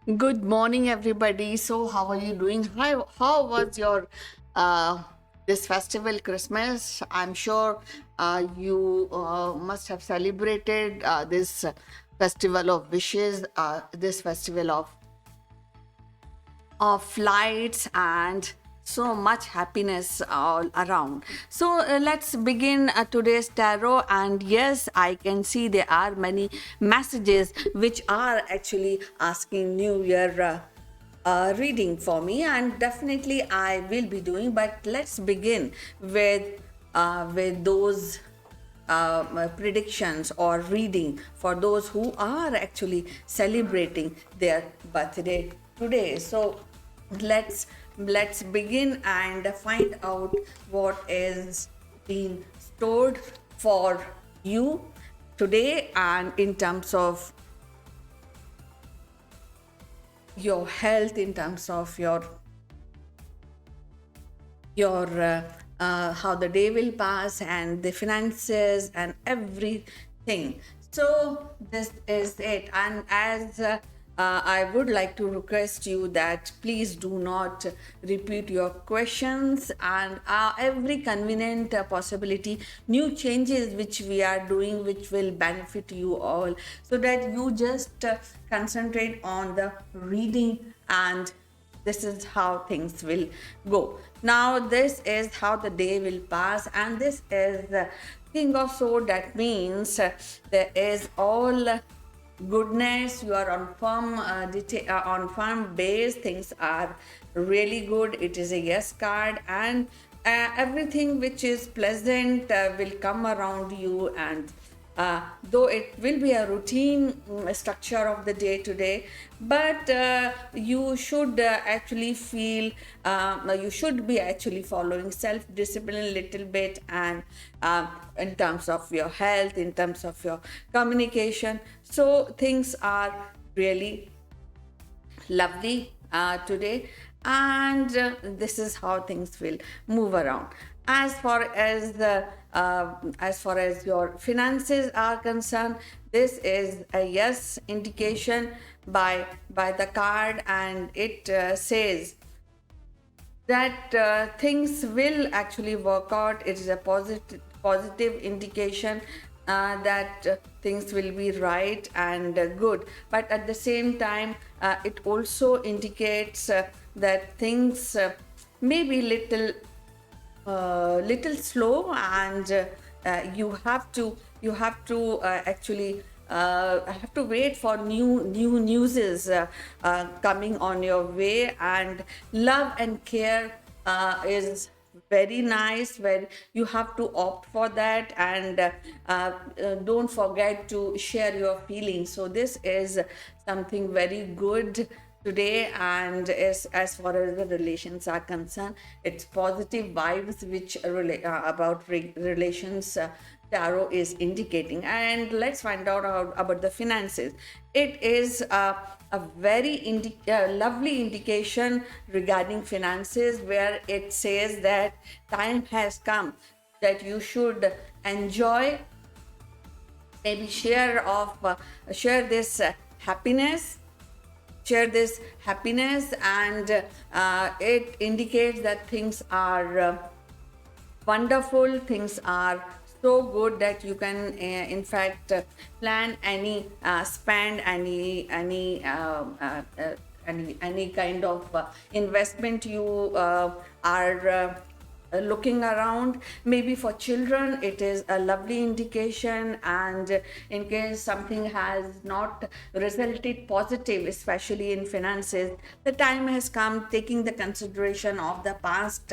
Good morning, everybody. So, how are you doing? How was your uh, this festival, Christmas? I'm sure you must have celebrated this festival of wishes, this festival of lights and so much happiness all around. So let's begin today's tarot. And yes, I can see there are many messages which are actually asking New Year reading for me, and definitely I will be doing. But let's begin with those predictions or reading for those who are actually celebrating their birthday today. So let's begin and find out what is being stored for you today, and in terms of your health, in terms of your how the day will pass and the finances and everything. So this is it. And as I would like to request you that please do not repeat your questions, and every convenient possibility new changes which we are doing which will benefit you all, so that you just concentrate on the reading, and this is how things will go. Now this is how the day will pass, and this is the king of sword. That means there is all goodness. You are on firm on firm base. Things are really good. It is a yes card, and everything which is pleasant will come around you. And though it will be a routine structure of the day today, but you should actually feel you should be actually following self discipline a little bit, and in terms of your health, in terms of your communication. So things are really lovely today, and this is how things will move around. As far as your finances are concerned, this is a yes indication by the card, and it says that things will actually work out. It is a positive indication that things will be right and good. But at the same time, it also indicates that things may be little slow, and you have to actually have to wait for new newses coming on your way. And love and care is very nice, where you have to opt for that, and don't forget to share your feelings. So this is something very good today. And as far as the relations are concerned, it's positive vibes which about relations tarot is indicating. And let's find out about the finances. It is a very lovely indication regarding finances, where it says that time has come that you should enjoy, maybe share this happiness, and it indicates that things are wonderful. Things are so good that you can in fact plan any spend any kind of investment you are looking around. Maybe for children it is a lovely indication, and in case something has not resulted positive, especially in finances, the time has come, taking the consideration of the past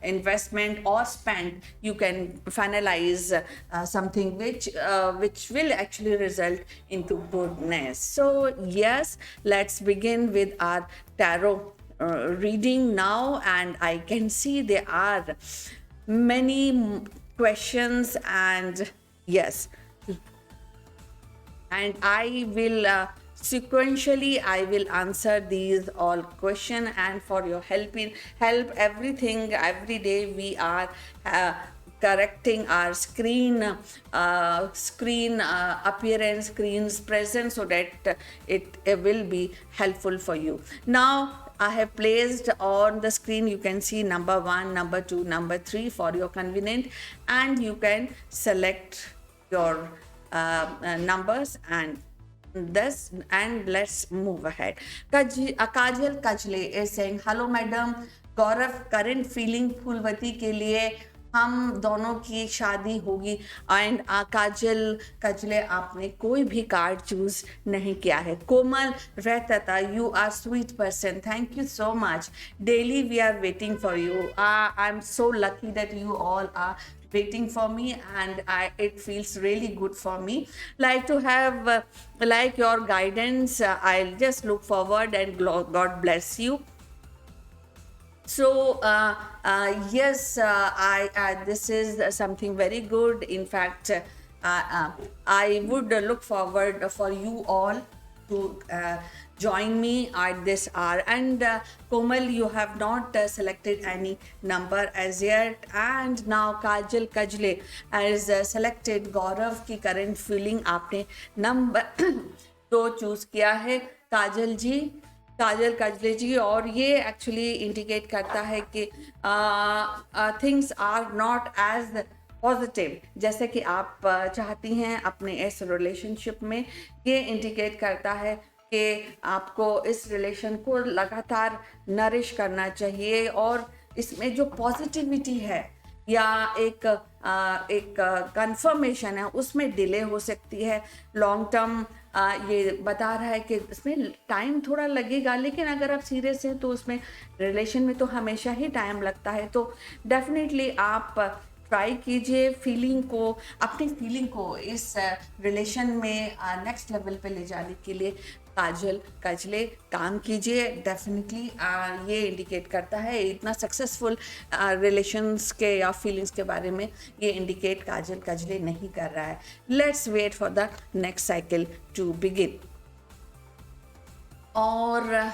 investment or spend, you can finalize something which will actually result into goodness. So yes, let's begin with our tarot reading now. And I can see there are many questions, and yes, and I will sequentially I will answer these all question. And for your help everything every day we are correcting our screen appearance, screen's presence, so that it will be helpful for you. Now I have placed on the screen, you can see number 1, number 2, number 3 for your convenience, and you can select your numbers and this, and let's move ahead. Kajal Kajle is saying, hello madam, Gaurav, current feeling Phoolwati के लिए हम दोनों की शादी होगी। And काजल कजले, आपने कोई भी कार्ड चूज नहीं किया है। कोमल रहता, you are sweet person, thank you so much. Daily we are waiting for you. I am so lucky that you all are waiting for me, and it feels really good for me. Like to have like your guidance. I'll just look forward, and God bless you. So yes, this is something very good. In fact, I would look forward for you all to join me at this hour. And Komal, you have not selected any number as yet, and now Kajal Kajle has selected Gaurav की current feeling, आपने number 2 choose किया है काजल जी, काजल कजले जी। और ये actually indicate करता है कि things are not as positive जैसे कि आप चाहती हैं अपने इस रिलेशनशिप में। ये इंडिकेट करता है कि आपको इस रिलेशन को लगातार नरिश करना चाहिए, और इसमें जो पॉजिटिविटी है या एक कंफर्मेशन है, उसमें डिले हो सकती है। लॉन्ग टर्म ये बता रहा है कि इसमें टाइम थोड़ा लगेगा, लेकिन अगर आप सीरियस हैं तो उसमें रिलेशन में तो हमेशा ही टाइम लगता है। तो डेफिनेटली आप ट्राई कीजिए फीलिंग को, अपनी फीलिंग को इस रिलेशन में नेक्स्ट लेवल पे ले जाने के लिए काजल कजले काम कीजिए। डेफिनेटली ये इंडिकेट करता है, इतना सक्सेसफुल रिलेशंस के या फीलिंग्स के बारे में ये इंडिकेट काजल कजले नहीं कर रहा है। Let's wait for the next cycle to begin. और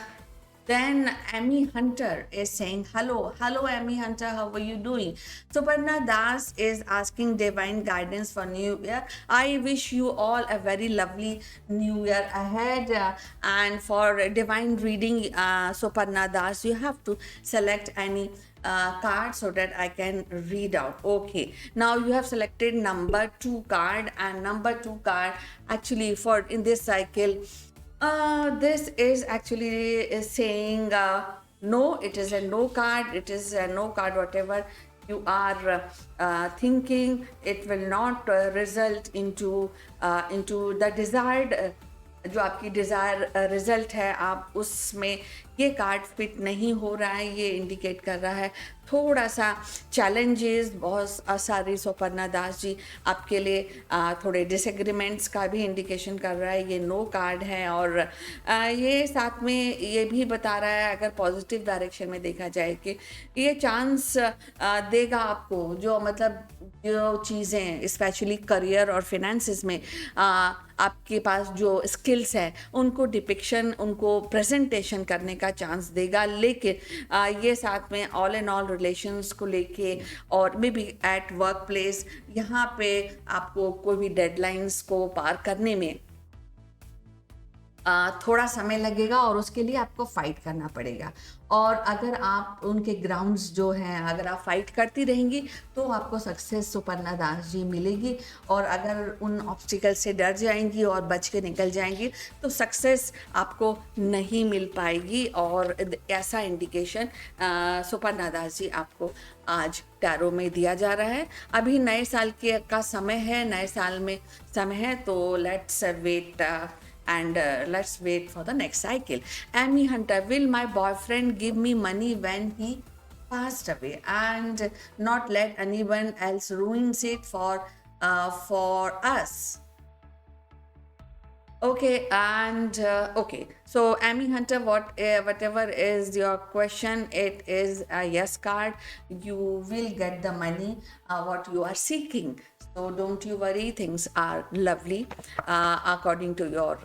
then Amy Hunter is saying, hello Amy Hunter, how are you doing? Suparna Das is asking divine guidance for new year. I wish you all a very lovely new year ahead, and for divine reading, Suparna Das, you have to select any card so that I can read out. Okay, now you have selected number 2 card, and number 2 card actually for in this cycle, this is actually saying no. It is a no card. It is a no card. Whatever you are thinking, it will not result into the desired जो आपकी desire result है, आप उसमें ये card fit नहीं हो रहा है। ये इंडिकेट कर रहा है थोड़ा सा चैलेंजेस बहुत सारी। सुपर्णा दास जी, आपके लिए थोड़े डिसएग्रीमेंट्स का भी इंडिकेशन कर रहा है। ये नो कार्ड है, और ये साथ में ये भी बता रहा है, अगर पॉजिटिव डायरेक्शन में देखा जाए, कि ये चांस देगा आपको, जो मतलब जो चीज़ें स्पेशली करियर और फिनेंसेस में आपके पास जो स्किल्स है, उनको डिपिक्शन, उनको प्रेजेंटेशन करने का चांस देगा। लेकिन ये साथ में ऑल एंड ऑल रिलेशंस को लेके, और may be at work place, यहाँ पे आपको कोई भी डेडलाइंस को पार करने में थोड़ा समय लगेगा, और उसके लिए आपको फाइट करना पड़ेगा। और अगर आप उनके ग्राउंड्स जो हैं, अगर आप फाइट करती रहेंगी तो आपको सक्सेस सुपर्णा दास जी मिलेगी। और अगर उन ऑब्स्टिकल से डर जाएंगी और बच के निकल जाएंगी तो सक्सेस आपको नहीं मिल पाएगी। और ऐसा इंडिकेशन सुपर्णा दास जी आपको आज टैरो में दिया जा रहा है। अभी नए साल का समय है, नए साल में समय है, तो let's wait and let's wait for the next cycle. Amy Hunter, will my boyfriend give me money when he passed away and not let anyone else ruins it for us? Okay, and okay, so Amy Hunter, whatever is your question, it is a yes card. You will get the money what you are seeking, so don't you worry, things are lovely according to your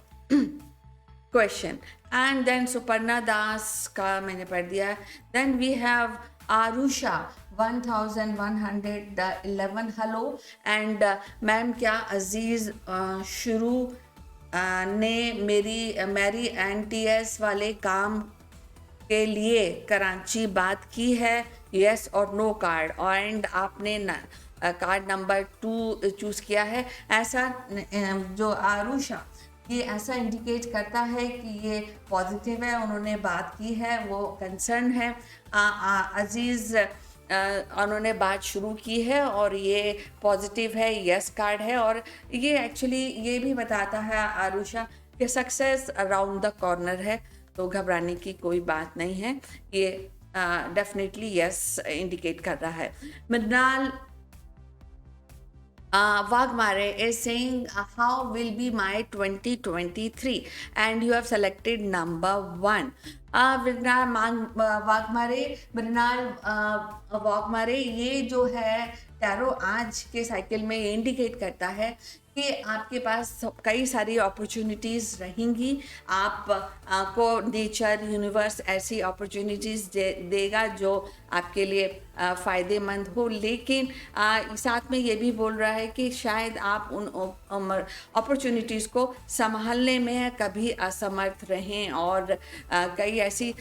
question. And then Suparna Das का मैंने पढ़ दिया. Then we have आरुषा 1111 hello and ma'am क्या अजीज़ शुरू ने मेरी NTS वाले काम के लिए कराची बात की है, यस और नो कार्ड, एंड आपने कार्ड नंबर 2 चूज़ किया है। ऐसा जो आरुषा ये ऐसा इंडिकेट करता है कि ये पॉजिटिव है, उन्होंने बात की है, वो कंसर्न है। अजीज़ उन्होंने बात शुरू की है और ये पॉजिटिव है, यस कार्ड है, और ये एक्चुअली ये भी बताता है आरुषा कि सक्सेस अराउंड द कॉर्नर है, तो घबराने की कोई बात नहीं है। ये डेफिनेटली यस इंडिकेट कर रहा है। Mrinal Wagmare is saying, how will be my 2023? And you have selected number 1. Wagmare, ये जो है टैरो आज के साइकिल में ये इंडिकेट करता है कि आपके पास कई सारी अपॉर्चुनिटीज़ रहेंगी। आप को नेचर यूनिवर्स ऐसी अपॉर्चुनिटीज़ देगा जो आपके लिए फ़ायदेमंद हो, लेकिन साथ में ये भी बोल रहा है कि शायद आप उन अपॉर्चुनिटीज़ को संभालने में कभी असमर्थ रहें, और कई ऐसी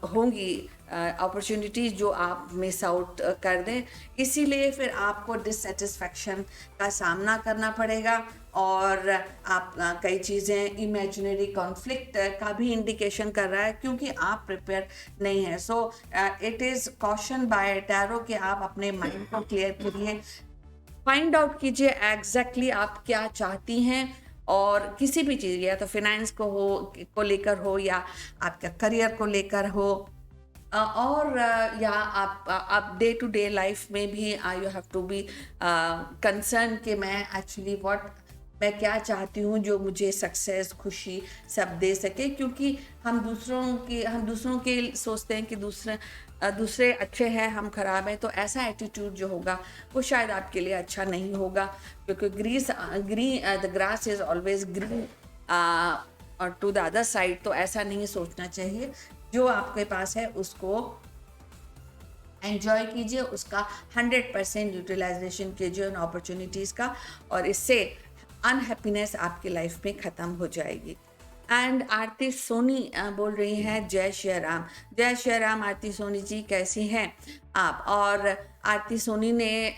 होंगी अपॉर्चुनिटीज़ जो आप मिस आउट कर दें, इसीलिए फिर आपको डिससेटिस्फैक्शन का सामना करना पड़ेगा, और आप कई चीज़ें इमेजिनरी कॉन्फ्लिक्ट का भी इंडिकेशन कर रहा है क्योंकि आप प्रिपेयर नहीं हैं। So it is caution by tarot कि आप अपने माइंड को क्लियर करिए, फाइंड आउट कीजिए एग्जैक्टली आप क्या चाहती हैं, और किसी भी चीज़, या तो फिनेंस को लेकर हो या आपका करियर को लेकर हो, और या आप डे टू डे लाइफ में भी you have to be concern कि मैं एक्चुअली मैं क्या चाहती हूँ जो मुझे सक्सेस खुशी सब दे सके, क्योंकि हम दूसरों के समझते हैं कि दूसरे अच्छे हैं हम खराब हैं, तो ऐसा एटीट्यूड जो होगा वो शायद आपके लिए अच्छा नहीं होगा, क्योंकि the grass is always green और टू द अदर साइड, तो ऐसा नहीं सोचना चाहिए। जो आपके पास है उसको एंजॉय कीजिए, उसका 100% यूटिलाइजेशन कीजिए उन अपॉर्चुनिटीज़ का, और इससे अनहैप्पीनेस आपकी लाइफ में ख़त्म हो जाएगी। एंड आरती सोनी बोल रही हैं जय श्री राम। जय श्री राम आरती सोनी जी, कैसी हैं आप? और आरती सोनी ने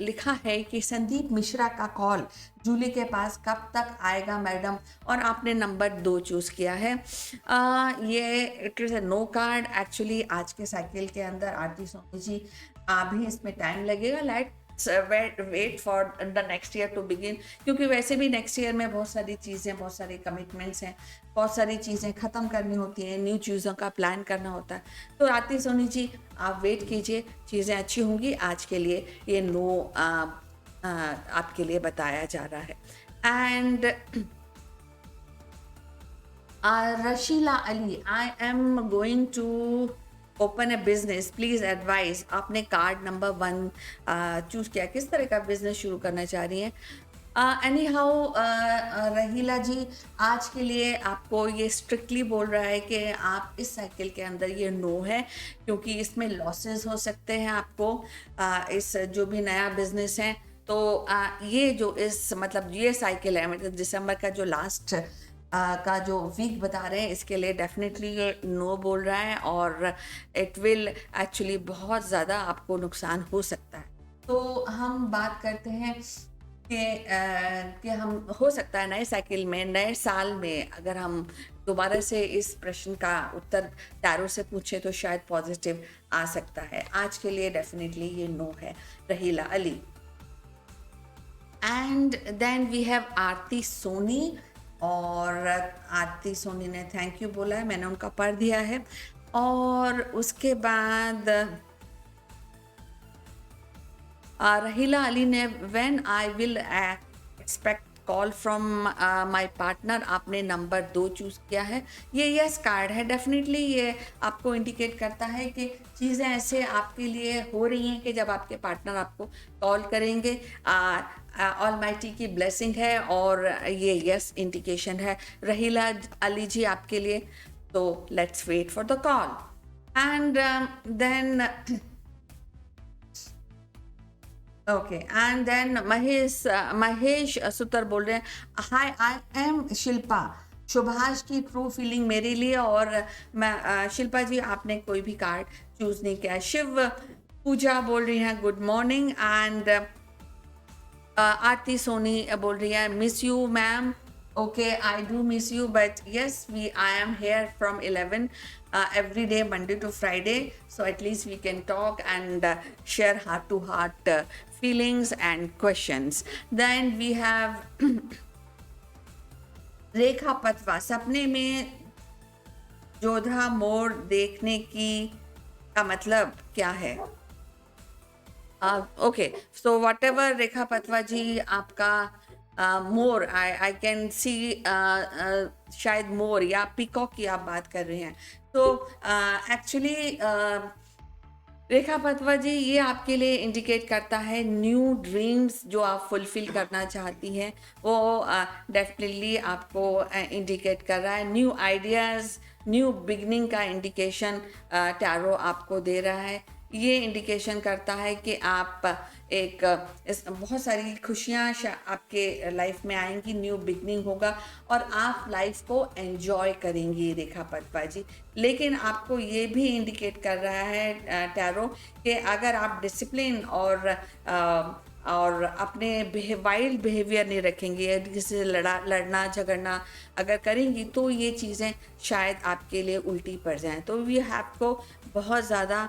लिखा है कि संदीप मिश्रा का कॉल जूली के पास कब तक आएगा मैडम, और आपने नंबर 2 चूज़ किया है। ये it is a no card actually आज के साइकिल के अंदर। आरती सोनी जी अभी इसमें टाइम लगेगा, wait for the next year to begin, क्योंकि वैसे भी नेक्स्ट ईयर में बहुत सारी चीज़ें, बहुत सारे कमिटमेंट्स हैं, बहुत सारी चीज़ें ख़त्म करनी होती हैं, न्यू चीज़ों का प्लान करना होता है। तो आरती सोनी जी आप वेट कीजिए, चीज़ें अच्छी होंगी। आज के लिए ये नो आपके लिए बताया जा रहा है। And Rashila Ali, I am going to open a business, please advice. आपने कार्ड नंबर 1 चूज़ किया, किस तरह का बिजनेस शुरू करना चाह रही हैं? एनी हाउ रहीला जी, आज के लिए आपको ये स्ट्रिक्टली बोल रहा है कि आप इस साइकिल के अंदर ये नो है, क्योंकि इसमें लॉसेस हो सकते हैं आपको। इस जो भी नया बिजनेस है, तो ये जो मतलब ये साइकिल है, मतलब दिसंबर का जो लास्ट का जो वीक बता रहे हैं, इसके लिए डेफिनेटली ये नो बोल रहा है, और इट विल एक्चुअली बहुत ज़्यादा आपको नुकसान हो सकता है। तो हम बात करते हैं कि हम हो सकता है नए साइकिल में, नए साल में अगर हम दोबारा से इस प्रश्न का उत्तर टैरो से पूछें तो शायद पॉजिटिव आ सकता है। आज के लिए डेफिनेटली ये नो है Rahila Ali. And then we have Aarti Soni, और आरती सोनी ने थैंक यू बोला है, मैंने उनका पढ़ दिया है। और उसके बाद रहीला अली ने when I will expect call from my partner, आपने नंबर 2 चूज़ किया है। ये यस कार्ड है, डेफिनेटली ये आपको इंडिकेट करता है कि चीज़ें ऐसे आपके लिए हो रही हैं कि जब आपके पार्टनर आपको कॉल करेंगे, ऑलमाइटी की ब्लेसिंग है, और ये यस इंडिकेशन है रहीला अली जी आपके लिए। तो let's wait for the call. And then okay and then Mahesh Sutar बोल रहे हैं, हाय आई एम शिल्पा, शुभाष की ट्रू फीलिंग मेरे लिए। और मैं शिल्पा जी, आपने कोई भी कार्ड चूज नहीं किया। शिव पूजा बोल रही हैं गुड मॉर्निंग। एंड आरती सोनी बोल रही है miss you ma'am. Okay, I do miss you, but yes, I am here from 11 every day, Monday to Friday. So at least we can talk and share heart to heart feelings and questions. Then we have रेखा पतवा, सपने में जोधा मोड़ देखने की का मतलब क्या है? Okay, so whatever Rekha Patwa ji आपका मोर, आई कैन सी शायद मोर या पीकॉक की आप बात कर रहे हैं। तो एक्चुअली रेखा पतवा जी, ये आपके लिए इंडिकेट करता है न्यू ड्रीम्स जो आप फुलफिल करना चाहती हैं, वो डेफिनेटली आपको इंडिकेट कर रहा है। न्यू आइडियाज़, न्यू बिगनिंग का इंडिकेशन टैरो आपको दे रहा है। ये इंडिकेशन करता है कि आप एक बहुत सारी खुशियाँ आपके लाइफ में आएंगी, न्यू बिगनिंग होगा और आप लाइफ को एंजॉय करेंगी रेखा पतवा जी। लेकिन आपको ये भी इंडिकेट कर रहा है टैरो कि अगर आप डिसिप्लिन और अपने वाइल्ड बिहेवियर नहीं रखेंगे, जिससे लड़ना झगड़ना अगर करेंगी, तो ये चीज़ें शायद आपके लिए उल्टी पड़ जाएं। तो ये आपको बहुत ज़्यादा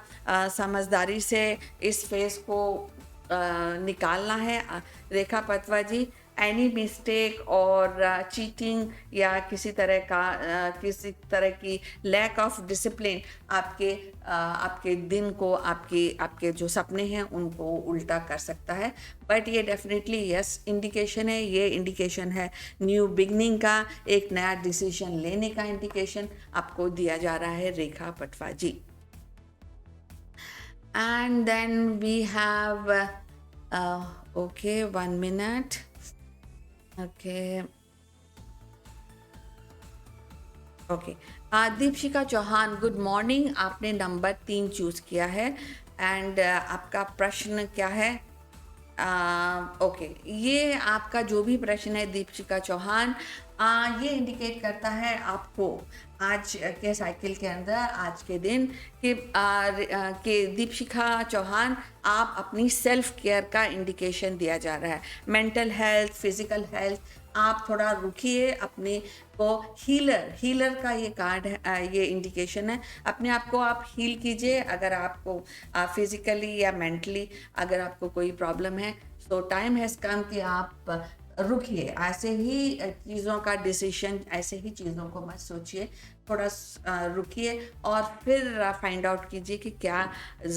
समझदारी से इस फेस को निकालना है रेखा पतवा जी। एनी मिस्टेक और चीटिंग या किसी तरह की लैक ऑफ डिसिप्लिन आपके दिन को, आपके जो सपने हैं उनको उल्टा कर सकता है। बट ये डेफिनेटली यस इंडिकेशन है, ये इंडिकेशन है न्यू बिगनिंग का, एक नया डिसीजन लेने का इंडिकेशन आपको दिया जा रहा है Rekha Patwa ji. And then we have okay, 1 minute. Okay, Deepshikha Chauhan good morning, आपने नंबर 3 चूज किया है। एंड आपका प्रश्न क्या है? ओके, ये आपका जो भी प्रश्न है दीपशिका चौहान, ये इंडिकेट करता है आपको आज के साइकिल के अंदर, आज के दिन कि दीपशिखा चौहान, आप अपनी सेल्फ केयर का इंडिकेशन दिया जा रहा है। मेंटल हेल्थ, फिजिकल हेल्थ, आप थोड़ा रुकिए, अपने को हीलर का ये कार्ड है, ये इंडिकेशन है। अपने आप को आप हील कीजिए। अगर आपको फिजिकली या मेंटली अगर आपको कोई प्रॉब्लम है, तो टाइम हैज़ कम कि आप रुकिए। ऐसे ही चीज़ों का डिसीजन, ऐसे ही चीज़ों को मत सोचिए, थोड़ा रुकिए और फिर फाइंड आउट कीजिए कि क्या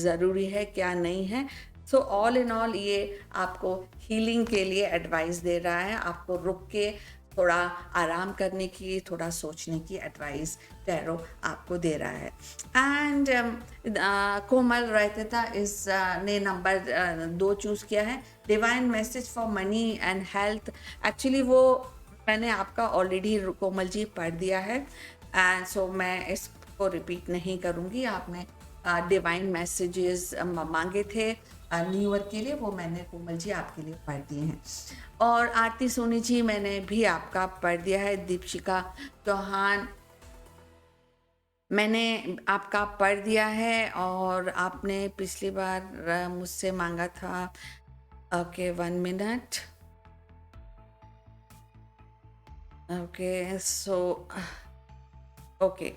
ज़रूरी है, क्या नहीं है। सो ऑल इन ऑल ये आपको हीलिंग के लिए एडवाइस दे रहा है, आपको रुक के थोड़ा आराम करने की, थोड़ा सोचने की एडवाइस टैरो आपको दे रहा है। एंड कोमल रहता ने नंबर 2 चूज़ किया है, divine message for money and health. Actually वो मैंने आपका ऑलरेडी कोमल जी पढ़ दिया है, एंड सो मैं इसको रिपीट नहीं करूँगी। आपने डिवाइन मैसेजेस मांगे थे न्यू ईयर के लिए, वो मैंने कोमल जी आपके लिए पढ़ दिए हैं। और आरती सोनी जी, मैंने भी आपका पढ़ दिया है। दीपशिका चौहान, मैंने आपका पढ़ दिया है और आपने पिछली बार मुझसे मांगा था। Okay, 1 minute. Okay, so okay,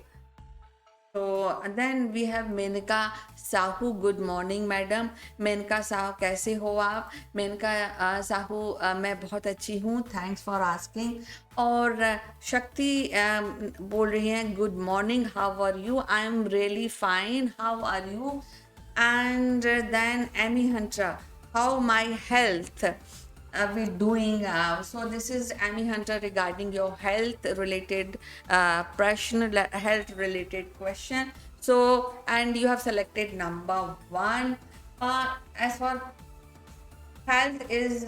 तो then we have Menaka Sahu, good morning madam. Menaka Sahu, कैसे हो आप? मेनका साहू, मैं बहुत अच्छी हूँ, थैंक्स फॉर आस्किंग। और शक्ति बोल रही हैं good morning, how are you? I am really fine, how are you? And then Amy Hunter, how my health we doing? So this is Amy Hunter regarding your health related health related question. So, and you have selected number 1. As for health is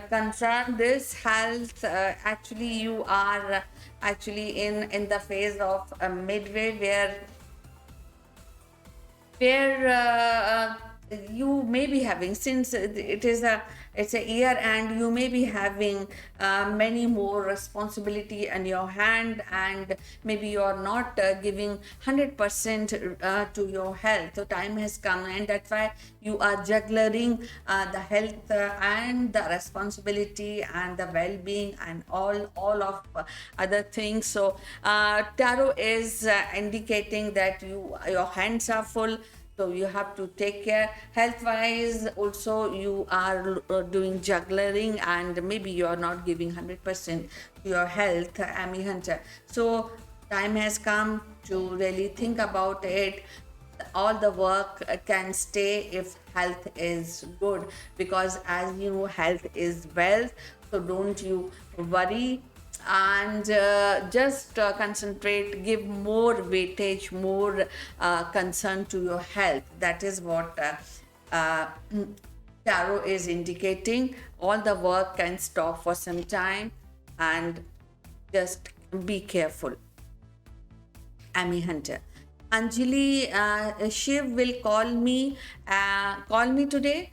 concerned, this health actually you are actually in the phase of midway, where where you may be having, since it's a year and you may be having many more responsibility in your hand, and maybe you're not giving 100% to your health. So time has come, and that's why you are juggling the health and the responsibility and the well-being and all of other things. So tarot is indicating that your hands are full, so you have to take care. Health wise also, you are doing juggling, and maybe you are not giving 100% to your health, Amy Hunter. So time has come to really think about it. All the work can stay if health is good, because as you know, health is wealth. So don't you worry, and just concentrate, give more weightage, more concern to your health. That is what uh, tarot is indicating. All the work can stop for some time, and just be careful, Amy Hunter. Anjali, Shiv will call me today.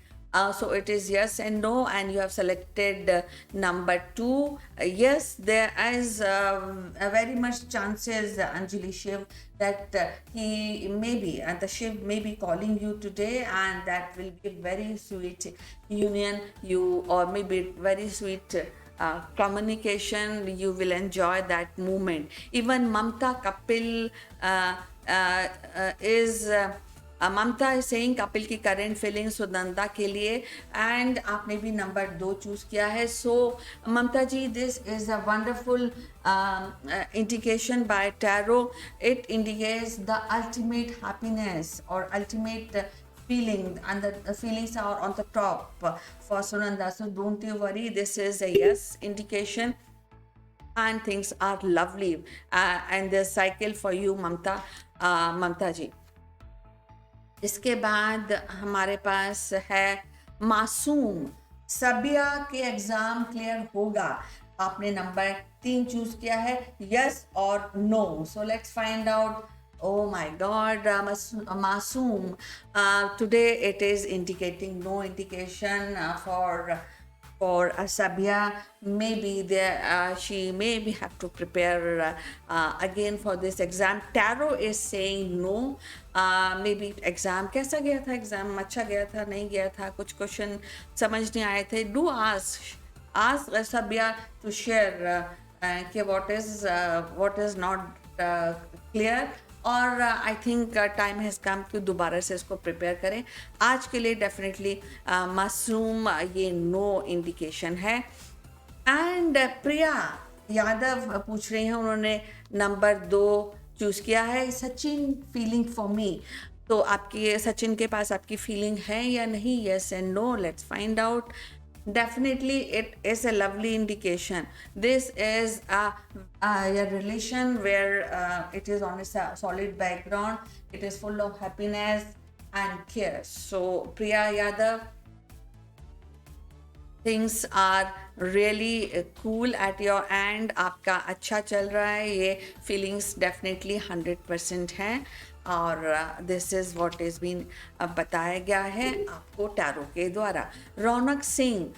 So it is yes and no, and you have selected number 2. Yes, there is a very much chances, Anjali Shiv, that he may be, the Shiv may be calling you today, and that will be very sweet union, you, or maybe very sweet communication. You will enjoy that moment. Even Mamta Kapil is Mamta is saying Kapil की current feeling Sunanda के लिए, and आपने भी number 2 choose किया है. So Mamta ji, this is a wonderful indication by tarot. It indicates the ultimate happiness और ultimate feeling, and the feelings are on the top for Sunanda. So don't you worry, this is a yes indication, and things are lovely and the cycle for you, Mamta जी. इसके बाद हमारे पास है मासूम. सबिया के exam clear होगा. आपने number 3 choose किया है, यस और no. So let's find out. Oh my God, Masoom. Today it is indicating no indication for Sabia. Maybe there she maybe have to prepare again for this exam. Tarot is saying no. Maybe exam कैसा गया था, exam अच्छा गया था, नहीं गया था, कुछ क्वेश्चन समझ नहीं आए थे. Do ask Sabia to share कि what is not clear. और I think time has come कि दोबारा से इसको प्रिपेयर करें. आज के लिए डेफिनेटली मासूम ये नो इंडिकेशन है. एंड प्रिया यादव पूछ रही हैं, उन्होंने नंबर 2 चूज़ किया है. Sachin feeling for me. तो आपकी सचिन के पास आपकी फीलिंग है या नहीं, yes and no, let's find out. Definitely it is a lovely indication. This is a relation where it is on a solid background. It is full of happiness and care. So Priya Yadav, things are really cool at your end. आपका अच्छा चल रहा है. ये feelings definitely 100% हैं, और this is what is been बताया गया है आपको टैरो के द्वारा. रौनक सिंह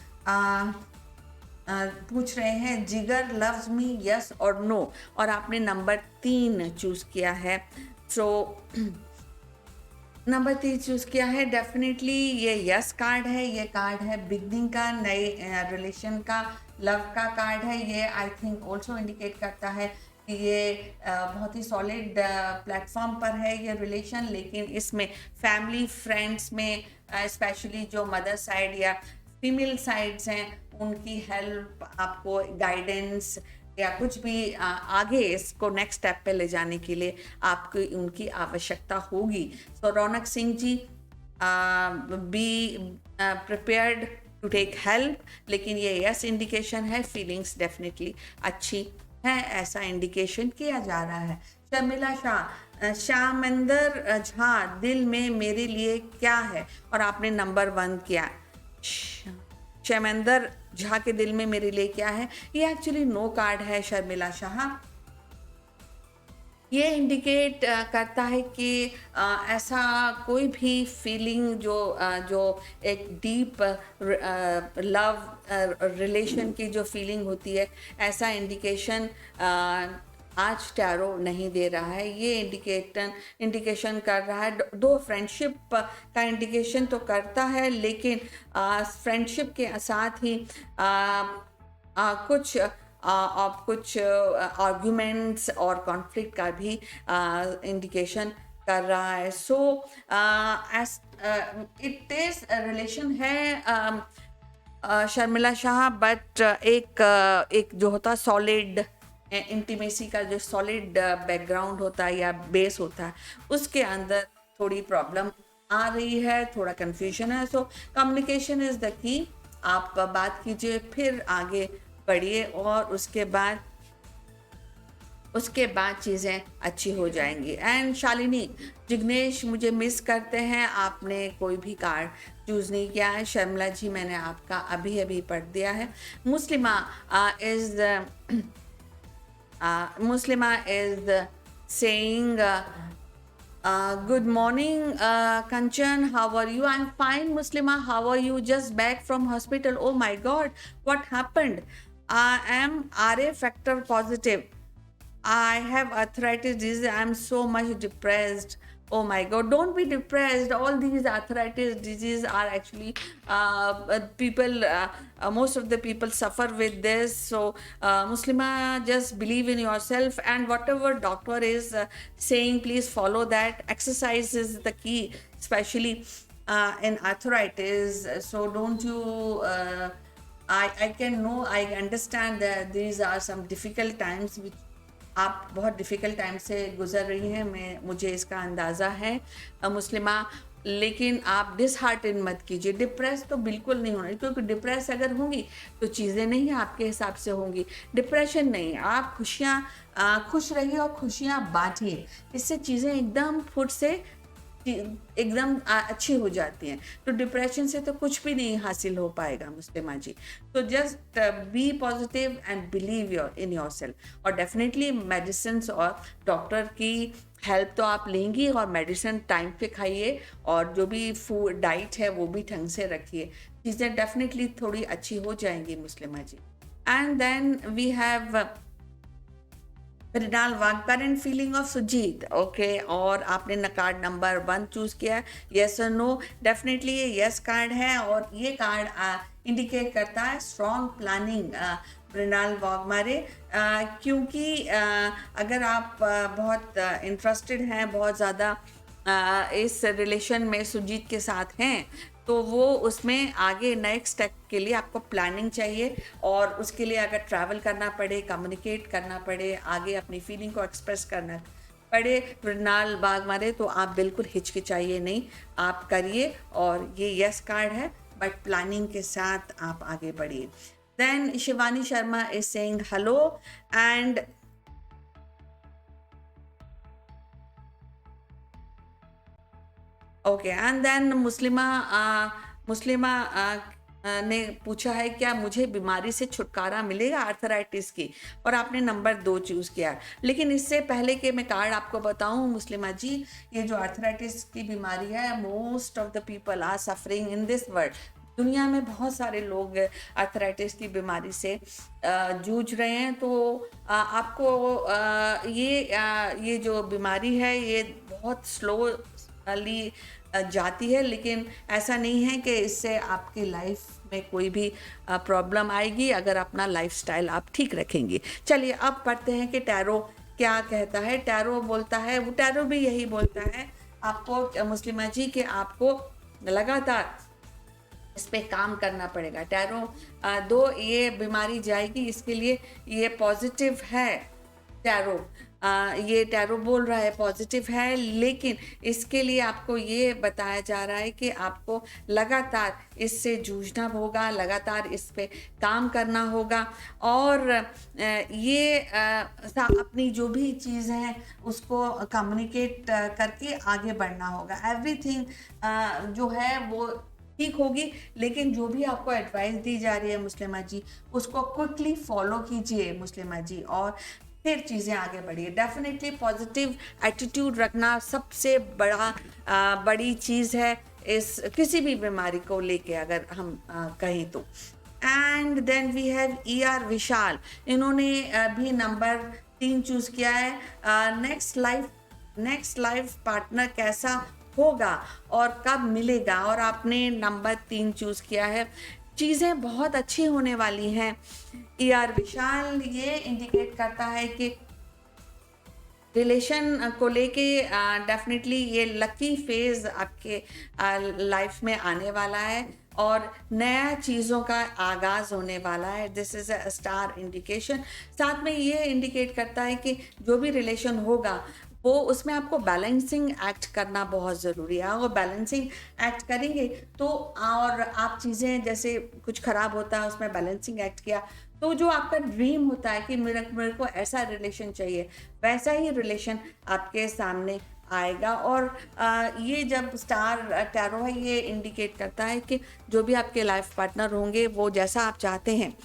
पूछ रहे हैं, जिगर लव्स मी, यस और नो, और आपने नंबर 3 चूज़ किया है. सो नंबर 3 चूज़ किया है. डेफिनेटली ये यस कार्ड है. ये कार्ड है बिगनिंग का, नए रिलेशन का, लव का कार्ड है. ये आई थिंक ऑल्सो इंडिकेट करता है कि ये बहुत ही सॉलिड प्लेटफॉर्म पर है ये रिलेशन. लेकिन इसमें फैमिली फ्रेंड्स में स्पेशली जो मदर साइड या फीमेल साइड्स हैं, उनकी हेल्प, आपको गाइडेंस या कुछ भी आगे इसको नेक्स्ट स्टेप पे ले जाने के लिए आपकी उनकी आवश्यकता होगी. So Raunak Singh ji, be prepared to take help. लेकिन ये यस इंडिकेशन है. फीलिंग्स डेफिनेटली अच्छी है, ऐसा इंडिकेशन किया जा रहा है. शर्मिला शाह, श्यामेंद्र झा, दिल में मेरे लिए क्या है, और आपने नंबर 1 किया. श्यामेंद्र झा के दिल में मेरे लिए क्या है, ये एक्चुअली नो कार्ड है शर्मिला शाह. ये इंडिकेट करता है कि ऐसा कोई भी फीलिंग जो एक डीप लव रिलेशन की जो फीलिंग होती है, ऐसा इंडिकेशन आज टैरो नहीं दे रहा है। ये इंडिकेशन कर रहा है, दो फ्रेंडशिप का इंडिकेशन तो करता है, लेकिन फ्रेंडशिप के साथ ही कुछ आर्ग्यूमेंट्स और कॉन्फ्लिक्ट का भी इंडिकेशन कर रहा है। सो इट इज रिलेशन है शर्मिला शाह, बट एक जो होता सॉलिड इंटीमेसी का जो सॉलिड बैकग्राउंड होता है या बेस होता है, उसके अंदर थोड़ी प्रॉब्लम आ रही है, थोड़ा कंफ्यूजन है। So communication is the key. आप बात कीजिए, फिर आगे बढ़िए, और उसके बाद चीज़ें अच्छी हो जाएंगी। एंड शालिनी, जिग्नेश मुझे मिस करते हैं, आपने कोई भी कार्ड चूज़ नहीं किया है। शर्मिला जी, मैंने आपका अभी पढ़ दिया है। Muslima is saying good morning, Kanchan. How are you? I'm fine, Muslima. How are you? Just back from hospital. Oh my God, what happened? I am RA factor positive. I have arthritis disease. I'm so much depressed. Oh my God, don't be depressed. All these arthritis disease are actually people, most of the people suffer with this. So, Muslima, just believe in yourself, and whatever doctor is saying, please follow that. Exercise is the key, especially in arthritis. So, don't you. I understand that these are some difficult times which आप बहुत difficult time से गुज़र रही हैं, मुझे इसका अंदाज़ा है मुस्लिमा, लेकिन आप डिसहार्टन मत कीजिए। डिप्रेस तो बिल्कुल नहीं होना, क्योंकि डिप्रेस अगर होंगी तो चीज़ें नहीं आपके हिसाब से होंगी। डिप्रेशन नहीं, आप खुश रहिए और खुशियाँ बांटिए, इससे चीज़ें एकदम फुट से एकदम अच्छी हो जाती हैं। तो डिप्रेशन से तो कुछ भी नहीं हासिल हो पाएगा मुस्लिमा जी। तो just be positive and believe in yourself, और डेफिनेटली मेडिसिन और डॉक्टर की हेल्प तो आप लेंगी, और मेडिसिन टाइम पे खाइए, और जो भी फूड डाइट है वो भी ढंग से रखिए, चीज़ें डेफिनेटली थोड़ी अच्छी हो जाएंगी Muslima ji. And then we have Rinal Wagh, current feeling of Sujit. Okay, और आपने कार्ड नंबर 1 चूज़ किया है, येस और नो। डेफिनेटली ये येस कार्ड है, और ये कार्ड इंडिकेट करता है स्ट्रॉन्ग प्लानिंग रिनाल वाग मारे, क्योंकि अगर आप बहुत इंटरेस्टेड हैं, बहुत ज़्यादा इस रिलेशन में सुजीत के साथ हैं, तो वो उसमें आगे नेक्स्ट स्टेप के लिए आपको प्लानिंग चाहिए, और उसके लिए अगर ट्रैवल करना पड़े, कम्युनिकेट करना पड़े, आगे अपनी फीलिंग को एक्सप्रेस करना पड़े रिनाल बाग मारे, तो आप बिल्कुल हिचकिचाइए नहीं, आप करिए। और ये यस कार्ड है, बट प्लानिंग के साथ आप आगे बढ़िए। Then Shivani Sharma is saying hello, and okay, and then Muslima ने पूछा है क्या मुझे बीमारी से छुटकारा मिलेगा आर्थराइटिस की, और आपने नंबर 2 चूज़ किया। लेकिन इससे पहले कि मैं कार्ड आपको बताऊं मुस्लिमा जी, ये जो आर्थराइटिस की बीमारी है, most of the people are suffering in this world. दुनिया में बहुत सारे लोग आर्थराइटिस की बीमारी से जूझ रहे हैं। तो आपको ये जो बीमारी है, ये बहुत स्लोली जाती है, लेकिन ऐसा नहीं है कि इससे आपकी लाइफ में कोई भी प्रॉब्लम आएगी, अगर अपना लाइफस्टाइल आप ठीक रखेंगे। चलिए अब पढ़ते हैं कि टैरो क्या कहता है। टैरो बोलता है, वो टैरो भी यही बोलता है आपको मुस्लिमा जी, कि आपको लगातार इस पे काम करना पड़ेगा। टैरो दो ये बीमारी जाएगी, इसके लिए ये पॉजिटिव है। टैरो ये टैरो बोल रहा है पॉजिटिव है, लेकिन इसके लिए आपको ये बताया जा रहा है कि आपको लगातार इससे जूझना होगा, लगातार इस पे काम करना होगा, और ये अपनी जो भी चीज़ है उसको कम्युनिकेट करके आगे बढ़ना होगा। एवरीथिंग जो है वो ठीक होगी, लेकिन जो भी आपको एडवाइस दी जा रही है मुस्लिमा जी, उसको क्विकली फॉलो कीजिए मुस्लिमा जी, और फिर चीज़ें आगे बढ़ी। डेफिनेटली पॉजिटिव एटीट्यूड रखना सबसे बड़ी चीज़ है इस किसी भी बीमारी को लेके, अगर हम कहें तो। And then we have ER Vishal, इन्होंने भी नंबर 3 चूज़ किया है। नेक्स्ट लाइफ पार्टनर कैसा होगा और कब मिलेगा, और आपने नंबर 3 चूज़ किया है। चीज़ें बहुत अच्छी होने वाली हैं। ER विशाल ये इंडिकेट करता है कि रिलेशन को लेके डेफिनेटली ये लकी फेज आपके लाइफ में आने वाला है और नया चीज़ों का आगाज़ होने वाला है। This is a star indication. साथ में ये इंडिकेट करता है कि जो भी रिलेशन होगा वो उसमें आपको बैलेंसिंग एक्ट करना बहुत ज़रूरी है। और बैलेंसिंग एक्ट करेंगे तो, और आप चीज़ें जैसे कुछ ख़राब होता है उसमें बैलेंसिंग एक्ट किया, तो जो आपका ड्रीम होता है कि मेरे को ऐसा रिलेशन चाहिए, वैसा ही रिलेशन आपके सामने आएगा। और ये जब स्टार टैरो है, ये इंडिकेट करता है कि जो भी आपके लाइफ पार्टनर होंगे वो जैसा आप चाहते हैं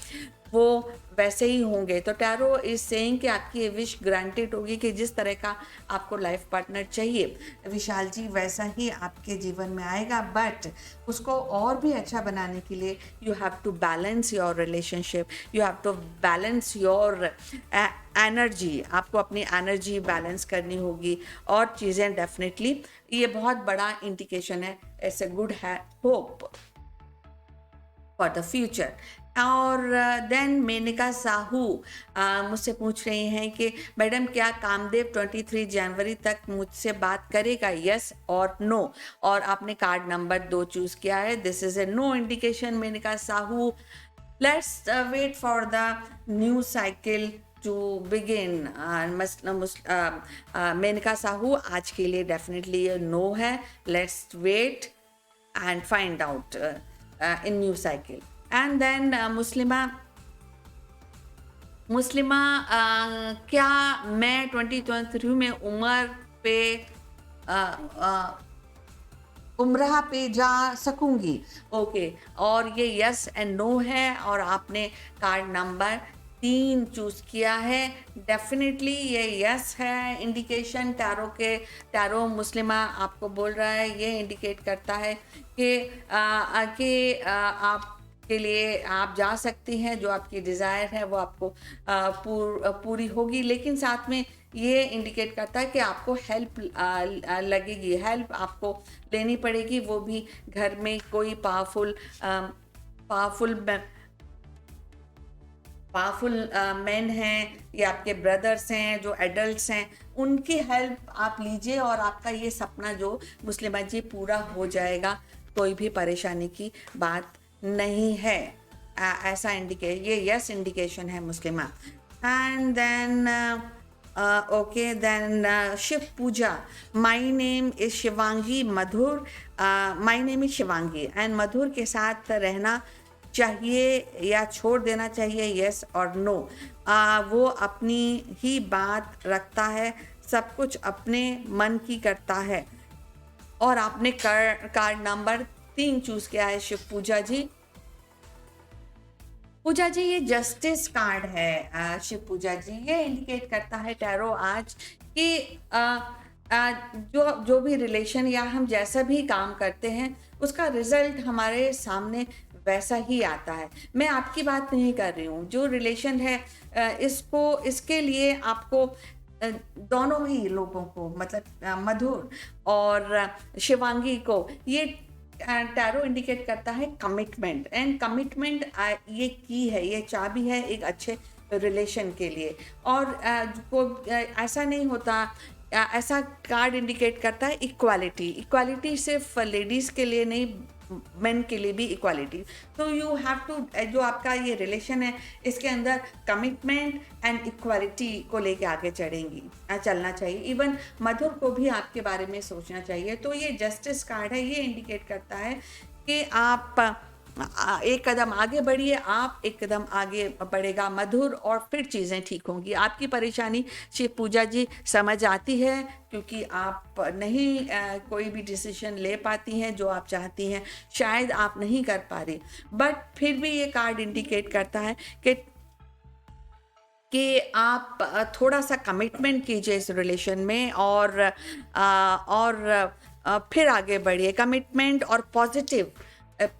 वो वैसे ही होंगे। तो टैरो इज सेइंग कि आपकी ये विश ग्रांटेड होगी कि जिस तरह का आपको लाइफ पार्टनर चाहिए विशाल जी, वैसा ही आपके जीवन में आएगा। बट उसको और भी अच्छा बनाने के लिए you have to balance your relationship, you have to balance your energy. आपको अपनी एनर्जी बैलेंस करनी होगी और चीज़ें डेफिनेटली, ये बहुत बड़ा इंडिकेशन है। इट्स अ गुड है होप फॉर द फ्यूचर। और देन मेनका साहू मुझसे पूछ रही हैं कि मैडम क्या कामदेव 23 जनवरी तक मुझसे बात करेगा, यस और नो। और आपने कार्ड नंबर 2 चूज़ किया है। This is a no indication Menka Sahu. Let's wait for the new cycle to begin. Menka Sahu आज के लिए डेफिनेटली ये नो है। Let's wait and find out in new cycle. And then Muslima क्या मैं 2023 में उम्रह पे जा सकूंगी? ओके, और ये यस एंड नो है और आपने कार्ड नंबर 3 चूज़ किया है। डेफिनेटली ये यस है इंडिकेशन टैरो मुस्लिमा आपको बोल रहा है। ये इंडिकेट करता है कि आपके लिए आप जा सकती हैं, जो आपकी डिज़ायर है वो आपको पूरी होगी। लेकिन साथ में ये इंडिकेट करता है कि आपको हेल्प लगेगी, हेल्प आपको लेनी पड़ेगी, वो भी घर में कोई पावरफुल मैन हैं या आपके ब्रदर्स हैं जो एडल्ट्स हैं, उनकी हेल्प आप लीजिए और आपका ये सपना जो मुस्लिमा जी पूरा हो जाएगा। कोई भी परेशानी की बात नहीं है। ऐसा ये यस इंडिकेशन है Muslima. And then okay, then Shiv Puja. My name is Shivangi Madhur. My name is Shivangi and Madhur के साथ रहना चाहिए या छोड़ देना चाहिए, यस और नो। वो अपनी ही बात रखता है, सब कुछ अपने मन की करता है। और आपने कार्ड नंबर 3 चूज़ किया है शिव पूजा जी। पूजा जी ये जस्टिस कार्ड है। शिव पूजा जी ये इंडिकेट करता है टैरो आज कि जो भी रिलेशन या हम जैसा भी काम करते हैं उसका रिजल्ट हमारे सामने वैसा ही आता है। मैं आपकी बात नहीं कर रही हूँ, जो रिलेशन है इसके लिए आपको दोनों ही लोगों को, मतलब मधुर और शिवांगी को, ये टैरो इंडिकेट करता है कमिटमेंट। एंड कमिटमेंट ये की है, ये चाबी है एक अच्छे रिलेशन के लिए। और ऐसा नहीं होता, ऐसा कार्ड इंडिकेट करता है इक्वालिटी सिर्फ लेडीज़ के लिए नहीं, मेन के लिए भी इक्वालिटी। तो यू हैव टू, जो आपका ये रिलेशन है इसके अंदर कमिटमेंट एंड इक्वालिटी को लेके आगे चलना चाहिए। इवन मधुर को भी आपके बारे में सोचना चाहिए। तो ये जस्टिस कार्ड है, ये इंडिकेट करता है कि आप एक कदम आगे बढ़िए, आप एक कदम आगे बढ़ेगा मधुर और फिर चीज़ें ठीक होंगी। आपकी परेशानी शिव पूजा जी समझ आती है, क्योंकि आप नहीं कोई भी डिसीजन ले पाती हैं जो आप चाहती हैं, शायद आप नहीं कर पा रही। बट फिर भी ये कार्ड इंडिकेट करता है कि कि आप थोड़ा सा कमिटमेंट कीजिए इस रिलेशन में, और फिर आगे बढ़िए। कमिटमेंट और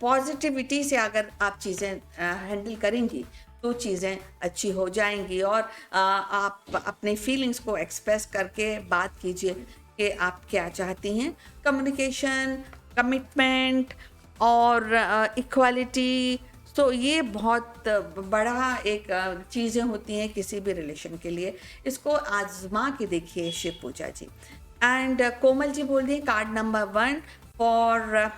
पॉजिटिविटी से अगर आप चीज़ें हैंडल करेंगी तो चीज़ें अच्छी हो जाएंगी। और आप अपने फीलिंग्स को एक्सप्रेस करके बात कीजिए कि आप क्या चाहती हैं। कम्युनिकेशन, कमिटमेंट और इक्वालिटी, तो ये बहुत बड़ा एक चीज़ें होती हैं किसी भी रिलेशन के लिए। इसको आजमा के देखिए शिव पूजा जी। एंड कोमल जी बोल दिए कार्ड नंबर 1 फॉर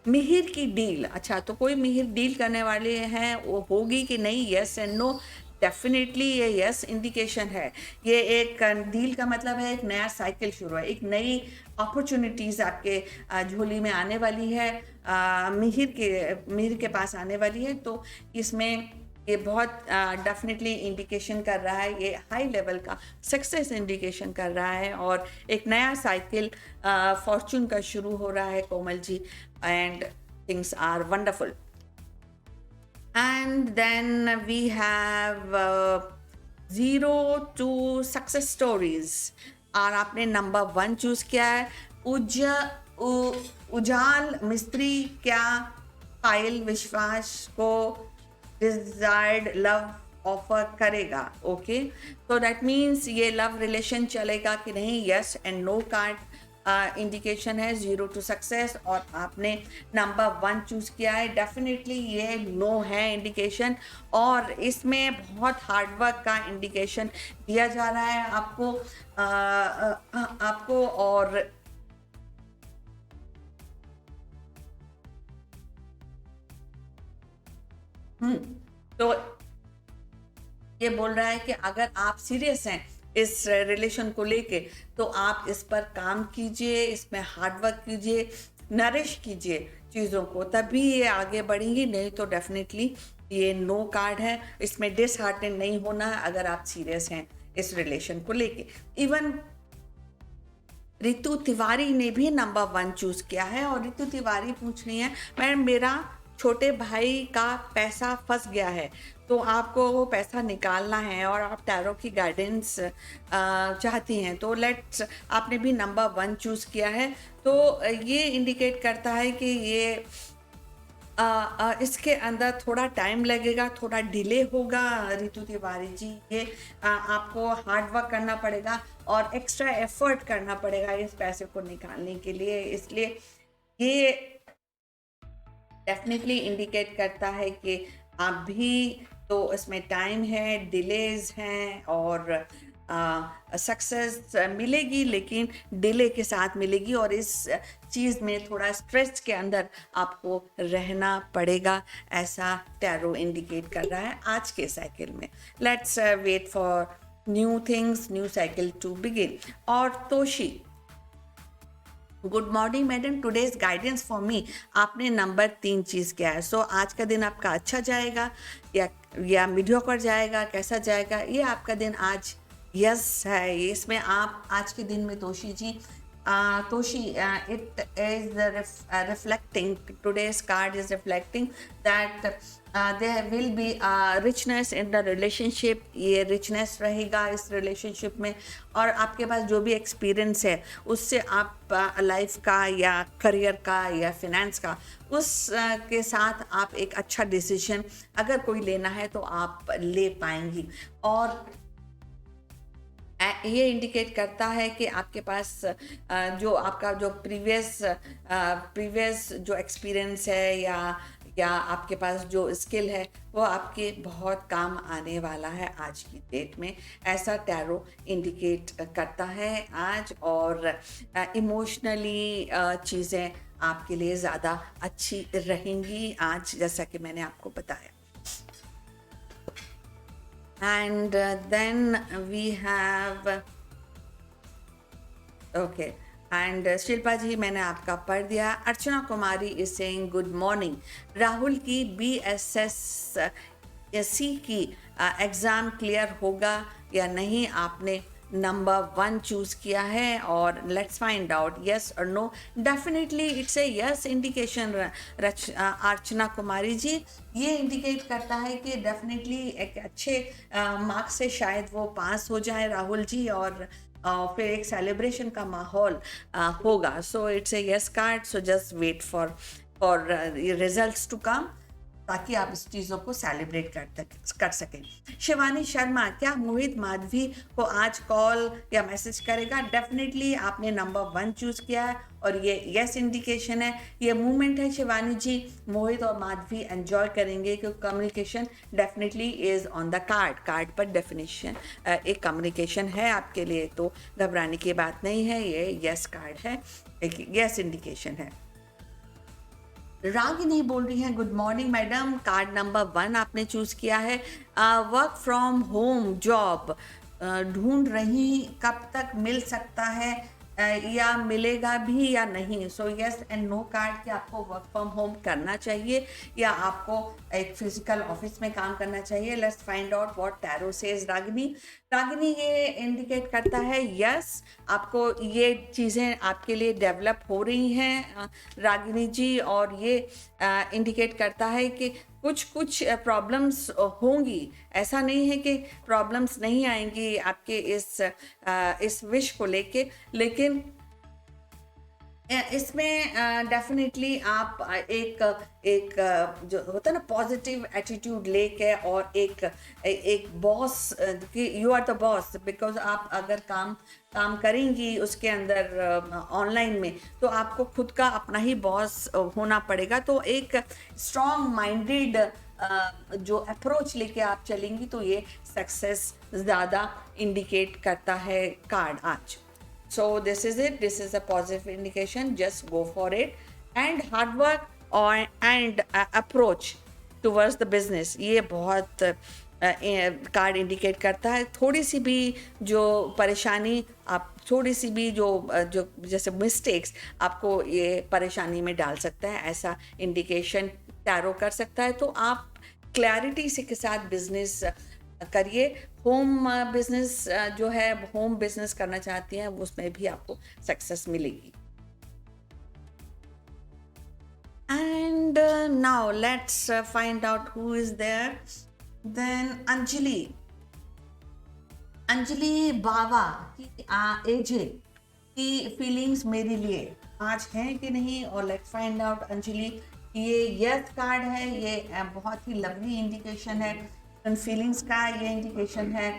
मिहिर की डील। अच्छा, तो कोई मिहिर डील करने वाले हैं, वो होगी कि नहीं? यस एंड नो, डेफिनेटली ये यस इंडिकेशन है। ये एक डील का मतलब है एक नया साइकिल शुरू है, एक नई अपॉर्चुनिटीज़ आपके झोली में आने वाली है, मिहिर के पास आने वाली है। तो इसमें ये बहुत डेफिनेटली इंडिकेशन कर रहा है, ये हाई लेवल का सक्सेस इंडिकेशन कर रहा है, और एक नया साइकिल फॉर्चून का शुरू हो रहा है Komal ji, and things are wonderful. And then we have 0 to success stories, और आपने नंबर 1 चूज किया है। उजाल मिस्त्री क्या पायल विश्वास को डिजायर्ड लव ऑफर करेगा? ओके, तो दैट मीन्स ये लव रिलेशन चलेगा कि नहीं? Yes and no card indication है 0 टू सक्सेस, और आपने नंबर 1 चूज किया है। डेफिनेटली ये नो है इंडिकेशन, और इसमें बहुत हार्डवर्क का इंडिकेशन दिया जा रहा है आपको। और तो ये बोल रहा है कि अगर आप सीरियस हैं इस रिलेशन को लेके, तो आप इस पर काम कीजिए, इसमें हार्डवर्क कीजिए, नरिश कीजिए चीज़ों को, तभी ये आगे बढ़ेंगी। नहीं तो डेफिनेटली ये नो कार्ड है। इसमें डिसहार्टेन नहीं होना है अगर आप सीरियस हैं इस रिलेशन को लेके। इवन रितु तिवारी ने भी नंबर 1 चूज किया है, और रितु तिवारी पूछ रही है मैम मेरा छोटे भाई का पैसा फंस गया है, तो आपको वो पैसा निकालना है और आप टैरो की गाइडेंस चाहती हैं। तो लेट्स, आपने भी नंबर 1 चूज किया है, तो ये इंडिकेट करता है कि ये इसके अंदर थोड़ा टाइम लगेगा, थोड़ा डिले होगा रितु तिवारी जी। ये आपको हार्ड वर्क करना पड़ेगा और एक्स्ट्रा एफर्ट करना पड़ेगा इस पैसे को निकालने के लिए। इसलिए ये डेफिनेटली इंडिकेट करता है कि आप भी तो इसमें टाइम है, डिलेज हैं, और सक्सेस मिलेगी लेकिन डिले के साथ मिलेगी, और इस चीज़ में थोड़ा स्ट्रेस के अंदर आपको रहना पड़ेगा, ऐसा टैरो इंडिकेट कर रहा है आज के साइकिल में। Let's wait for new things, new cycle to begin. और Toshi, good morning madam, today's guidance for me, आपने नंबर 3 चीज़ किया है। सो आज का दिन आपका अच्छा जाएगा या मीडियोकर जाएगा, कैसा जाएगा? ये आपका दिन आज यस है। इसमें आप आज के दिन में तोशी जी, it is reflecting, today's card is reflecting that there will be richness in the relationship। ये richness रहेगा इस relationship में, और आपके पास जो भी experience है उससे आप लाइफ का या करियर का या फिनेंस का उस के साथ आप एक अच्छा डिसीजन अगर कोई लेना है तो आप ले पाएंगी। और ये इंडिकेट करता है कि आपके पास जो आपका जो प्रीवियस जो एक्सपीरियंस है या आपके पास जो स्किल है वो आपके बहुत काम आने वाला है आज की डेट में, ऐसा टैरो इंडिकेट करता है आज। और इमोशनली चीज़ें आपके लिए ज़्यादा अच्छी रहेंगी आज, जैसा कि मैंने आपको बताया। And then we have okay, and Shilpa जी मैंने आपका पढ़ दिया। Archana Kumari is saying good morning. Rahul की BSSC की एग्ज़ाम क्लियर होगा या नहीं? आपने नंबर 1 चूज किया है और लेट्स फाइंड आउट यस और no. Definitely it's a yes indication. Archana Kumari ji, ये इंडिकेट करता है कि डेफिनेटली एक अच्छे मार्क्स से शायद वो पास हो जाए राहुल जी, और फिर एक सेलिब्रेशन का माहौल होगा. So it's a yes card. So just wait for results to come, ताकि आप इस चीज़ों को सेलिब्रेट कर सकें. शिवानी शर्मा, क्या मोहित माधवी को आज कॉल या मैसेज करेगा? डेफिनेटली आपने नंबर 1 चूज किया है और ये यस इंडिकेशन है, ये मूवमेंट है शिवानी जी. मोहित और माधवी एंजॉय करेंगे क्योंकि communication definitely is on the card पर डेफिनेशन एक कम्युनिकेशन है आपके लिए, तो घबराने की बात नहीं है. ये यस कार्ड है, एक यस इंडिकेशन है. रागिनी बोल रही हैं, good morning madam, card number 1 आपने चूज़ किया है. वर्क फ्रॉम होम जॉब ढूंढ रही, कब तक मिल सकता है या मिलेगा भी या नहीं? So yes and no card कि आपको वर्क फ्रॉम होम करना चाहिए या आपको एक फिजिकल ऑफिस में काम करना चाहिए. Let's find out what tarot says. Ragini ये इंडिकेट करता है यस, आपको ये चीज़ें आपके लिए डेवलप हो रही हैं रागिनी जी, और ये इंडिकेट करता है कि कुछ प्रॉब्लम्स होंगी. ऐसा नहीं है कि प्रॉब्लम्स नहीं आएंगी आपके इस विश को लेके, लेकिन इसमें डेफिनेटली आप एक जो होता है ना पॉजिटिव एटीट्यूड लेके, और एक बॉस कि you are the boss, because आप अगर काम करेंगी उसके अंदर ऑनलाइन में, तो आपको खुद का अपना ही बॉस होना पड़ेगा. तो एक स्ट्रॉन्ग माइंडेड जो अप्रोच लेके आप चलेंगी, तो ये सक्सेस ज़्यादा इंडिकेट करता है कार्ड आज. So this is it. This is a positive indication. Just go for it, and hard work and approach towards the business. ये बहुत कार्ड इंडिकेट करता है. थोड़ी सी भी जो परेशानी, आप थोड़ी सी भी जो जैसे मिस्टेक्स आपको ये परेशानी में डाल सकता है, ऐसा इंडिकेशन टैरो कर सकता है. तो आप क्लैरिटी से के साथ बिजनेस करिए. होम बिजनेस जो है, होम बिजनेस करना चाहती हैं, उसमें भी आपको सक्सेस मिलेगी. And now let's find out who is there. Then Anjali Bawa की एजे की फीलिंग्स मेरे लिए आज हैं कि नहीं, और लेट्स फाइंड आउट. अंजलि, ये यस कार्ड है, ये बहुत ही लवली इंडिकेशन है. फीलिंग्स का ये इंडिकेशन है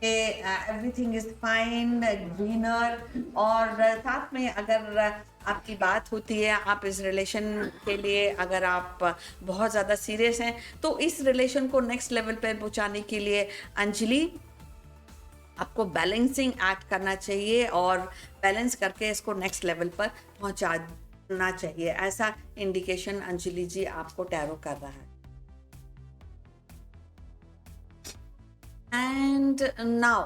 कि एवरीथिंग इज फाइन, ग्रीनर, और साथ में अगर आपकी बात होती है, आप इस रिलेशन के लिए अगर आप बहुत ज़्यादा सीरियस हैं, तो इस रिलेशन को नेक्स्ट लेवल पर पहुंचाने के लिए अंजलि आपको बैलेंसिंग एक्ट करना चाहिए और बैलेंस करके इसको नेक्स्ट लेवल पर पहुंचाना चाहिए. ऐसा इंडिकेशन अंजलि जी आपको टैरो कर रहा है. And now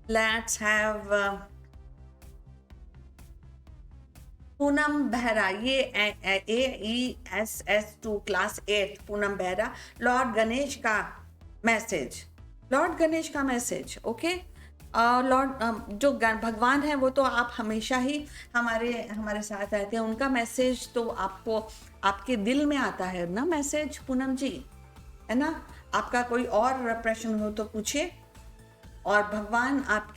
let's have Poonam Behera. ये AESS2 class 8 Poonam Behera. Lord Ganesh का मैसेज. ओके, लॉर्ड जो भगवान है वो तो आप हमेशा ही हमारे साथ रहते हैं. उनका मैसेज तो आपको आपके दिल में आता है ना मैसेज, पूनम जी, है ना. आपका कोई और प्रश्न हो तो पूछिए. और भगवान आप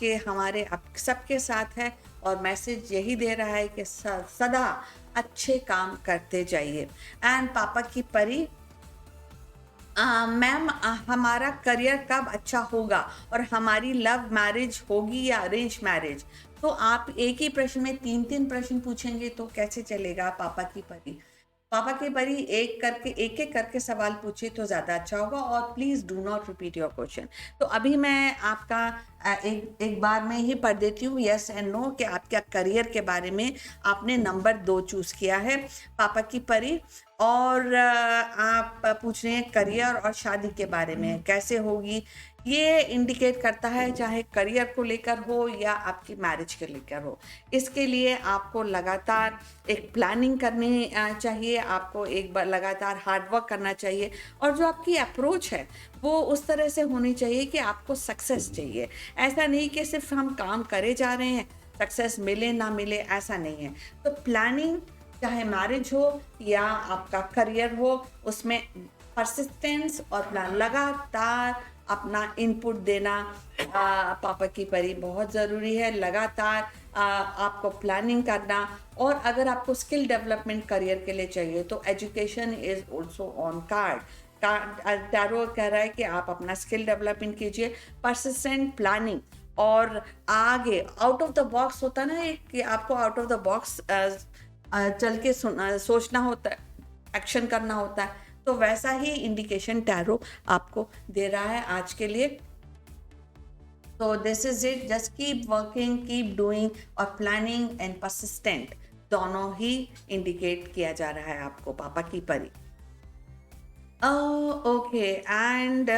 सबके साथ है, और मैसेज यही दे रहा है कि सदा अच्छे काम करते जाइए. एंड पापा की परी, मैम हमारा करियर कब अच्छा होगा, और हमारी लव मैरिज होगी या अरेंज मैरिज? तो आप एक ही प्रश्न में 3 प्रश्न पूछेंगे तो कैसे चलेगा पापा की परी. पापा की परी एक एक करके सवाल पूछे तो ज़्यादा अच्छा होगा, और please do not repeat your question. तो अभी मैं आपका एक बार में ही पढ़ देती हूँ यस एंड नो कि आपके करियर के बारे में आपने नंबर 2 चूज़ किया है, पापा की परी. और आप पूछ रहे हैं करियर और शादी के बारे में कैसे होगी. ये इंडिकेट करता है चाहे करियर को लेकर हो या आपकी मैरिज को लेकर हो, इसके लिए आपको लगातार एक प्लानिंग करनी चाहिए, आपको एक बार लगातार हार्डवर्क करना चाहिए, और जो आपकी अप्रोच है वो उस तरह से होनी चाहिए कि आपको सक्सेस चाहिए. ऐसा नहीं कि सिर्फ हम काम करे जा रहे हैं, सक्सेस मिले ना मिले ऐसा नहीं है। तो प्लानिंग, चाहे मैरिज हो या आपका करियर हो, उसमें परसिस्टेंस और प्लान, लगातार अपना इनपुट देना पापा की परी बहुत ज़रूरी है। लगातार आपको प्लानिंग करना, और अगर आपको स्किल डेवलपमेंट करियर के लिए चाहिए तो education is also on card. Tarot कह रहा है कि आप अपना स्किल डेवलपमेंट कीजिए, परसिस्टेंट प्लानिंग, और आगे आउट ऑफ द बॉक्स होता है ना, कि आपको आउट ऑफ द बॉक्स चल के सोचना होता है, एक्शन करना होता है। तो वैसा ही इंडिकेशन टैरो आपको दे रहा है आज के लिए। तो this is it, just keep working, keep doing, और प्लानिंग एंड परसिस्टेंट दोनों ही इंडिकेट किया जा रहा है आपको पापा की परी। ओके, एंड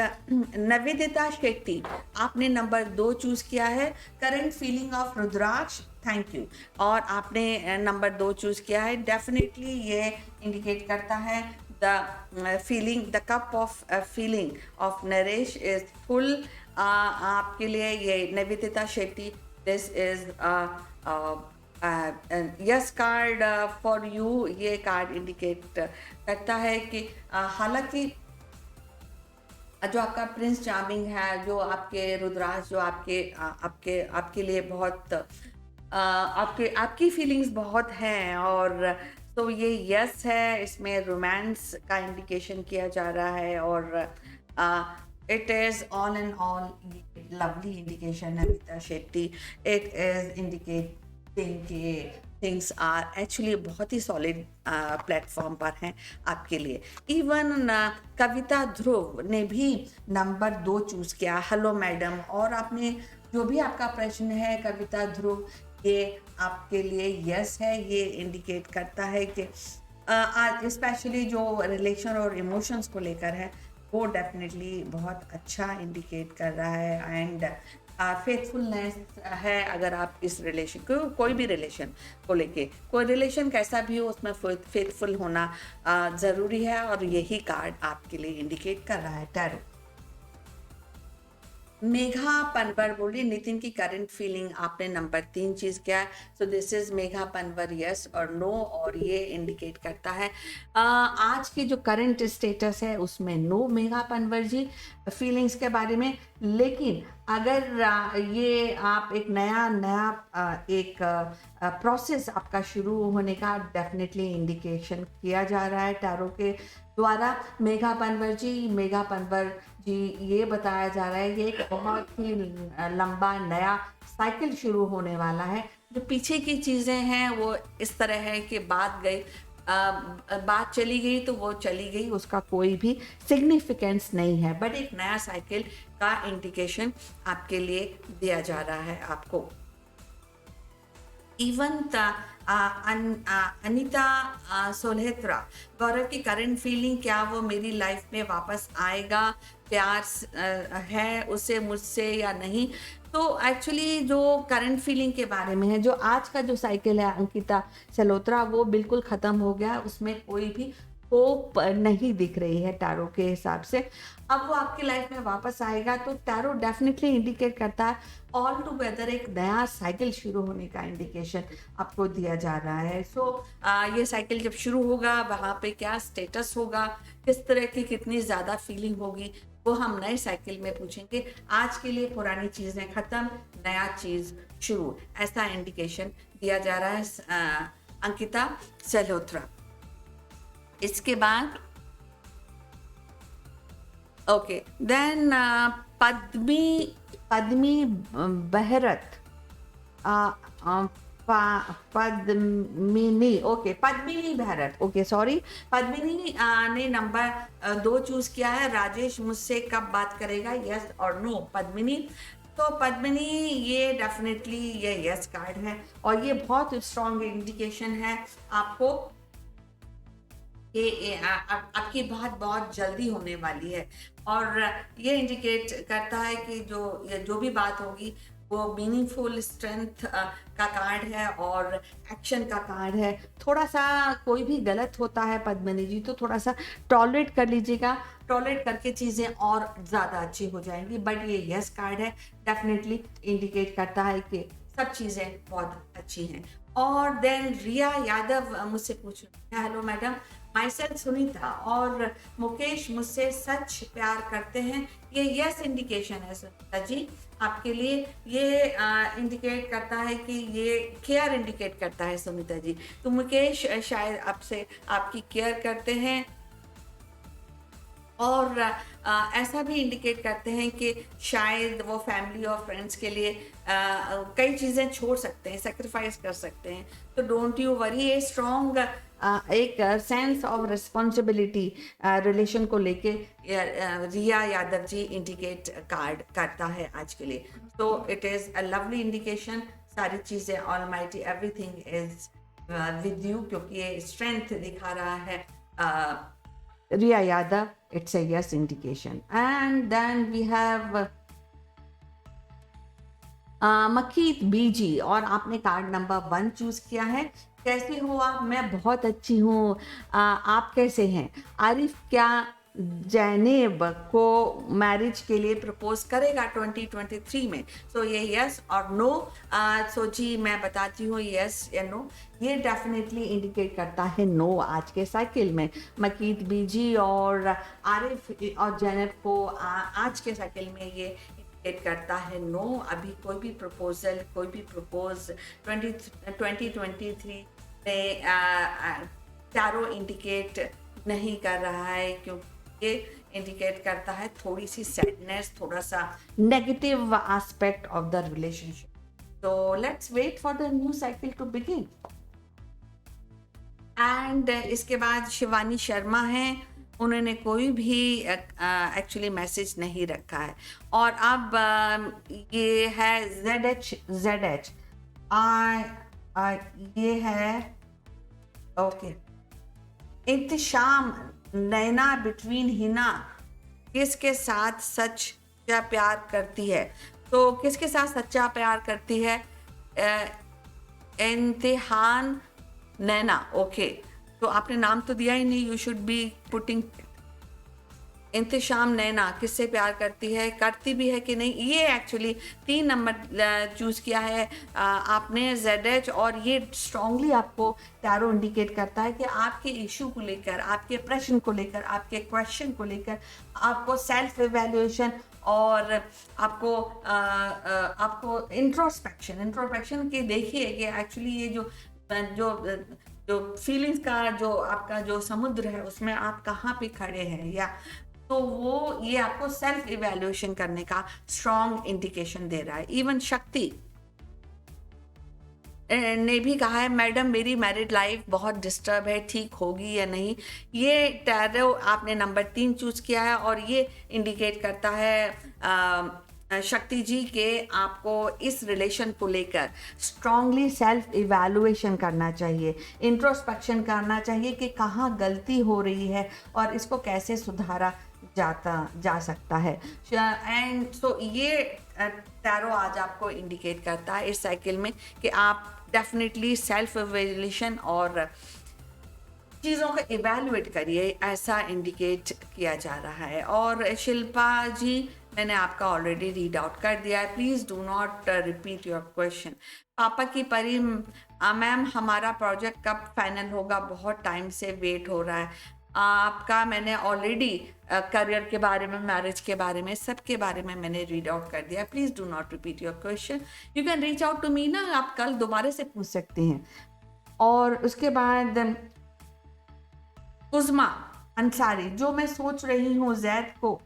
नवेदिता शेट्टी, आपने नंबर 2 चूज किया है, current feeling of Rudraksh, thank you. और आपने नंबर 2 चूज किया है, डेफिनेटली ये इंडिकेट करता है the feeling, the cup of feeling of Naresh is full. आपके लिए ये Nivedita Shetty, this is yes card for you. ये कार्ड इंडिकेट करता है कि हालांकि जो आपका प्रिंस चार्मिंग है, जो आपके रुद्राक्ष, जो आपके लिए बहुत आपकी फीलिंग्स बहुत हैं, और तो ये यस है, इसमें रोमांस का इंडिकेशन किया जा रहा है, और it is all and all lovely indication है Namita Shetty. It is indicating कि थिंग्स आर एक्चुअली बहुत ही सॉलिड प्लेटफॉर्म पर हैं आपके लिए। इवन कविता ध्रुव ने भी नंबर 2 चूज़ किया, हेलो मैडम। और आपने जो भी आपका प्रश्न है कविता ध्रुव, ये आपके लिए यस है। ये इंडिकेट करता है कि स्पेशली जो रिलेशन और इमोशंस को लेकर है, वो डेफिनेटली बहुत अच्छा इंडिकेट कर रहा है। एंड फेथफुलनेस है, अगर आप इस रिलेशन को, कोई भी रिलेशन को लेके, कोई रिलेशन कैसा भी हो, उसमें फेथफुल होना ज़रूरी है, और यही कार्ड आपके लिए इंडिकेट कर रहा है टैरो। मेघा पनवर बोली, नितिन की करंट फीलिंग, आपने नंबर 3 चीज किया है। सो this is Megha Panwar, yes और नो, और ये इंडिकेट करता है आज की जो करंट स्टेटस है उसमें नो मेघा पनवर जी फीलिंग्स के बारे में। लेकिन अगर ये आप एक नया एक प्रोसेस आपका शुरू होने का डेफिनेटली इंडिकेशन किया जा रहा है टैरो के द्वारा। मेघा पनवर जी ये बताया जा रहा है, ये एक बहुत ही लंबा नया साइकिल शुरू होने वाला है। जो पीछे की चीज़ें हैं वो इस तरह है कि बात चली गई तो वो चली गई, उसका कोई भी सिग्निफिकेंस नहीं है, बट एक नया साइकिल का इंडिकेशन आपके लिए दिया जा रहा है आपको। इवन अनीता सोल्हेत्रा, गौरव की करंट फीलिंग, क्या वो मेरी लाइफ में वापस आएगा, प्यार है उसे मुझसे या नहीं। तो एक्चुअली जो करंट फीलिंग के बारे में है, जो आज का जो साइकिल है अंकिता सलोत्रा, वो बिल्कुल ख़त्म हो गया, उसमें कोई भी होप नहीं दिख रही है टैरो के हिसाब से। अब वो आपकी लाइफ में वापस आएगा, तो टैरो डेफिनेटली इंडिकेट करता है ऑल टुगेदर एक नया साइकिल शुरू होने का इंडिकेशन आपको दिया जा रहा है। सो ये साइकिल जब शुरू होगा, वहाँ पे क्या स्टेटस होगा, किस तरह की कितनी ज़्यादा फीलिंग होगी, वो हम नए साइकिल में पूछेंगे। आज के लिए पुरानी चीज़ें ख़त्म, नया चीज़ शुरू, ऐसा इंडिकेशन दिया जा रहा है अंकिता सल्होत्रा। इसके बाद ओके देन पद्मी बहरत, पद्मिनी, ओके पद्मिनी बहरत, ओके सॉरी, पद्मिनी ने नंबर 2 चूज किया है। राजेश मुझसे कब बात करेगा, यस और नो पद्मिनी। तो पद्मिनी ये डेफिनेटली ये यस कार्ड है, और ये बहुत स्ट्रॉन्ग इंडिकेशन है आपको कि आपकी बात बहुत जल्दी होने वाली है। और ये इंडिकेट करता है कि जो भी बात होगी वो मीनिंगफुल स्ट्रेंथ का कार्ड है और एक्शन का कार्ड है। थोड़ा सा कोई भी गलत होता है पद्मिनी जी तो थोड़ा सा टॉलरेट कर लीजिएगा, टॉलरेट करके चीज़ें और ज़्यादा अच्छी हो जाएंगी। बट ये यस कार्ड है, डेफिनेटली इंडिकेट करता है कि सब चीज़ें बहुत अच्छी हैं। और देन रिया यादव मुझसे पूछ रही है, hello madam, my self Sunita और मुकेश मुझसे सच प्यार करते हैं। ये यस इंडिकेशन है सुनीता जी आपके लिए। ये इंडिकेट करता है कि ये केयर इंडिकेट करता है सुनीता जी। तो मुकेश शायद आपसे आपकी केयर करते हैं और ऐसा भी इंडिकेट करते हैं कि शायद वो फैमिली और फ्रेंड्स के लिए कई चीज़ें छोड़ सकते हैं, सेक्रीफाइस कर सकते हैं। तो डोंट यू वरी, ये स्ट्रॉन्ग एक सेंस ऑफ रिस्पॉन्सिबिलिटी रिलेशन को लेके रिया यादव जी इंडिकेट कार्ड करता है आज के लिए। तो it is a lovely indication. सारी चीज़ें almighty everything is with you, क्योंकि ये स्ट्रेंथ दिखा रहा है Riya Yadav, it's a yes indication. And then we have मकीत बीजी और आपने कार्ड नंबर 1 चूज किया है। कैसे हो आप? मैं बहुत अच्छी हूँ, आप कैसे हैं? आरिफ क्या जैनेब को मैरिज के लिए प्रपोज करेगा 2023 में? सो ये यस और नो। सो जी मैं बताती हूँ यस या नो। ये डेफिनेटली इंडिकेट करता है नो आज के साइकिल में। मकीत बीजी और आरिफ और जैनब को आज के साइकिल में ये इंडिकेट करता है नो। अभी कोई भी प्रपोजल, कोई भी प्रपोज 2023 में टैरो इंडिकेट नहीं कर रहा है, क्योंकि ये इंडिकेट करता है थोड़ी सी सैडनेस, थोड़ा सा negative aspect of the relationship. तो let's wait for the new cycle to begin. And इसके बाद शिवानी शर्मा हैं, उन्होंने कोई भी एक्चुअली मैसेज नहीं रखा है। और अब ये है ZH ये है ओके। इंतशाम नैना बिटवीन हिना किसके साथ सच्चा प्यार करती है? तो किसके साथ सच्चा प्यार करती है? इम्तिहान नैना। ओके, तो आपने नाम तो दिया ही नहीं, यू शुड बी पुटिंग। इंतशाम नैना किससे प्यार करती है, करती भी है कि नहीं? ये एक्चुअली 3 नंबर चूज किया है आपने ZH, और ये स्ट्रांगली आपको टैरो इंडिकेट करता है कि आपके इशू को लेकर, आपके प्रश्न को लेकर, आपके क्वेश्चन को लेकर आपको सेल्फ इवैल्यूएशन और आपको इंट्रोस्पेक्शन के देखिए कि एक्चुअली ये जो फीलिंग्स का जो आपका जो समुद्र है उसमें आप कहाँ पे खड़े हैं, या तो वो ये आपको सेल्फ इवैल्यूएशन करने का स्ट्रॉन्ग इंडिकेशन दे रहा है। इवन शक्ति ने भी कहा है, मैडम मेरी मैरिड लाइफ बहुत डिस्टर्ब है, ठीक होगी या नहीं? ये टैरो आपने नंबर 3 चूज किया है और ये इंडिकेट करता है शक्ति जी के आपको इस रिलेशन को लेकर स्ट्रांगली सेल्फ इवैल्यूएशन करना चाहिए, इंट्रोस्पेक्शन करना चाहिए कि कहाँ गलती हो रही है और इसको कैसे सुधारा जा सकता है। एंड सो ये टैरो आज आपको इंडिकेट करता है इस साइकिल में कि आप डेफिनेटली सेल्फ इवैल्यूएशन और चीज़ों को इवैल्यूएट करिए, ऐसा इंडिकेट किया जा रहा है। और शिल्पा जी, मैंने आपका ऑलरेडी रीड आउट कर दिया है, please do not repeat your question. पापा की परी, मैम हमारा प्रोजेक्ट कब फाइनल होगा? बहुत टाइम से वेट हो रहा है आपका। मैंने ऑलरेडी करियर के बारे में, मैरिज के बारे में, सब के बारे में मैंने रीड आउट कर दिया। Please do not repeat your question, you can reach out to me ना, आप कल दोबारा से पूछ सकती हैं। और उसके बाद उज़मा अंसारी, जो मैं सोच रही हूँ जैद को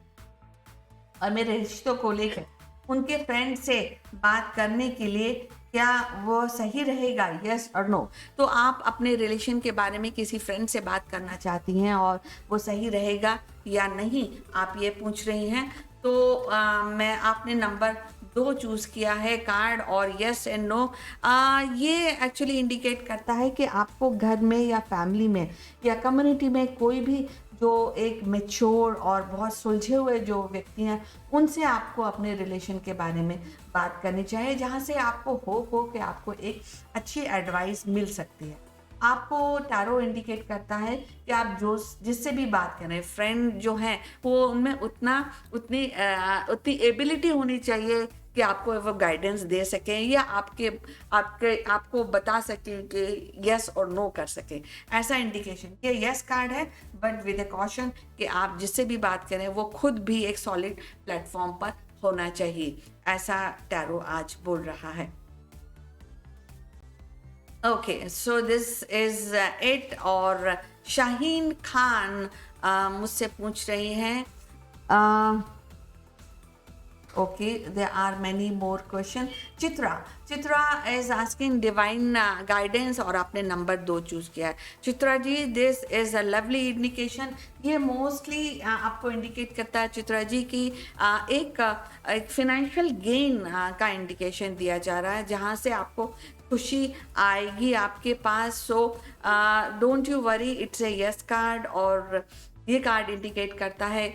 और मेरे रिश्तों को लेकर उनके फ्रेंड से बात करने के लिए, क्या वो सही रहेगा, यस और नो? तो आप अपने रिलेशन के बारे में किसी फ्रेंड से बात करना चाहती हैं और वो सही रहेगा या नहीं, आप ये पूछ रही हैं। तो मैं आपने नंबर 2 चूज़ किया है कार्ड, और यस एंड नो। ये एक्चुअली इंडिकेट करता है कि आपको घर में या फैमिली में या कम्युनिटी में कोई भी जो एक मेच्योर और बहुत सुलझे हुए जो व्यक्ति हैं, उनसे आपको अपने रिलेशन के बारे में बात करनी चाहिए, जहाँ से आपको होप हो कि आपको एक अच्छी एडवाइस मिल सकती है। आपको टैरो इंडिकेट करता है कि आप जो जिससे भी बात करें, फ्रेंड जो हैं वो उनमें उतनी एबिलिटी होनी चाहिए कि आपको वो गाइडेंस दे सकें या आपको बता सकें कि यस और नो कर सकें। ऐसा इंडिकेशन, ये यस कार्ड है बट विद ए कॉशन कि आप जिससे भी बात करें वो खुद भी एक सॉलिड प्लेटफॉर्म पर होना चाहिए, ऐसा टैरो आज बोल रहा है। Okay, so this is it. और शाहीन खान मुझसे पूछ रही हैं, okay, there are many more questions. Chitra is asking divine guidance और आपने नंबर 2 चूज किया है। Chitra ji, this is a lovely indication। ये मोस्टली आपको इंडिकेट करता है चित्रा जी की एक फिनेंशियल गेन का इंडिकेशन दिया जा रहा है, जहाँ से आपको खुशी आएगी आपके पास। So don't you worry, it's a yes card. और ये कार्ड इंडिकेट करता है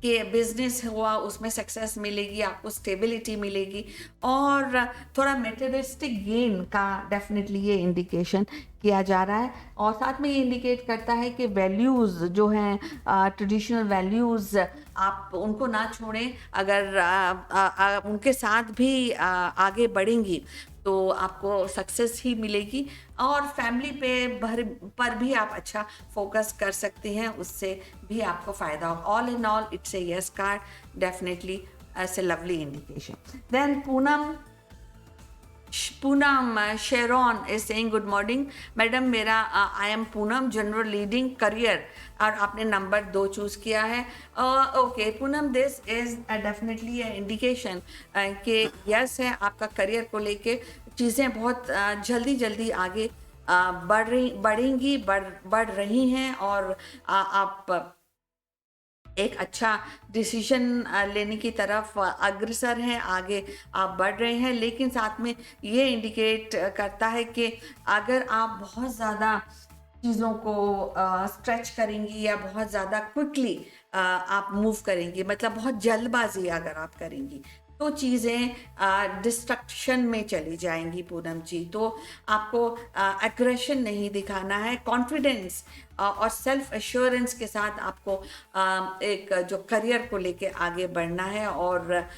कि बिजनेस हुआ उसमें सक्सेस मिलेगी, आपको स्टेबिलिटी मिलेगी और थोड़ा मेटेरियलिस्टिक गेन का डेफिनेटली ये इंडिकेशन किया जा रहा है। और साथ में ये इंडिकेट करता है कि वैल्यूज़ जो हैं, ट्रेडिशनल वैल्यूज़, आप उनको ना छोड़ें। अगर उनके साथ भी आगे बढ़ेंगी तो आपको सक्सेस ही मिलेगी। और फैमिली पर भी आप अच्छा फोकस कर सकते हैं, उससे भी आपको फ़ायदा हो। All in all it's a yes card, definitely as a lovely indication. Then Poonam Sheoran is saying good morning madam, मेरा I am Poonam, general leading career, और आपने नंबर 2 चूज़ किया है। Okay Poonam, this is definitely indication कि यस है, आपका career को लेके चीज़ें बहुत जल्दी आगे बढ़ रही हैं और आप एक अच्छा डिसीजन लेने की तरफ अग्रसर हैं, आगे आप बढ़ रहे हैं। लेकिन साथ में ये इंडिकेट करता है कि अगर आप बहुत ज़्यादा चीज़ों को स्ट्रेच करेंगी या बहुत ज़्यादा क्विकली आप मूव करेंगी, मतलब बहुत जल्दबाजी अगर आप करेंगी, तो चीज़ें डिस्ट्रक्शन में चली जाएंगी पूनम जी। तो आपको एग्रेशन नहीं दिखाना है, कॉन्फिडेंस और सेल्फ एश्योरेंस के साथ आपको एक जो करियर को लेके आगे बढ़ना है। और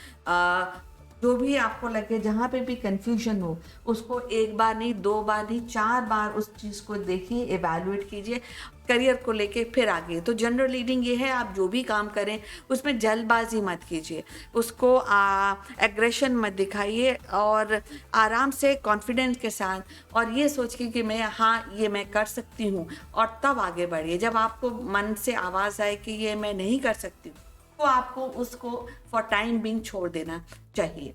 जो भी आपको लगे, जहाँ पे भी कंफ्यूजन हो, उसको 1 बार नहीं, 2 बार नहीं, 4 बार उस चीज़ को देखिए, एवैल्यूएट कीजिए करियर को लेके, फिर आगे। तो जनरल लीडिंग ये है, आप जो भी काम करें उसमें जल्दबाजी मत कीजिए, उसको एग्रेशन मत दिखाइए, और आराम से कॉन्फिडेंस के साथ और ये सोच के कि ये मैं कर सकती हूँ, और तब आगे बढ़िए। जब आपको मन से आवाज़ आए कि ये मैं नहीं कर सकती हूँ, तो आपको उसको फॉर टाइम बिंग छोड़ देना चाहिए।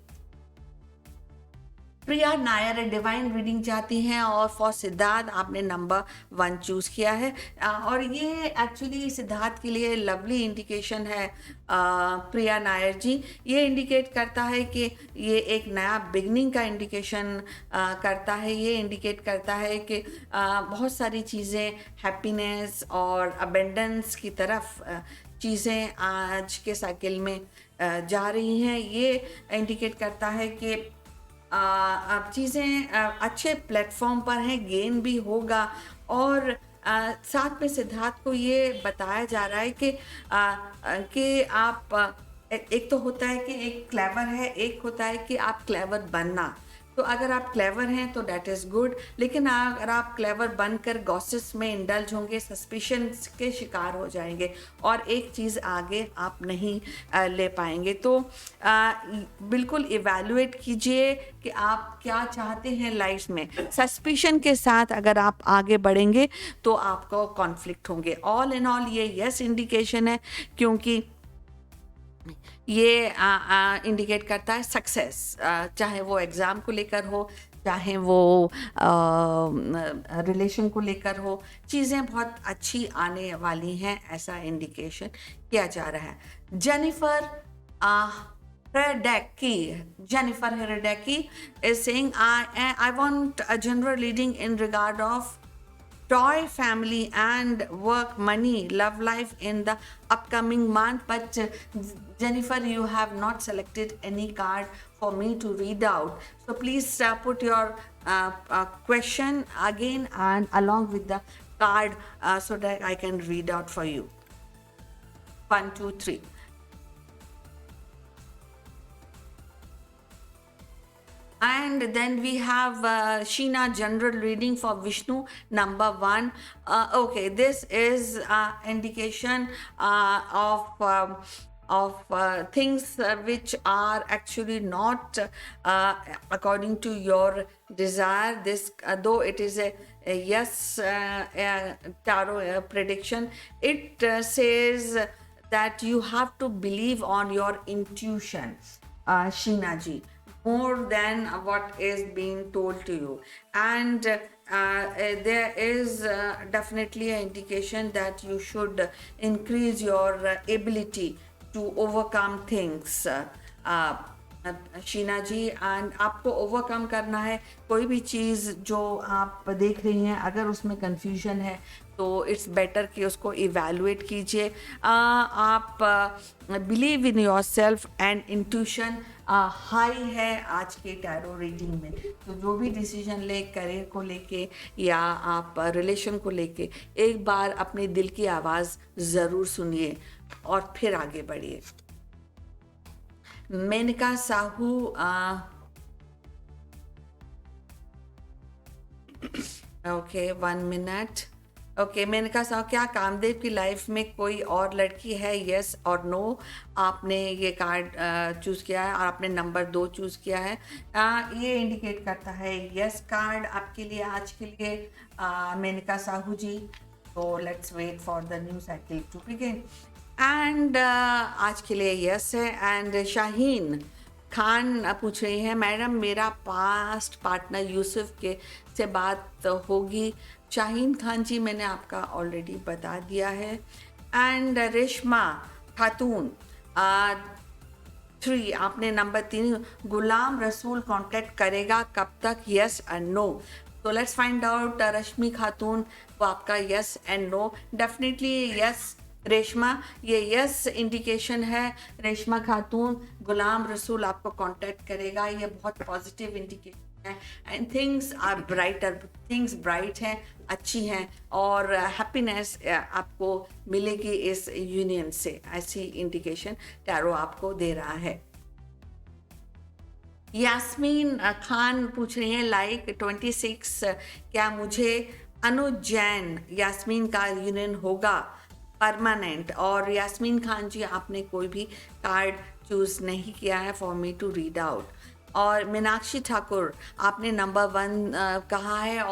प्रिया नायर डिवाइन रीडिंग चाहती हैं और फॉर सिद्धार्थ आपने नंबर 1 चूज़ किया है। और ये एक्चुअली सिद्धार्थ के लिए लवली इंडिकेशन है। प्रिया नायर जी, ये इंडिकेट करता है कि ये एक नया बिगनिंग का इंडिकेशन करता है। ये इंडिकेट करता है कि बहुत सारी चीज़ें हैप्पीनेस और अबेंडेंस की तरफ चीज़ें आज के साइकिल में जा रही हैं। ये इंडिकेट करता है कि अब चीज़ें अच्छे प्लेटफॉर्म पर हैं, गेन भी होगा। और साथ में सिद्धार्थ को ये बताया जा रहा है कि आप एक तो होता है कि एक क्लेवर है, एक होता है कि आप क्लेवर बनना। तो अगर आप क्लेवर हैं तो डेट इज़ गुड, लेकिन अगर आप क्लेवर बनकर गॉसिप्स में इंडल्ज होंगे, सस्पिशंस के शिकार हो जाएंगे और एक चीज़ आगे आप नहीं ले पाएंगे। तो बिल्कुल इवैल्यूएट कीजिए कि आप क्या चाहते हैं लाइफ में। सस्पिशन के साथ अगर आप आगे बढ़ेंगे तो आपको कॉन्फ्लिक्ट होंगे। ऑल इन ऑल ये यस इंडिकेशन है, क्योंकि ये इंडिकेट करता है सक्सेस, चाहे वो एग्ज़ाम को लेकर हो, चाहे वो रिलेशन को लेकर हो, चीज़ें बहुत अच्छी आने वाली हैं, ऐसा इंडिकेशन किया जा रहा है। Jennifer Heredecki is saying, I want a general reading in regard of toy, family, and work, money, love life in the upcoming month. But Jennifer, you have not selected any card for me to read out. So please put your question again and along with the card so that I can read out for you. 1, 2, 3. And then we have Sheena general reading for Vishnu number 1. Okay, this is indication of things which are actually not according to your desire. This though it is a yes tarot prediction, it says that you have to believe on your intuition, Sheena ji, more than what is being told to you. And there is definitely an indication that you should increase your ability to overcome things, Sheena ji. And आपको overcome करना है कोई भी चीज़ जो आप देख रही हैं, अगर उसमें कंफ्यूजन है तो इट्स बेटर कि उसको इवैल्यूएट कीजिए. आप believe in your self and intuition high है आज के टैरो रीडिंग में. तो जो भी डिसीजन ले, करियर को लेके या आप रिलेशन को लेके, एक बार अपने दिल की आवाज़ ज़रूर सुनिए और फिर आगे बढ़िए. Menka Sahu, okay 1 minute. Okay Menka Sahu, क्या कामदेव की लाइफ में कोई और लड़की है, येस और नो? आपने ये कार्ड चूज़ किया है और आपने नंबर 2 चूज़ किया है. ये इंडिकेट करता है यस कार्ड आपके लिए आज के लिए, मेनका साहू जी. तो let's wait for the new cycle to begin. And आज के लिए यस है. एंड शाहीन खान पूछ रही है, मैडम मेरा पास्ट पार्टनर यूसुफ के से बात होगी? शाहीन खान जी, मैंने आपका ऑलरेडी बता दिया है. एंड रेशमा खातून 3, आपने नंबर 3, गुलाम रसूल कांटेक्ट करेगा कब तक, यस एंड नो? तो let's find out. Rashmi Khatoon, वो आपका yes and no. Definitely yes Reshma, ये यस इंडिकेशन है. रेशमा खातून, गुलाम रसूल आपको कांटेक्ट करेगा, ये बहुत पॉजिटिव इंडिकेशन है. And things are brighter, things bright हैं, अच्छी हैं और हैप्पीनेस आपको मिलेगी इस यूनियन से. ऐसी इंडिकेशन टैरो आपको दे रहा है. यास्मीन खान पूछ रही है, लाइक 26, क्या मुझे अनुज जैन यास्मीन का यूनियन होगा परमानेंट? और यास्मीन खान जी, आपने कोई भी कार्ड चूज़ नहीं किया है for me to read out. और मीनाक्षी ठाकुर, आपने नंबर 1 कहा है.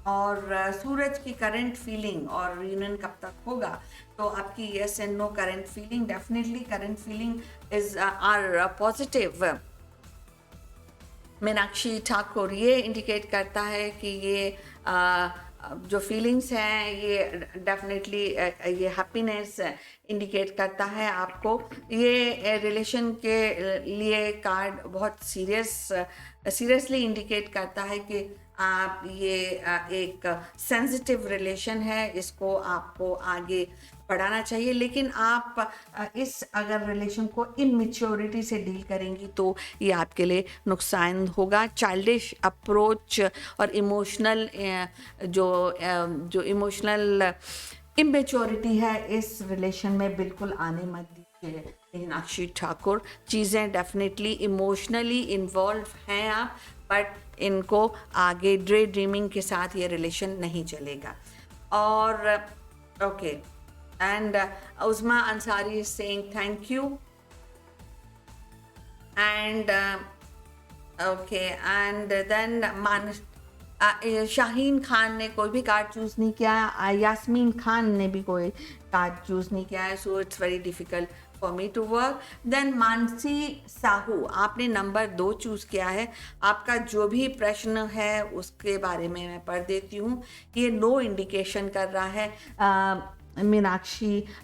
और सूरज की करंट फीलिंग और यूनियन कब तक होगा? तो आपकी yes and no current feeling, definitely current feeling is are positive. Meenakshi Thakur, ये इंडिकेट करता है कि ये जो फीलिंग्स हैं ये डेफिनेटली ये हैप्पीनेस इंडिकेट करता है आपको. ये रिलेशन के लिए कार्ड बहुत सीरियसली इंडिकेट करता है कि आप ये एक सेंसिटिव रिलेशन है, इसको आपको आगे बढ़ाना चाहिए. लेकिन आप इस अगर रिलेशन को इमेच्योरिटी से डील करेंगी तो ये आपके लिए नुकसान होगा. चाइल्डिश अप्रोच और इमोशनल जो इमोशनल इमेच्योरिटी है इस रिलेशन में बिल्कुल आने मत दीजिए. मीनाक्षी ठाकुर, चीज़ें डेफिनेटली इमोशनली इन्वॉल्व हैं आप, बट इनको आगे ड्रे ड्रीमिंग के साथ ये रिलेशन नहीं चलेगा. और okay, and Uzma Ansari is saying thank you. And okay, and then Shaheen Khan ने कोई भी कार्ड चूज़ नहीं किया है. यास्मीन खान ने भी कोई कार्ड चूज़ नहीं किया है. So it's very difficult for me to work. Then Mansi Sahu, आपने नंबर 2 चूज़ किया है. आपका जो भी प्रश्न है उसके बारे में मैं पढ़ देती हूँ. ये नो इंडिकेशन कर रहा है.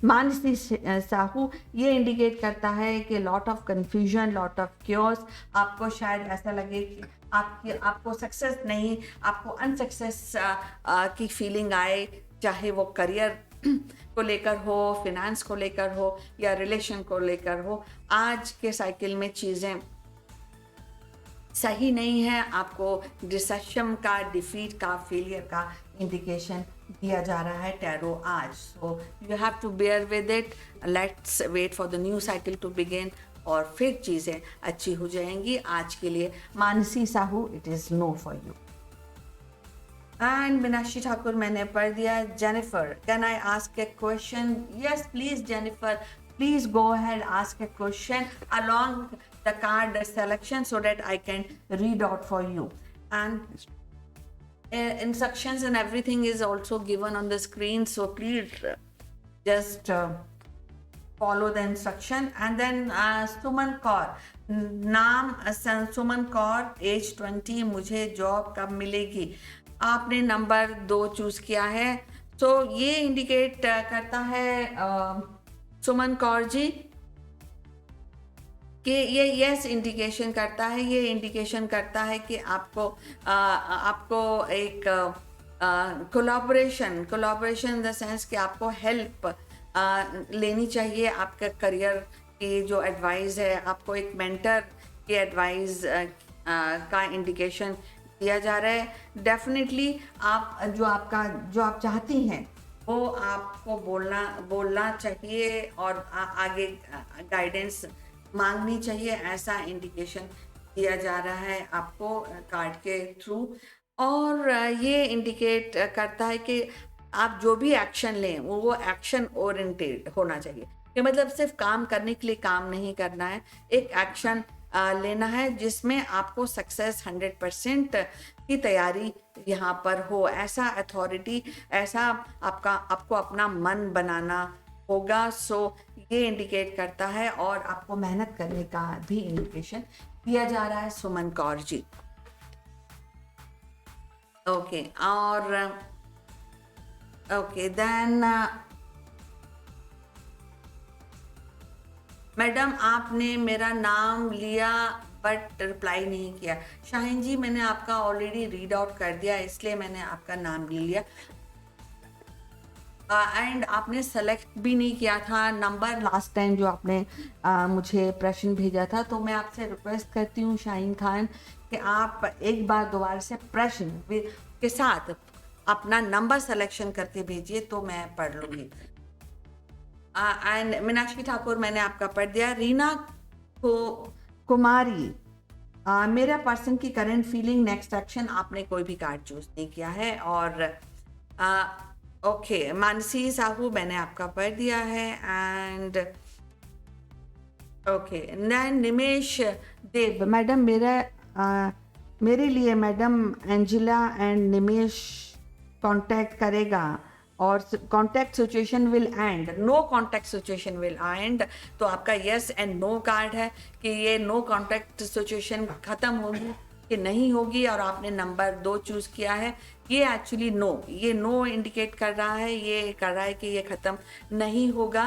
मानसी साहू, ये इंडिकेट करता है कि lot of confusion, lot of chaos. आपको शायद ऐसा लगे कि आपको सक्सेस नहीं, आपको अनसक्सेस की फीलिंग आए, चाहे वो करियर को लेकर हो, फिनेंस को लेकर हो या रिलेशन को लेकर हो, आज के साइकिल में चीज़ें सही नहीं है। आपको रिसेशन का, डिफीट का, फेलियर का इंडिकेशन दिया जा रहा है टैरो आज। So you have to bear with it, let's wait for the new cycle to begin और फिर चीज़ें अच्छी हो जाएंगी। आज के लिए Mansi Sahu, it is no for you. And Meenakshi Thakur मैंने पढ़ दिया। Jennifer, can I ask a question? Yes please Jennifer, please go ahead, ask a question along the card selection so that I can read out for you. And instructions and everything is also given on the screen, so please just follow the instruction. And then Suman Kaur, नाम सुमन Kaur, as 20, मुझे job कब मिलेगी? आपने number 2 choose किया है, तो ये indicate करता है सुमन कौर जी कि ये यस इंडिकेशन करता है, ये इंडिकेशन करता है कि आपको एक कोलैबोरेशन इन द सेंस कि आपको हेल्प लेनी चाहिए। आपका करियर की जो एडवाइस है, आपको एक मेंटर की एडवाइस का इंडिकेशन दिया जा रहा है। डेफिनेटली आप जो आप चाहती हैं वो आपको बोलना चाहिए और आगे गाइडेंस मांगनी चाहिए, ऐसा इंडिकेशन दिया जा रहा है आपको कार्ड के थ्रू। और ये इंडिकेट करता है कि आप जो भी एक्शन लें वो एक्शन ओरिएंटेड होना चाहिए, कि मतलब सिर्फ काम करने के लिए काम नहीं करना है, एक एक्शन लेना है जिसमें आपको सक्सेस 100% की तैयारी यहाँ पर हो। ऐसा अथॉरिटी, ऐसा आपको अपना मन बनाना होगा। सो ये इंडिकेट करता है और आपको मेहनत करने का भी इंडिकेशन दिया जा रहा है सुमन कौर जी। ओके, और ओके देन मैडम आपने मेरा नाम लिया बट रिप्लाई नहीं किया। शाहीन जी, मैंने आपका ऑलरेडी रीड आउट कर दिया, इसलिए मैंने आपका नाम ले लिया। एंड आपने सेलेक्ट भी नहीं किया था नंबर लास्ट टाइम जो आपने मुझे प्रश्न भेजा था। तो मैं आपसे रिक्वेस्ट करती हूँ शाहीन खान कि आप एक बार दोबारा से प्रश्न के साथ अपना नंबर सिलेक्शन करके भेजिए तो मैं पढ़ लूँगी। एंड मीनाक्षी ठाकुर, मैंने आपका पढ़ दिया। रीना कुमारी, मेरा पर्सन की करंट फीलिंग, नेक्स्ट एक्शन, आपने कोई भी कार्ड चूज नहीं किया है। और ओके, मानसी साहू, मैंने आपका पढ़ दिया है। And okay, Nimesh Dev, madam मेरे लिए madam Angela and Nimesh contact करेगा और contact situation will end, no contact situation will end. तो आपका यस एंड नो कार्ड है कि ये नो कॉन्टैक्ट सिचुएशन ख़त्म होगी कि नहीं होगी, और आपने नंबर 2 चूज़ किया है। ये एक्चुअली ये नो इंडिकेट कर रहा है, ये कर रहा है कि ये ख़त्म नहीं होगा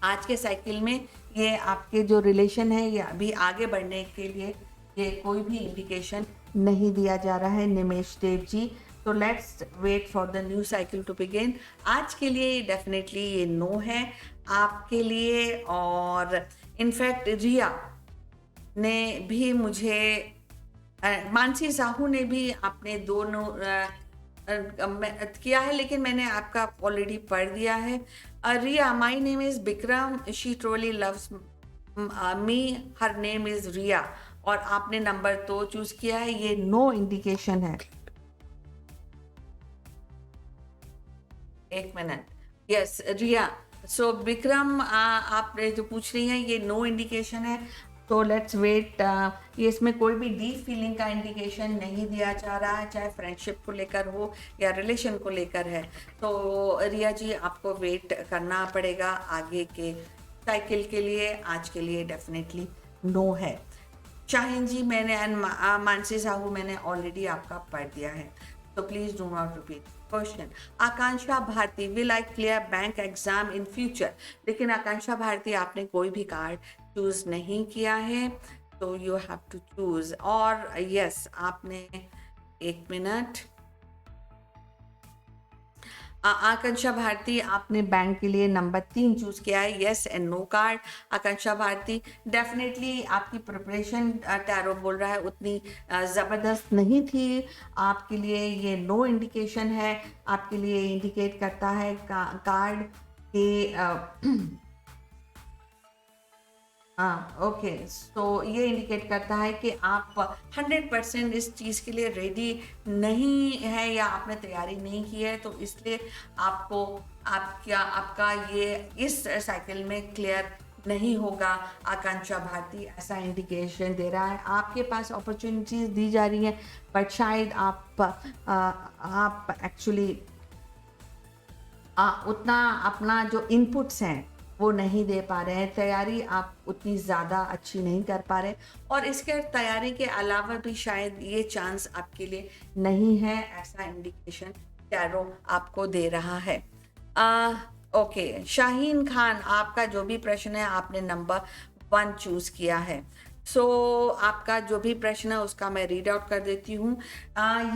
आज के साइकिल में। ये आपके जो रिलेशन है ये अभी आगे बढ़ने के लिए ये कोई भी इंडिकेशन नहीं दिया जा रहा है निमेश देव जी। तो let's wait for the new cycle to begin. आज के लिए डेफिनेटली ये नो है आपके लिए। और इनफैक्ट रिया ने भी मुझे, मानसी साहू ने भी आपने दोनों किया है, लेकिन मैंने आपका ऑलरेडी पढ़ दिया है। Riya, my name is Bikram, she truly loves me, her name is Riya, और आपने नंबर 2 चूज़ किया है। ये नो इंडिकेशन है। एक मिनट, यस रिया, सो विक्रम आपने जो पूछ रही हैं ये नो इंडिकेशन है। तो लेट्स वेट। ये इसमें कोई भी डीप फीलिंग का इंडिकेशन नहीं दिया जा रहा है, चाहे फ्रेंडशिप को लेकर हो या रिलेशन को लेकर है। तो रिया जी, आपको वेट करना पड़ेगा आगे के साइकिल के लिए। आज के लिए डेफिनेटली नो है। शाहीन जी, मैंने मानसी साहू, मैंने ऑलरेडी आपका पढ़ दिया है, तो please do not repeat question. Akanksha Bharti, will I clear bank exam in future? लेकिन आकांक्षा भारती, आपने कोई भी कार्ड चूज नहीं किया है। तो यू हैव टू चूज। और यस, आपने, एक मिनट, आकांक्षा भारती, आपने बैंक के लिए नंबर 3 चूज किया है, yes and no card. Akanksha Bharti, definitely आपकी प्रिपरेशन, टैरो बोल रहा है, उतनी ज़बरदस्त नहीं थी आपके लिए, ये नो इंडिकेशन है आपके लिए। इंडिकेट करता है कार्ड के हाँ, ओके, तो ये इंडिकेट करता है कि आप 100% इस चीज़ के लिए रेडी नहीं है, या आपने तैयारी नहीं की है, तो इसलिए आपको आपका ये इस साइकिल में क्लियर नहीं होगा। आकांक्षा भारती ऐसा इंडिकेशन दे रहा है। आपके पास अपॉर्चुनिटीज दी जा रही हैं, बट शायद आप एक्चुअली उतना अपना जो इनपुट्स हैं वो नहीं दे पा रहे हैं, तैयारी आप उतनी ज़्यादा अच्छी नहीं कर पा रहे, और इसके तैयारी के अलावा भी शायद ये चांस आपके लिए नहीं है, ऐसा इंडिकेशन टैरो आपको दे रहा है। ओके, शाहीन खान, आपका जो भी प्रश्न है, आपने नंबर 1 चूज़ किया है। सो आपका जो भी प्रश्न है उसका मैं रीड आउट कर देती हूँ।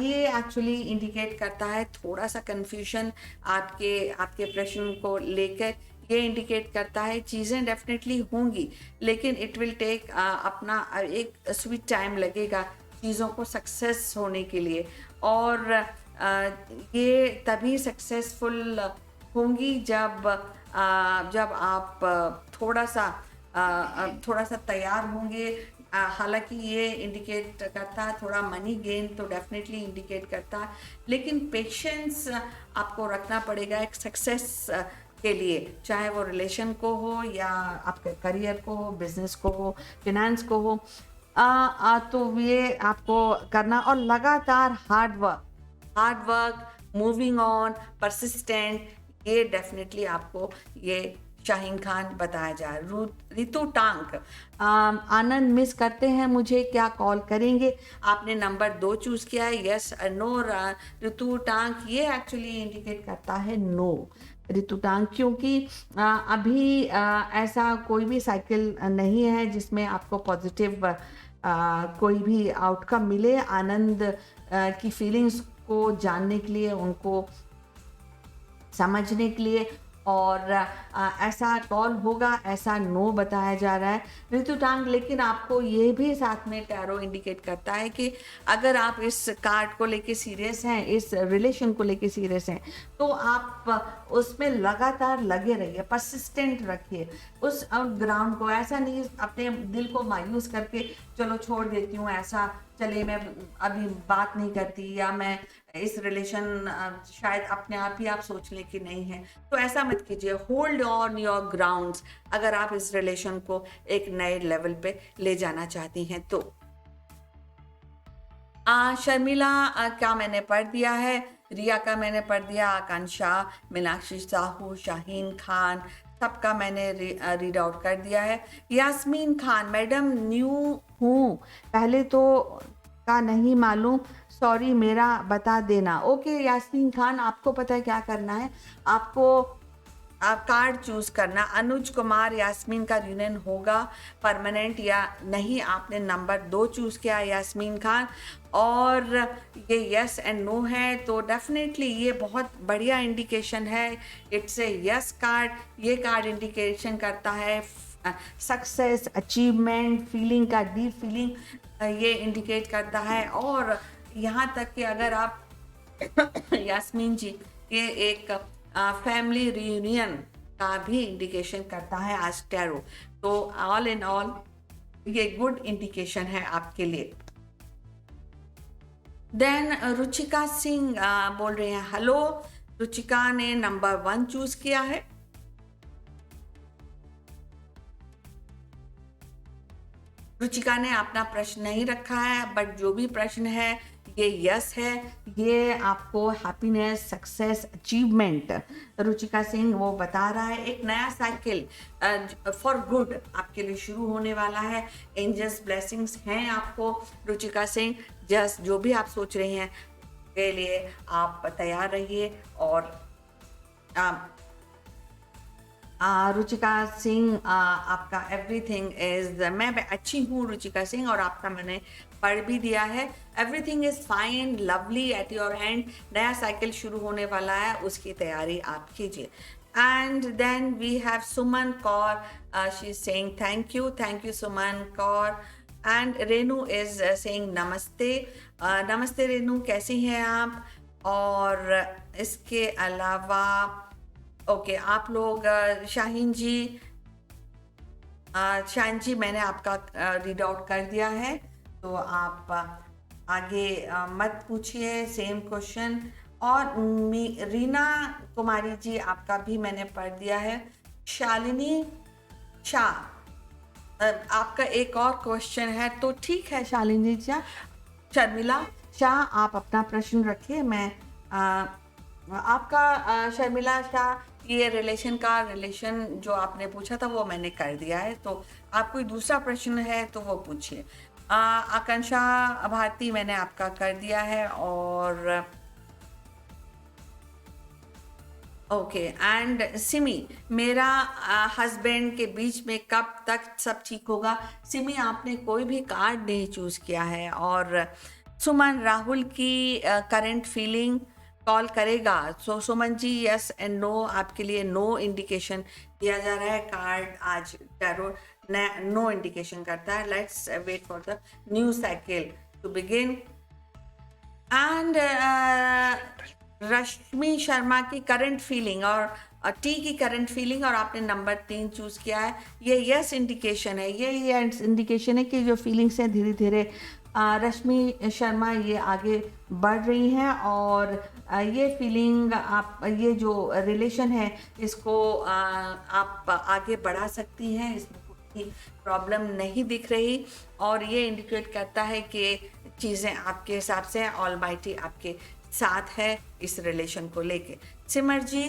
ये एक्चुअली इंडिकेट करता है थोड़ा सा कन्फ्यूजन आपके प्रश्न को लेकर। ये इंडिकेट करता है चीज़ें डेफिनेटली होंगी, लेकिन इट विल टेक अपना एक स्वीट टाइम लगेगा चीज़ों को सक्सेस होने के लिए, और ये तभी सक्सेसफुल होंगी जब आप थोड़ा सा तैयार होंगे। हालांकि ये इंडिकेट करता है थोड़ा मनी गेन, तो डेफिनेटली इंडिकेट करता है, लेकिन पेशेंस आपको रखना पड़ेगा एक सक्सेस के लिए, चाहे वो रिलेशन को हो या आपके करियर को हो, बिजनेस को हो, फिनेंस को हो। तो ये आपको करना, और लगातार hard work, moving on, persistent, ये डेफिनेटली आपको ये शाहीन खान बताया जा रहा है। रितु टांक, आनंद मिस करते हैं मुझे, क्या कॉल करेंगे? आपने नंबर 2 चूज किया है, यस नो। रितु टांक, ये एक्चुअली इंडिकेट करता है नो रितु टांग, क्योंकि अभी ऐसा कोई भी साइकिल नहीं है जिसमें आपको पॉजिटिव कोई भी आउटकम मिले। आनंद की फीलिंग्स को जानने के लिए, उनको समझने के लिए, और ऐसा कॉल होगा, ऐसा नो बताया जा रहा है ऋतु टांग। लेकिन आपको ये भी साथ में टैरो इंडिकेट करता है कि अगर आप इस कार्ड को लेके सीरियस हैं, इस रिलेशन को लेके सीरियस हैं, तो आप उसमें लगातार लगे रहिए, परसिस्टेंट रखिए उस ग्राउंड को। ऐसा नहीं अपने दिल को मायूस करके चलो छोड़ देती हूँ, ऐसा चले मैं अभी बात नहीं करती, या मैं इस रिलेशन शायद अपने आप ही आप सोच लें कि नहीं है, तो ऐसा मत कीजिए। होल्ड ऑन योर ग्राउंड्स अगर आप इस रिलेशन को एक नए लेवल पे ले जाना चाहती हैं तो। शर्मिला का मैंने पढ़ दिया है, रिया का मैंने पढ़ दिया, आकांक्षा, मीनाक्षी साहू, शाहीन खान, सबका मैंने रीड आउट कर दिया है। यास्मीन खान, मैडम न्यू हूँ, पहले तो का नहीं मालूम, सॉरी मेरा बता देना। ओके यास्मीन खान, आपको पता है क्या करना है, आपको कार्ड चूज करना। अनुज कुमार, यास्मीन का यूनियन होगा परमानेंट या नहीं, आपने नंबर 2 चूज किया यास्मीन खान, और ये यस एंड नो है, तो डेफिनेटली ये बहुत बढ़िया इंडिकेशन है। It's a yes card. ये कार्ड इंडिकेशन करता है सक्सेस, अचीवमेंट, फीलिंग का डीप फीलिंग ये इंडिकेट करता है। और यहाँ तक कि अगर आप यास्मीन जी, ये एक फैमिली रियूनियन का भी इंडिकेशन करता है आज टैरो, तो ऑल इन ऑल ये गुड इंडिकेशन है आपके लिए। देन रुचिका सिंह बोल रहे हैं हेलो। रुचिका ने नंबर 1 चूज किया है। रुचिका ने अपना प्रश्न नहीं रखा है, बट जो भी प्रश्न है ये यस है, ये आपको happiness, success, achievement, Ruchika Singh वो बता रहा है। एक नया साइकिल फॉर गुड आपके लिए शुरू होने वाला है। एंजल्स ब्लेसिंग्स हैं आपको रुचिका सिंह। जस्ट जो भी आप सोच रहे हैं के लिए आप तैयार रहिए, और रुचिका सिंह, आपका एवरीथिंग इज, मैं अच्छी हूँ रुचिका सिंह, और आपका मैंने पढ़ भी दिया है। Everything is fine, lovely, at your hand. नया साइकिल शुरू होने वाला है, उसकी तैयारी आप कीजिए। And then we have Suman Kaur, she is saying thank you Suman Kaur. And Renu is saying namaste. नमस्ते रेनू, कैसी हैं आप? और इसके अलावा ओके, आप लोग शाहीन जी, शाहीन जी मैंने आपका रीड आउट कर दिया है, तो आप आगे मत पूछिए सेम क्वेश्चन। और रीना कुमारी जी, आपका भी मैंने पढ़ दिया है। शालिनी शाह, आपका एक और क्वेश्चन है, तो ठीक है शालिनी शाह। शर्मिला शाह, आप अपना प्रश्न रखिए। मैं आपका शर्मिला शाह, ये रिलेशन जो आपने पूछा था वो मैंने कर दिया है, तो आप कोई दूसरा प्रश्न है तो वो पूछिए। आकांक्षा भारती, मैंने आपका कर दिया है। और ओके, एंड सिमी, मेरा हस्बैंड के बीच में कब तक सब ठीक होगा? सिमी, आपने कोई भी कार्ड नहीं चूज़ किया है। और सुमन, राहुल की करंट फीलिंग कॉल करेगा? सो Suman ji, yes and no, आपके लिए नो इंडिकेशन दिया जा रहा है। कार्ड आज टैरो नो इंडिकेशन करता है। Let's wait for the new cycle to begin. And Rashmi Sharma की करंट फीलिंग, और टी की करंट फीलिंग, और आपने नंबर 3 चूज किया है। ये यस इंडिकेशन है, ये इंडिकेशन है कि जो फीलिंग्स हैं धीरे धीरे रश्मि शर्मा ये आगे बढ़ रही हैं, और ये फीलिंग, आप ये जो रिलेशन है इसको आप आगे बढ़ा सकती हैं, इसमें कोई प्रॉब्लम नहीं दिख रही। और ये इंडिकेट करता है कि चीज़ें आपके हिसाब से ऑलमाइटी आपके साथ है इस रिलेशन को लेके। सिमर जी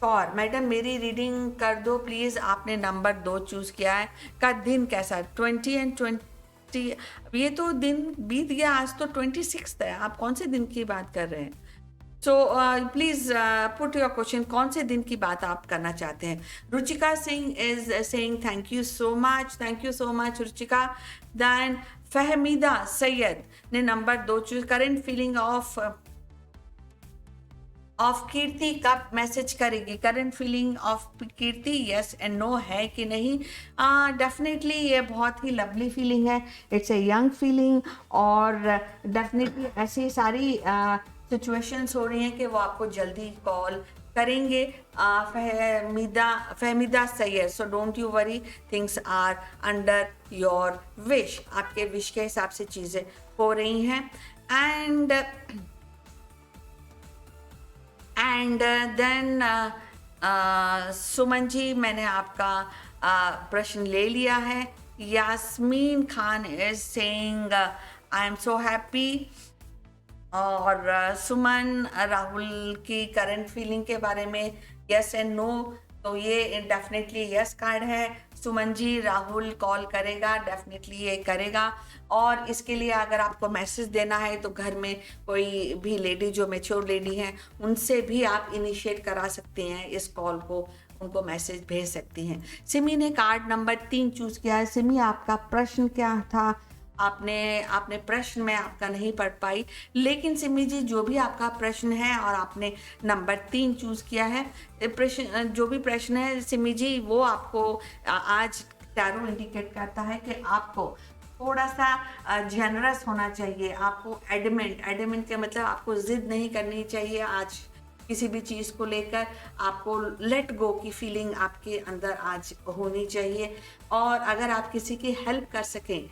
कौर, मैडम मेरी रीडिंग कर दो प्लीज़, आपने नंबर 2 चूज़ किया है। का दिन कैसा? 20 एंड 20, ये तो दिन बीत गया, आज तो 26 है, आप कौन से दिन की बात कर रहे हैं? So please put your question, कौन से दिन की बात आप करना चाहते हैं? Ruchika Singh is saying thank you so much Ruchika. Then Fahmida Syed ने number 2 choose. Current feeling of Kirti कब मैसेज करेगी? Current feeling of Kirti yes and no है कि नहीं? डेफिनेटली ये बहुत ही लवली फीलिंग है, इट्स ए यंग फीलिंग, और डेफिनेटली ऐसी सारी सिचुएशंस हो रही हैं कि वो आपको जल्दी कॉल करेंगे। Fahmida Syed, so don't you worry, things are under your wish, आपके विश के हिसाब से चीज़ें हो रही हैं। एंड देन सुमन जी, मैंने आपका प्रश्न ले लिया है। Yasmeen Khan is saying I am so happy. और सुमन, राहुल की करंट फीलिंग के बारे में यस एंड नो, तो ये डेफिनेटली यस कार्ड है। सुमन जी, राहुल कॉल करेगा, डेफिनेटली ये करेगा। और इसके लिए अगर आपको मैसेज देना है तो घर में कोई भी लेडी जो मैच्योर लेडी हैं उनसे भी आप इनिशिएट करा सकते हैं इस कॉल को, उनको मैसेज भेज सकती हैं। सिमी ने कार्ड नंबर 3 चूज़ किया है। सिमी, आपका प्रश्न क्या था? आपने प्रश्न मैं आपका नहीं पढ़ पाई, लेकिन सिमी जी जो भी आपका प्रश्न है और आपने नंबर 3 चूज़ किया है, प्रश्न जो भी प्रश्न है सिमी जी, वो आपको आज टैरो इंडिकेट करता है कि आपको थोड़ा सा जनरस होना चाहिए, आपको एडमेंट के मतलब आपको जिद नहीं करनी चाहिए आज किसी भी चीज़ को लेकर, आपको लेट गो की फीलिंग आपके अंदर आज होनी चाहिए। और अगर आप किसी की हेल्प कर सकें,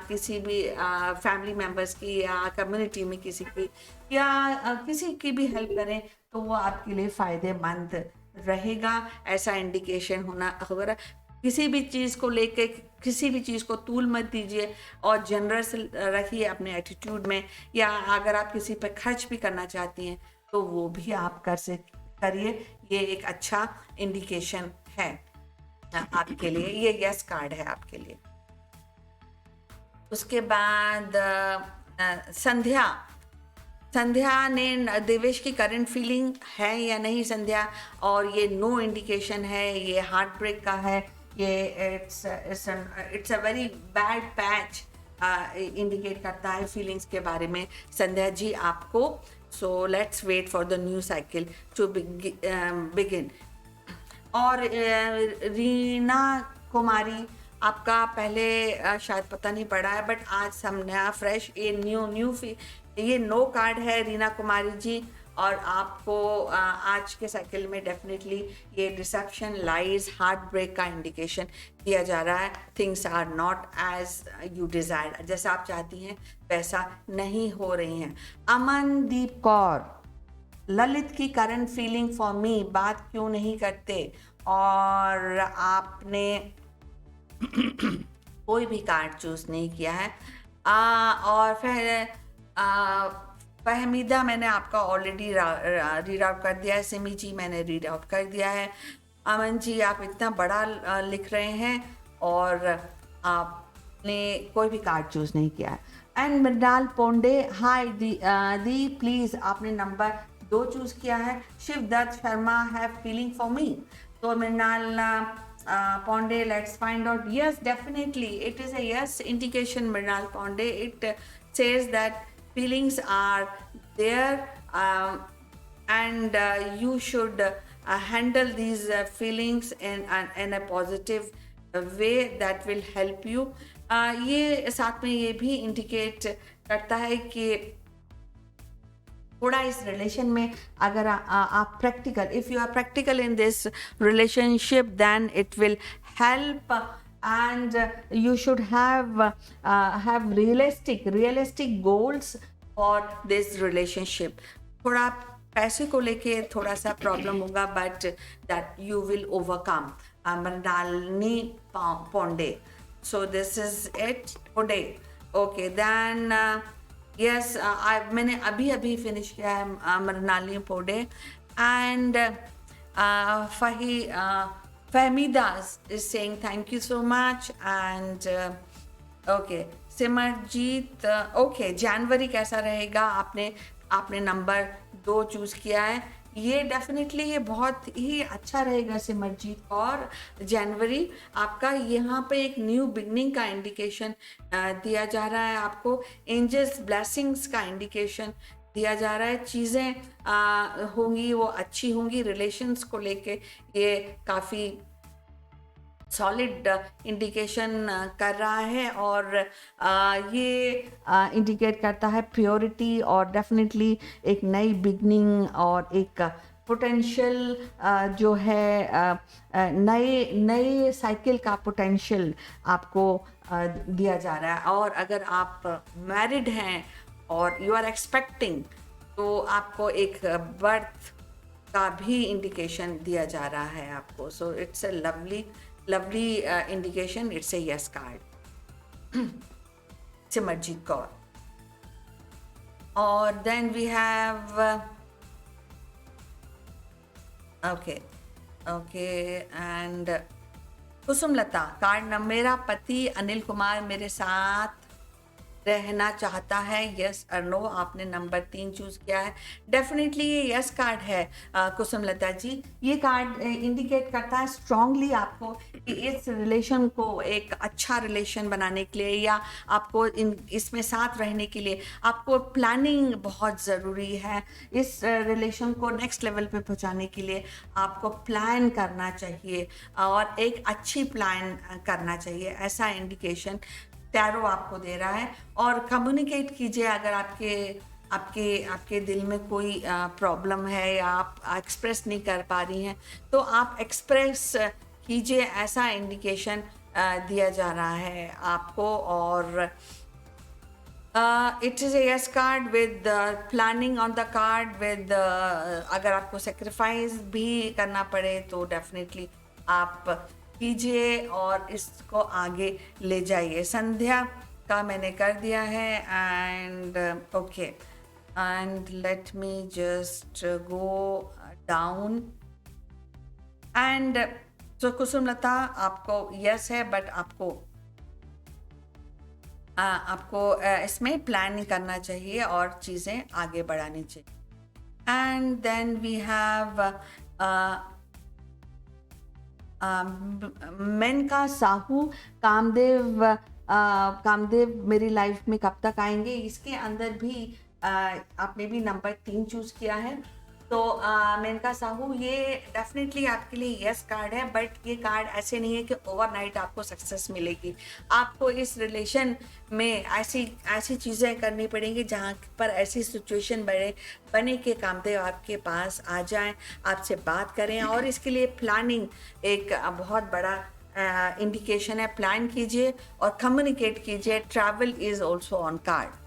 किसी भी फैमिली मेम्बर्स की या कम्युनिटी में किसी की या किसी की भी हेल्प करें तो वो आपके लिए फ़ायदेमंद रहेगा, ऐसा इंडिकेशन होगा। किसी भी चीज़ को लेके किसी भी चीज़ को तूल मत दीजिए और जनरस रखिए अपने एटीट्यूड में, या अगर आप किसी पर खर्च भी करना चाहती हैं तो वो भी आप करिए, ये एक अच्छा इंडिकेशन है आपके लिए, ये यस कार्ड है आपके लिए। उसके बाद संध्या ने देवेश की करंट फीलिंग है या नहीं संध्या, और ये नो इंडिकेशन है, ये हार्ट ब्रेक का है, ये it's a very bad patch indicate करता है फीलिंग्स के बारे में संध्या जी आपको. So let's wait for the new cycle to begin. और रीना कुमारी, आपका पहले शायद पता नहीं पड़ा है, बट आज हम नया फ्रेश ये नो कार्ड है रीना कुमारी जी. और आपको आज के साइकिल में डेफिनेटली ये डिसेप्शन, लाइज, हार्ट ब्रेक का इंडिकेशन दिया जा रहा है. Things are not as you desired, जैसा आप चाहती हैं वैसा नहीं हो रही हैं. अमनदीप कौर, ललित की करंट फीलिंग फॉर मी, बात क्यों नहीं करते, और आपने कोई भी कार्ड चूज नहीं किया है. और फिर फहमीदा, मैंने आपका ऑलरेडी रीड आउट कर दिया है. सिमी जी, मैंने रीड आउट कर दिया है. अमन जी, आप इतना बड़ा लिख रहे हैं और आपने कोई भी कार्ड चूज नहीं किया है. एंड मृणाल पोंडे, हाय दी प्लीज, आपने नंबर 2 चूज किया है. Shivdutt Sharma, have feeling for me. तो Mrinal Ponde, let's find out. Yes, definitely. It is a yes indication, Mrinal Ponde. It says that feelings are there, and you should handle these feelings in a positive way that will help you. ये साथ में ये भी indicate करता है कि थोड़ा इस रिलेशन में अगर आप practical, if you are practical in this relationship, then it will help, and you should have realistic goals for this relationship. थोड़ा पैसे को लेके थोड़ा सा प्रॉब्लम होगा, but that you will overcome. Mrinalini Ponde. So this is it today. Okay, then yes, मैंने अभी finish किया है Mrinalini Ponde. And Fahmida is saying thank you so much. And okay, Simarjit, okay, जनवरी कैसा रहेगा, आपने नंबर 2 चूज किया है. ये डेफिनेटली ये बहुत ही अच्छा रहेगा सिमरजीत. और जनवरी आपका यहाँ पे एक न्यू बिगनिंग का इंडिकेशन दिया जा रहा है आपको. एंजल्स ब्लेसिंग्स का इंडिकेशन दिया जा रहा है. चीज़ें होंगी वो अच्छी होंगी. रिलेशंस को लेके ये काफ़ी सॉलिड इंडिकेशन कर रहा है, और ये इंडिकेट करता है प्योरिटी, और डेफिनेटली एक नई बिगनिंग और एक पोटेंशियल जो है नए साइकिल का पोटेंशियल आपको दिया जा रहा है. और अगर आप मैरिड हैं और यू आर एक्सपेक्टिंग, तो आपको एक बर्थ का भी इंडिकेशन दिया जा रहा है आपको. सो it's a lovely indication. It's a yes card. Simarjit Kaur. Or then we have okay, and Kusum Lata card number. मेरा पति अनिल कुमार मेरे साथ रहना चाहता है, यस और नो. आपने नंबर 3 चूज किया है. डेफिनेटली ये यस कार्ड है कुसुम लता जी. ये कार्ड इंडिकेट करता है स्ट्रांगली आपको कि इस रिलेशन को एक अच्छा रिलेशन बनाने के लिए, या आपको इसमें साथ रहने के लिए आपको प्लानिंग बहुत ज़रूरी है. इस रिलेशन को नेक्स्ट लेवल पे पहुंचाने के लिए आपको प्लान करना चाहिए, और एक अच्छी प्लान करना चाहिए. ऐसा इंडिकेशन टैरो आपको दे रहा है. और कम्युनिकेट कीजिए अगर आपके दिल में कोई प्रॉब्लम है या आप एक्सप्रेस नहीं कर पा रही हैं, तो आप एक्सप्रेस कीजिए. ऐसा इंडिकेशन दिया जा रहा है आपको. और it is a yes card with planning on the card with अगर आपको सेक्रीफाइस भी करना पड़े तो डेफिनेटली आप कीजिए और इसको आगे ले जाइए. संध्या का मैंने कर दिया है. And okay, and let me just go down. And तो कुसुम लता आपको यस है, बट आपको आपको इसमें प्लान करना चाहिए और चीज़ें आगे बढ़ानी चाहिए. And then we have Maneka Sahu. Kamadeva Kamadeva मेरी लाइफ में कब तक आएंगे, इसके अंदर भी आपने भी नंबर 3 चूज किया है. तो मेनका साहू, ये डेफिनेटली आपके लिए यस कार्ड है, बट ये कार्ड ऐसे नहीं है कि ओवरनाइट आपको सक्सेस मिलेगी. आपको इस रिलेशन में ऐसी ऐसी चीज़ें करनी पड़ेंगी जहाँ पर ऐसी सिचुएशन बने कि कामदेव आपके पास आ जाएं, आपसे बात करें, और इसके लिए प्लानिंग एक बहुत बड़ा इंडिकेशन है. प्लान कीजिए और कम्युनिकेट कीजिए. Travel is also on card.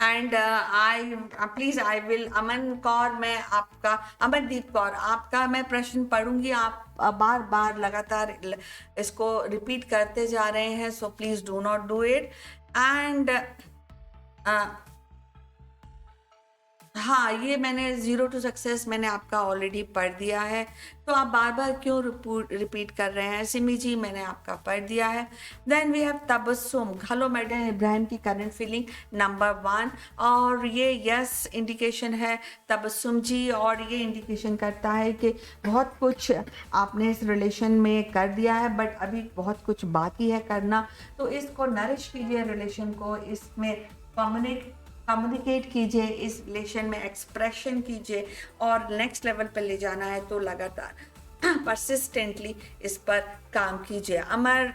And I will Aman Kaur, मैं आपका अमनदीप कौर, आपका मैं प्रश्न पढ़ूंगी. आप बार बार लगातार इसको रिपीट करते जा रहे हैं, so please do not do it. And हाँ, ये मैंने 0 to सक्सेस मैंने आपका ऑलरेडी पढ़ दिया है, तो आप बार बार क्यों रिपीट कर रहे हैं. सिमी जी, मैंने आपका पढ़ दिया है. Then we have Tabassum. Hello madam Ibrahim की करंट फीलिंग नंबर 1, और ये यस इंडिकेशन है तबस्सुम जी, और ये इंडिकेशन करता है कि बहुत कुछ आपने इस रिलेशन में कर दिया है, बट अभी बहुत कुछ बाकी है करना. तो इसको नरिश कीजिए, रिलेशन को, इसमें कम्युनिकेट कीजिए, इस रिलेशन में एक्सप्रेशन कीजिए, और नेक्स्ट लेवल पर ले जाना है तो लगातार परसिस्टेंटली इस पर काम कीजिए. अमर,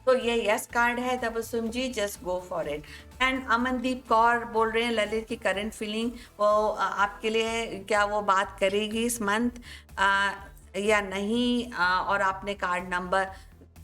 तो ये यस कार्ड है Tabassum ji, just go for it. And Amandeep Kaur बोल रहे हैं ललित की करंट फीलिंग, वो आपके लिए क्या वो बात करेगी इस मंथ या नहीं, और आपने कार्ड नंबर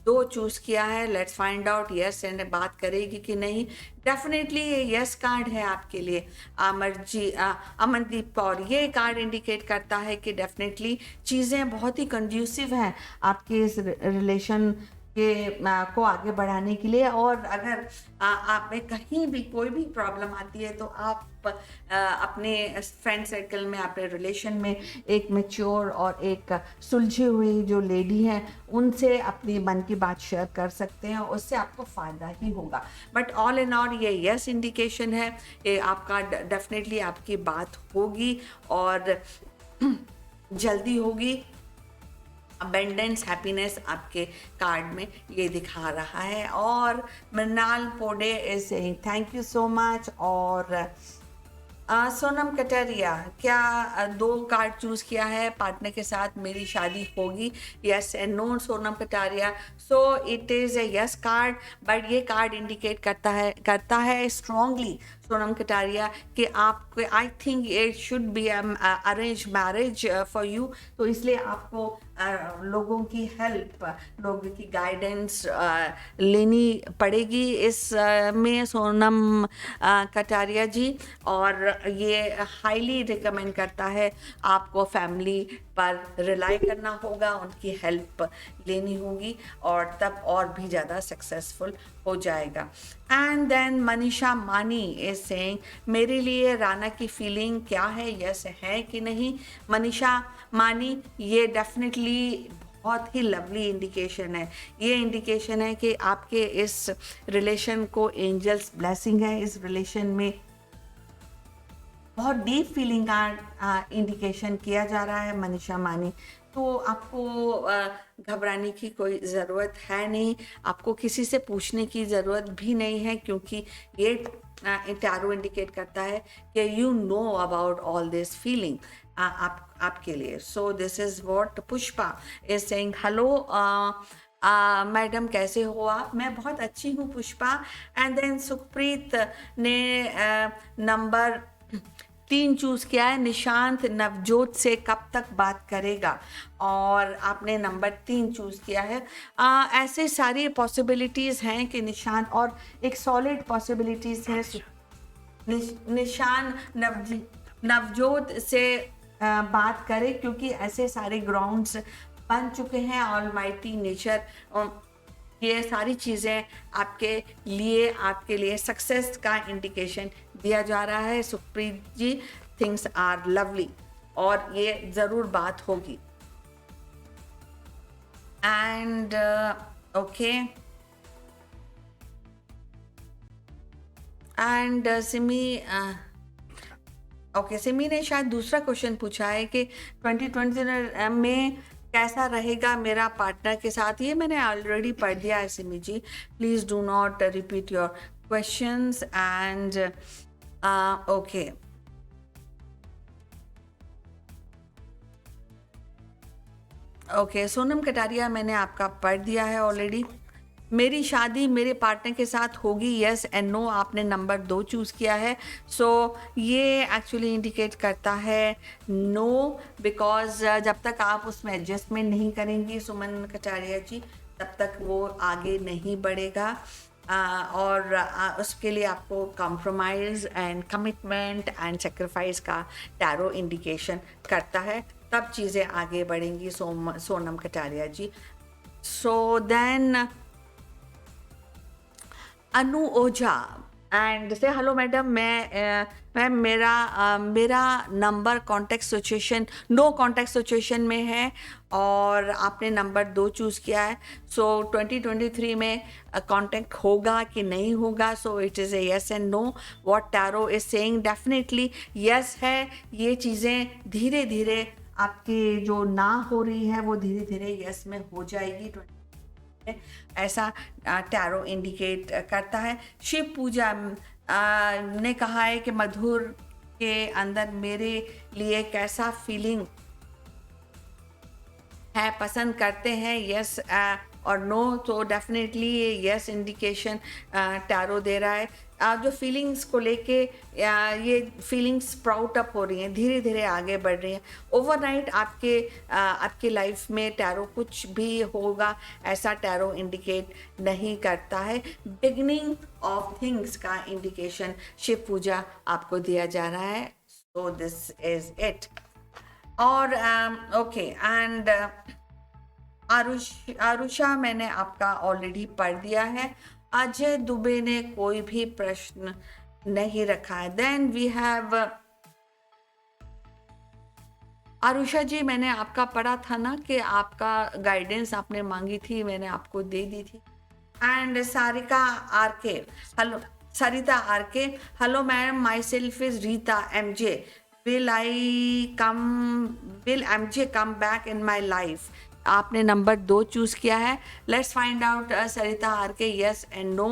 2 चूज किया है. Let's find out. Yes and बात करेगी कि नहीं. डेफिनेटली ये यस कार्ड है आपके लिए. अमनदीप कौर, ये कार्ड इंडिकेट करता है कि डेफिनेटली चीज़ें बहुत ही कंड्यूसिव हैं आपके इस रिलेशन को आगे बढ़ाने के लिए. और अगर आप में कहीं भी कोई भी प्रॉब्लम आती है तो आप अपने फ्रेंड सर्कल में, अपने रिलेशन में एक मैच्योर और एक सुलझी हुई जो लेडी हैं उनसे अपनी मन की बात शेयर कर सकते हैं, उससे आपको फ़ायदा ही होगा. बट ऑल इन ऑल ये यस इंडिकेशन है कि आपका डेफिनेटली आपकी बात होगी और जल्दी होगी. अबेंडेंस, हैप्पीनेस आपके कार्ड में ये दिखा रहा है. और Mrinal Ponde is saying thank you so much. और सोनम कटारिया, क्या 2 कार्ड चूज़ किया है, पार्टनर के साथ मेरी शादी होगी, yes and no. Sonam Kataria, so it is a yes card, but ये कार्ड इंडिकेट करता है स्ट्रांगली सोनम कटारिया कि आपको, I think it should be arrange marriage for you. तो इसलिए आपको लोगों की हेल्प, लोगों की गाइडेंस लेनी पड़ेगी इस में सोनम कटारिया जी. और ये हाईली रिकमेंड करता है आपको फैमिली पर रिलाई करना होगा, उनकी हेल्प लेनी होगी, और तब और भी ज़्यादा सक्सेसफुल हो जाएगा. And then Manisha Mani is saying मेरे लिए राना की फीलिंग क्या है, यस है कि नहीं. मनीषा मानी, ये डेफिनेटली बहुत ही लवली इंडिकेशन है. ये इंडिकेशन है कि आपके इस रिलेशन को एंजल्स ब्लेसिंग है. इस रिलेशन में बहुत डीप फीलिंग का इंडिकेशन किया जा रहा है मनीषा मानी. तो आपको घबराने की कोई ज़रूरत है नहीं, आपको किसी से पूछने की ज़रूरत भी नहीं है, क्योंकि ये टैरो इंडिकेट करता है कि you know about all this feeling आपके लिए. So this is what Pushpa is saying. Hello madam, कैसे हो आप. मैं बहुत अच्छी हूँ पुष्पा. एंड देन सुखप्रीत ने नंबर 3 चूज़ किया है. निशांत नवजोत से कब तक बात करेगा, और आपने नंबर 3 चूज़ किया है. ऐसे सारी पॉसिबिलिटीज़ हैं कि निशांत, और एक सॉलिड पॉसिबिलिटीज़ है निशान नवजोत से बात करें, क्योंकि ऐसे सारे ग्राउंड्स बन चुके हैं. ऑलमाइटी नेचर, ये सारी चीज़ें आपके लिए सक्सेस का इंडिकेशन दिया जा रहा है. सुप्रीत जी, थिंग्स आर लवली, और ये ज़रूर बात होगी. And okay. And Simi okay, Simi ने शायद दूसरा क्वेश्चन पूछा है कि 2020 में कैसा रहेगा मेरा पार्टनर के साथ। ये मैंने ऑलरेडी पढ़ दिया है Simi ji, please do not repeat your questions. And okay, okay Sonam Kataria, मैंने आपका पढ़ दिया है ऑलरेडी। मेरी शादी मेरे पार्टनर के साथ होगी, यस एंड नो, आपने नंबर 2 चूज़ किया है। सो ये एक्चुअली इंडिकेट करता है नो, बिकॉज जब तक आप उसमें एडजस्टमेंट नहीं करेंगी सुमन कटारिया जी, तब तक वो आगे नहीं बढ़ेगा। और उसके लिए आपको compromise and commitment and sacrifice का टैरो इंडिकेशन करता है, तब चीज़ें आगे बढ़ेंगी Sonam Kataria ji. So then Anu Ojha and say hello madam, मैं मेरा number contact situation no contact situation में है और आपने नंबर 2 चूज़ किया है। सो 2023 में कॉन्टेक्ट होगा कि नहीं होगा, so it is a yes and no. What tarot is saying, definitely yes है। ये चीज़ें धीरे धीरे आपकी जो ना हो रही है वो धीरे धीरे येस में हो जाएगी, ऐसा टैरो इंडिकेट करता है। शिव पूजा ने कहा है कि मधुर के अंदर मेरे लिए कैसा फीलिंग है, पसंद करते हैं, यस और नो। तो डेफिनेटली ये यस इंडिकेशन टैरो दे रहा है। जो फीलिंग्स को लेके ये फीलिंग्स स्प्राउट अप हो रही हैं, धीरे धीरे आगे बढ़ रही हैं। ओवरनाइट आपके लाइफ में टैरो कुछ भी होगा ऐसा टैरो इंडिकेट नहीं करता है। बिगनिंग ऑफ थिंग्स का इंडिकेशन शिव पूजा आपको दिया जा रहा है। सो दिस इज इट। और ओके एंड आरुषा, मैंने आपका ऑलरेडी पढ़ दिया है। अजय दुबे ने कोई भी प्रश्न नहीं रखा है। देन वी हैव आरुषा जी, मैंने आपका पढ़ा था ना कि आपका गाइडेंस आपने मांगी थी, मैंने आपको दे दी थी। And Sarika RK, hello Sarita RK, hello ma'am, my self is Rita MJ, will MJ come back in my life? आपने नंबर 2 चूज किया है। Let's find out Sarita R K, yes and no.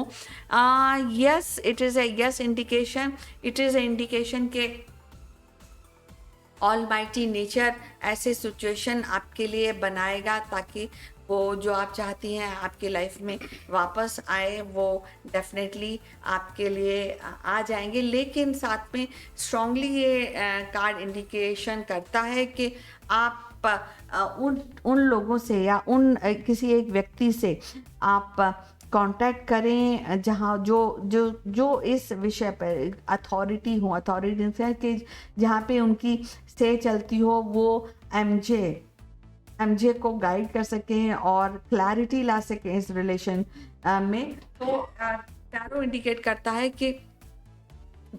Yes, it is a yes indication. It is a indication के almighty nature ऐसे situation आपके लिए बनाएगा ताकि वो जो आप चाहती हैं आपकी लाइफ में वापस आए, वो डेफिनेटली आपके लिए आ जाएंगे। लेकिन साथ में स्ट्रांगली ये कार्ड इंडिकेशन करता है कि आप उन लोगों से या उन किसी एक व्यक्ति से आप कांटेक्ट करें जहाँ जो इस विषय पर अथॉरिटी हो, अथॉरिटी कि जहाँ पे उनकी स्टे चलती हो, वो एमजे को गाइड कर सकें और क्लैरिटी ला सकें इस रिलेशन में। तो टैरो इंडिकेट करता है कि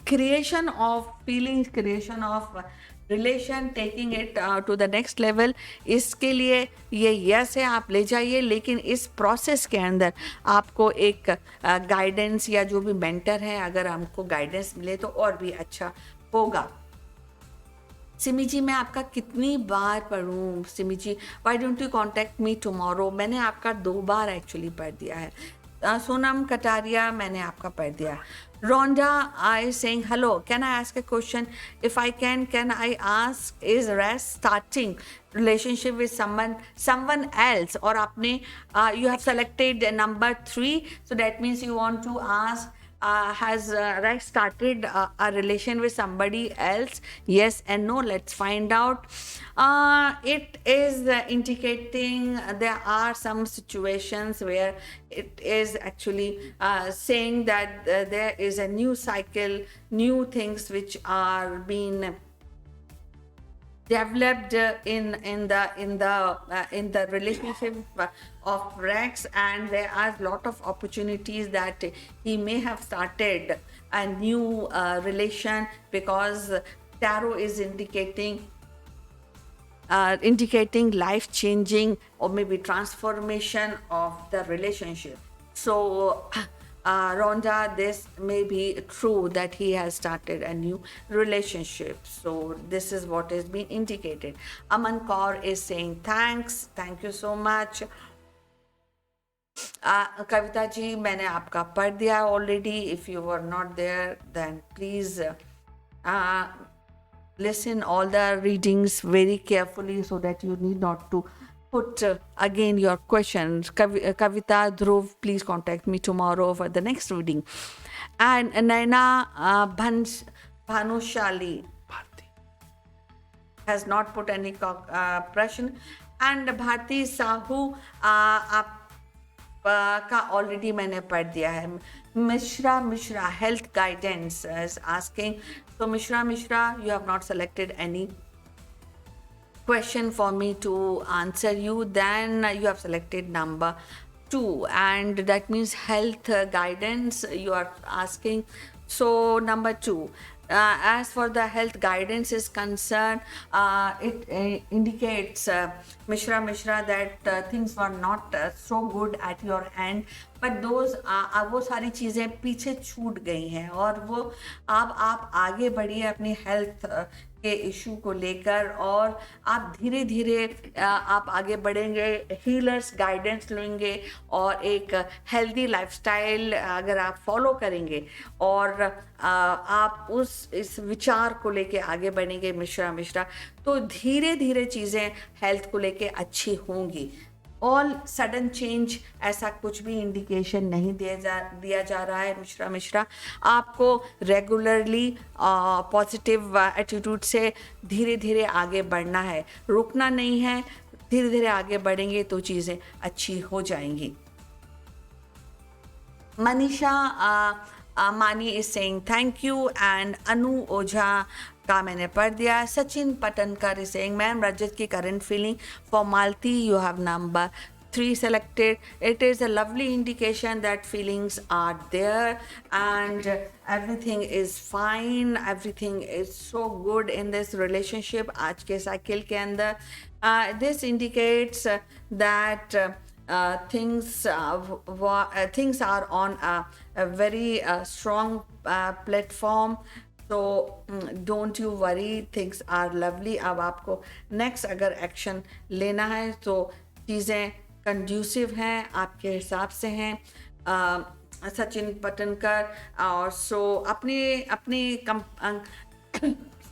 creation of feelings, creation of relation, taking it to the next level, इसके लिए ये यस है, आप ले जाइए। लेकिन इस प्रोसेस के अंदर आपको एक गाइडेंस या जो भी मेंटर है, अगर हमको गाइडेंस मिले तो और भी अच्छा होगा। सिमी जी, मैं आपका कितनी बार पढ़ूँ Simi ji? Why don't you contact me tomorrow? मैंने आपका 2 बार एक्चुअली पढ़ दिया है। सोनम कटारिया, मैंने आपका पढ़ दिया। Rhonda I saying hello, can I ask a question? If I can I ask, is rest starting relationship with someone else? और आपने you have selected number 3, so that means you want to ask has Rex started a relation with somebody else? Yes and no. Let's find out. It is indicating there are some situations where it is actually saying that there is a new cycle, new things which are being developed in the relationship of Rex, and there are a lot of opportunities that he may have started a new relation, because tarot is indicating indicating life changing or maybe transformation of the relationship. So Rhonda, this may be true that he has started a new relationship. So this is what is being indicated. Aman Kaur is saying thank you so much. Kavita ji, मैंने आपका पढ़ दिया already. If you were not there then please listen all the readings very carefully so that you need not to put again your questions. Kavita, Dhruv, please contact me tomorrow for the next reading. And Naina Bhanushali has not put any question. And Bharti Sahu, आप का already मैंने पढ़ दिया है. Mishra health guidance is asking. So Mishra, you have not selected any question for me to answer you. Then you have selected number 2, and that means health guidance you are asking. So number 2. As for the health guidance is concerned, it indicates Mishra that things were not so good at your end, but those वो सारी चीज़ें पीछे छूट गई हैं और वो अब आप आगे बढ़िए अपनी हेल्थ के इशू को लेकर और आप धीरे धीरे आप आगे बढ़ेंगे. हीलर्स गाइडेंस लेंगे और एक हेल्दी लाइफस्टाइल अगर आप फॉलो करेंगे और आप इस विचार को लेके आगे बढ़ेंगे मिश्रा, तो धीरे धीरे चीज़ें हेल्थ को लेके अच्छी होंगी. ऑल सडन चेंज ऐसा कुछ भी इंडिकेशन नहीं दिया जा रहा है. मिश्रा, आपको रेगुलरली पॉजिटिव एटीट्यूड से धीरे धीरे आगे बढ़ना है, रुकना नहीं है. धीरे धीरे आगे बढ़ेंगे तो चीज़ें अच्छी हो जाएंगी. Manisha Mani is saying thank you. And Anu Ojha का मैंने पढ़ दिया. Sachin Patankar is saying ma'am Rajat की current feeling for Malti, you have number 3 selected. It is a lovely indication that feelings are there and everything is fine, everything is so good in this relationship. आज के cycle के अंदर this indicates that things are on a very strong platform. So don't you worry, things are lovely. अब आपको next अगर action लेना है तो चीज़ें कंड्यूसिव हैं, आपके हिसाब से हैं. सचिन पटनकर और सो अपनी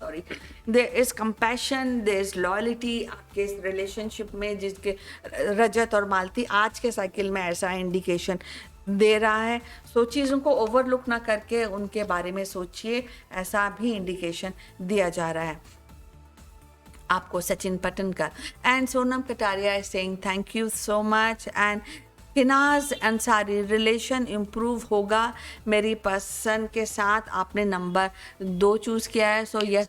sorry there is compassion, there is loyalty आपके इस रिलेशनशिप में, जिसके रजत और मालती आज के साइकिल में ऐसा इंडिकेशन दे रहा है. सो चीज़ों को ओवरलुक ना करके उनके बारे में सोचिए, ऐसा भी इंडिकेशन दिया जा रहा है आपको. Sachin Patankar. And Sonam Kataria is saying thank you so much. And Kinaz Ansari, relation improve होगा मेरी पर्सन के साथ. आपने नंबर 2 चूज़ किया है. सो यस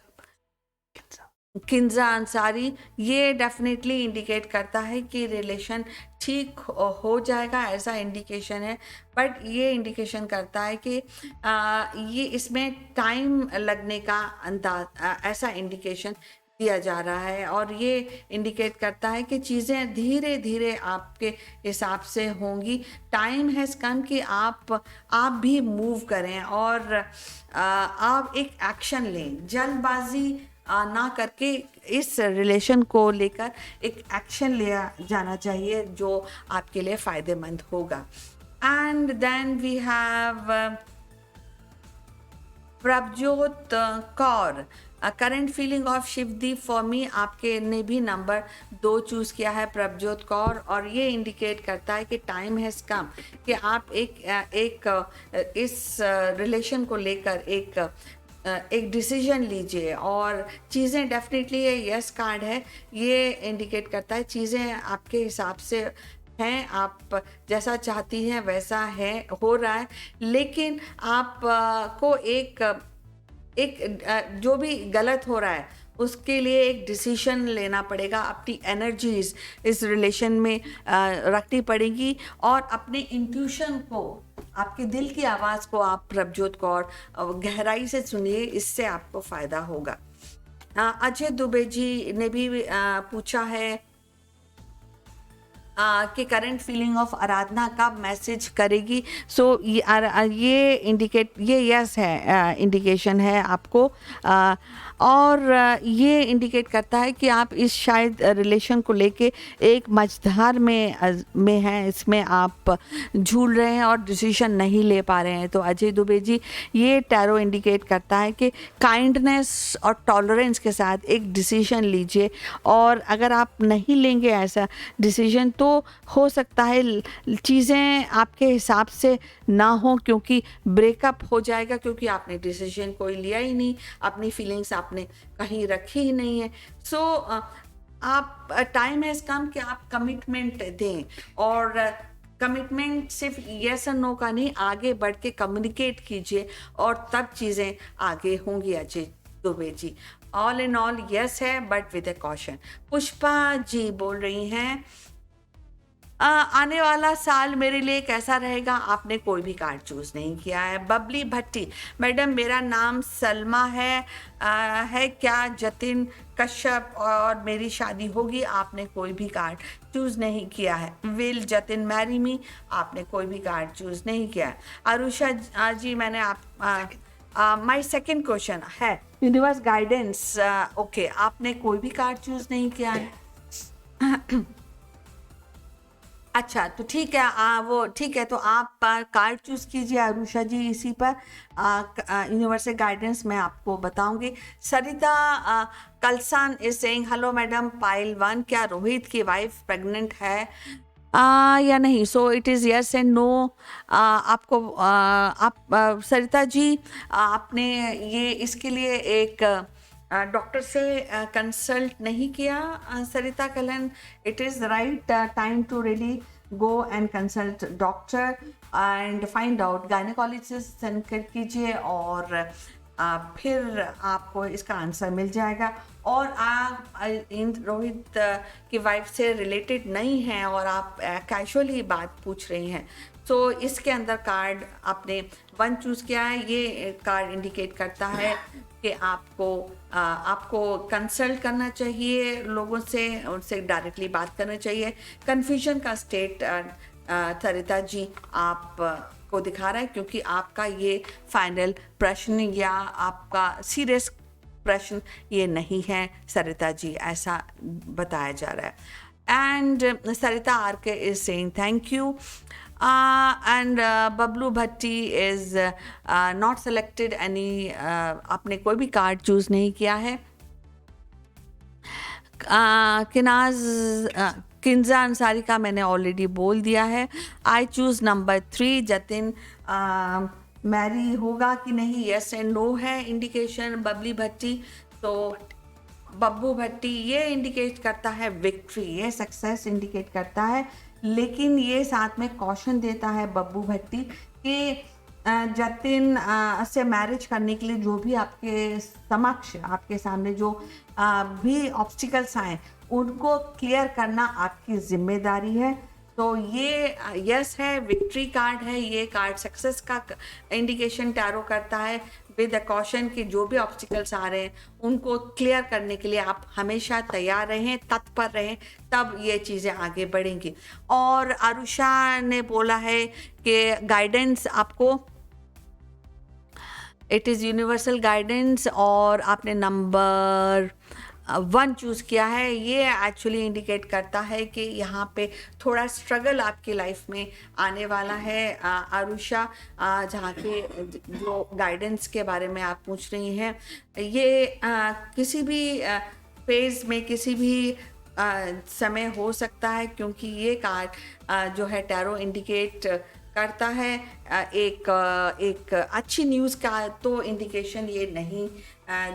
किन्जा अंसारी, ये डेफिनेटली इंडिकेट करता है कि रिलेशन ठीक हो जाएगा, ऐसा इंडिकेशन है. बट ये इंडिकेशन करता है कि ये इसमें टाइम लगने का अंदाज, ऐसा इंडिकेशन दिया जा रहा है. और ये इंडिकेट करता है कि चीज़ें धीरे धीरे आपके हिसाब से होंगी. टाइम हैज़ कम कि आप भी मूव करें और आप एक एक्शन लें. जल्दबाजी ना करके इस रिलेशन को लेकर एक एक्शन लिया जाना चाहिए जो आपके लिए फ़ायदेमंद होगा. And then we have Prabhjot Kaur, current feeling of Shivdeep for me. आपके ने भी नंबर 2 चूज़ किया है प्रभजोत कौर. और ये इंडिकेट करता है कि टाइम हैज़ कम कि आप एक इस रिलेशन को लेकर एक डिसीजन लीजिए. और चीज़ें डेफिनेटली ये यस कार्ड है, ये इंडिकेट करता है चीज़ें आपके हिसाब से हैं, आप जैसा चाहती हैं वैसा है, हो रहा है. लेकिन आप को एक जो भी गलत हो रहा है उसके लिए एक डिसीजन लेना पड़ेगा. अपनी एनर्जीज इस रिलेशन में रखनी पड़ेगी और अपने इंट्यूशन को, आपके दिल की आवाज़ को आप प्रभजोत कौर गहराई से सुनिए, इससे आपको फ़ायदा होगा. अजय दुबे जी ने भी पूछा है कि करंट फीलिंग ऑफ आराधना कब मैसेज करेगी। सो ये इंडिकेट, ये यस है, इंडिकेशन है आपको। और ये इंडिकेट करता है कि आप इस शायद रिलेशन को लेके एक मझधार में हैं, इसमें आप झूल रहे हैं और डिसीजन नहीं ले पा रहे हैं। तो अजय दुबे जी, ये टैरो इंडिकेट करता है कि काइंडनेस और टॉलरेंस के साथ एक डिसीजन लीजिए, और अगर आप नहीं लेंगे ऐसा डिसीजन तो हो सकता है चीज़ें आपके हिसाब से ना हो, क्योंकि ब्रेकअप हो जाएगा, क्योंकि आपने डिसीजन कोई लिया ही नहीं, अपनी फीलिंग्स आपने कहीं रखी ही नहीं है। सो आप टाइम हैज़ कम कि आप कमिटमेंट दें, और कमिटमेंट सिर्फ यस और नो का नहीं, आगे बढ़ के कम्युनिकेट कीजिए और तब चीज़ें आगे होंगी। Ajay Dubey ji, all in all yes है, but with a caution. Pushpa ji बोल रही हैं आने वाला साल मेरे लिए कैसा रहेगा, आपने कोई भी कार्ड चूज़ नहीं किया है। बबली भट्टी, मैडम मेरा नाम सलमा है क्या जतिन कश्यप और मेरी शादी होगी, आपने कोई भी कार्ड चूज़ नहीं किया है। विल जतिन मैरी मी, आपने कोई भी कार्ड चूज़ नहीं किया है। अरुषा जी, मैंने आप माय सेकंड क्वेश्चन है यूनिवर्स गाइडेंस, ओके, आपने कोई भी कार्ड चूज़ नहीं किया है। अच्छा, तो ठीक है, वो ठीक है, तो आप कार्ड चूज़ कीजिए अरुषा जी, इसी पर यूनिवर्सल गाइडेंस मैं आपको बताऊंगी। Sarita Kalsan is saying hello madam, pile 1, क्या रोहित की वाइफ प्रेग्नेंट है या नहीं। So it is yes and no. आपको आप सरिता जी, आपने ये इसके लिए एक डॉक्टर से कंसल्ट नहीं किया Sarita Kalan. It is right time to really go and consult doctor and find out, gynaecologist connect कीजिए और फिर आपको इसका आंसर मिल जाएगा। और आप इन रोहित की वाइफ से रिलेटेड नहीं हैं और आप कैजुअली बात पूछ रही हैं, तो इसके अंदर कार्ड आपने 1 चूज़ किया है। ये कार्ड इंडिकेट करता है कि आपको कंसल्ट करना चाहिए लोगों से, उनसे डायरेक्टली बात करना चाहिए। कन्फ्यूजन का स्टेट सरिता जी आप को दिखा रहा है, क्योंकि आपका ये फाइनल प्रश्न या आपका सीरियस प्रश्न ये नहीं है सरिता जी, ऐसा बताया जा रहा है। एंड सरिता आर के is saying thank you and Bablu Bhatti is not selected any, आपने कोई भी कार्ड चूज़ नहीं किया है। किन्जा अंसारी का मैंने ऑलरेडी बोल दिया है। I choose number 3, Jatin marry होगा कि नहीं, यस एंड नो है इंडिकेशन। बबली भट्टी, तो बब्बू भट्टी, ये इंडिकेट करता है विक्ट्री, ये सक्सेस इंडिकेट करता है, लेकिन ये साथ में कॉशन देता है बब्बू भट्टी कि जतिन से मैरिज करने के लिए जो भी आपके समक्ष, आपके सामने जो भी ऑब्स्टिकल्स आए उनको क्लियर करना आपकी जिम्मेदारी है। तो ये यस है, विक्ट्री कार्ड है, ये कार्ड सक्सेस का इंडिकेशन टैरो करता है विद अ कॉशन कि जो भी ऑब्स्टिकल्स आ रहे हैं उनको क्लियर करने के लिए आप हमेशा तैयार रहें, तत्पर रहें, तब ये चीज़ें आगे बढ़ेंगी। और आरुषा ने बोला है कि गाइडेंस आपको, इट इज़ यूनिवर्सल गाइडेंस, और आपने नंबर 1 चूज़ किया है। ये एक्चुअली इंडिकेट करता है कि यहाँ पे थोड़ा स्ट्रगल आपकी लाइफ में आने वाला है आरुषा, जहाँ के जो गाइडेंस के बारे में आप पूछ रही हैं, ये किसी भी फेज़ में किसी भी समय हो सकता है, क्योंकि ये कार्ड जो है टैरो इंडिकेट करता है एक अच्छी न्यूज़ का तो इंडिकेशन ये नहीं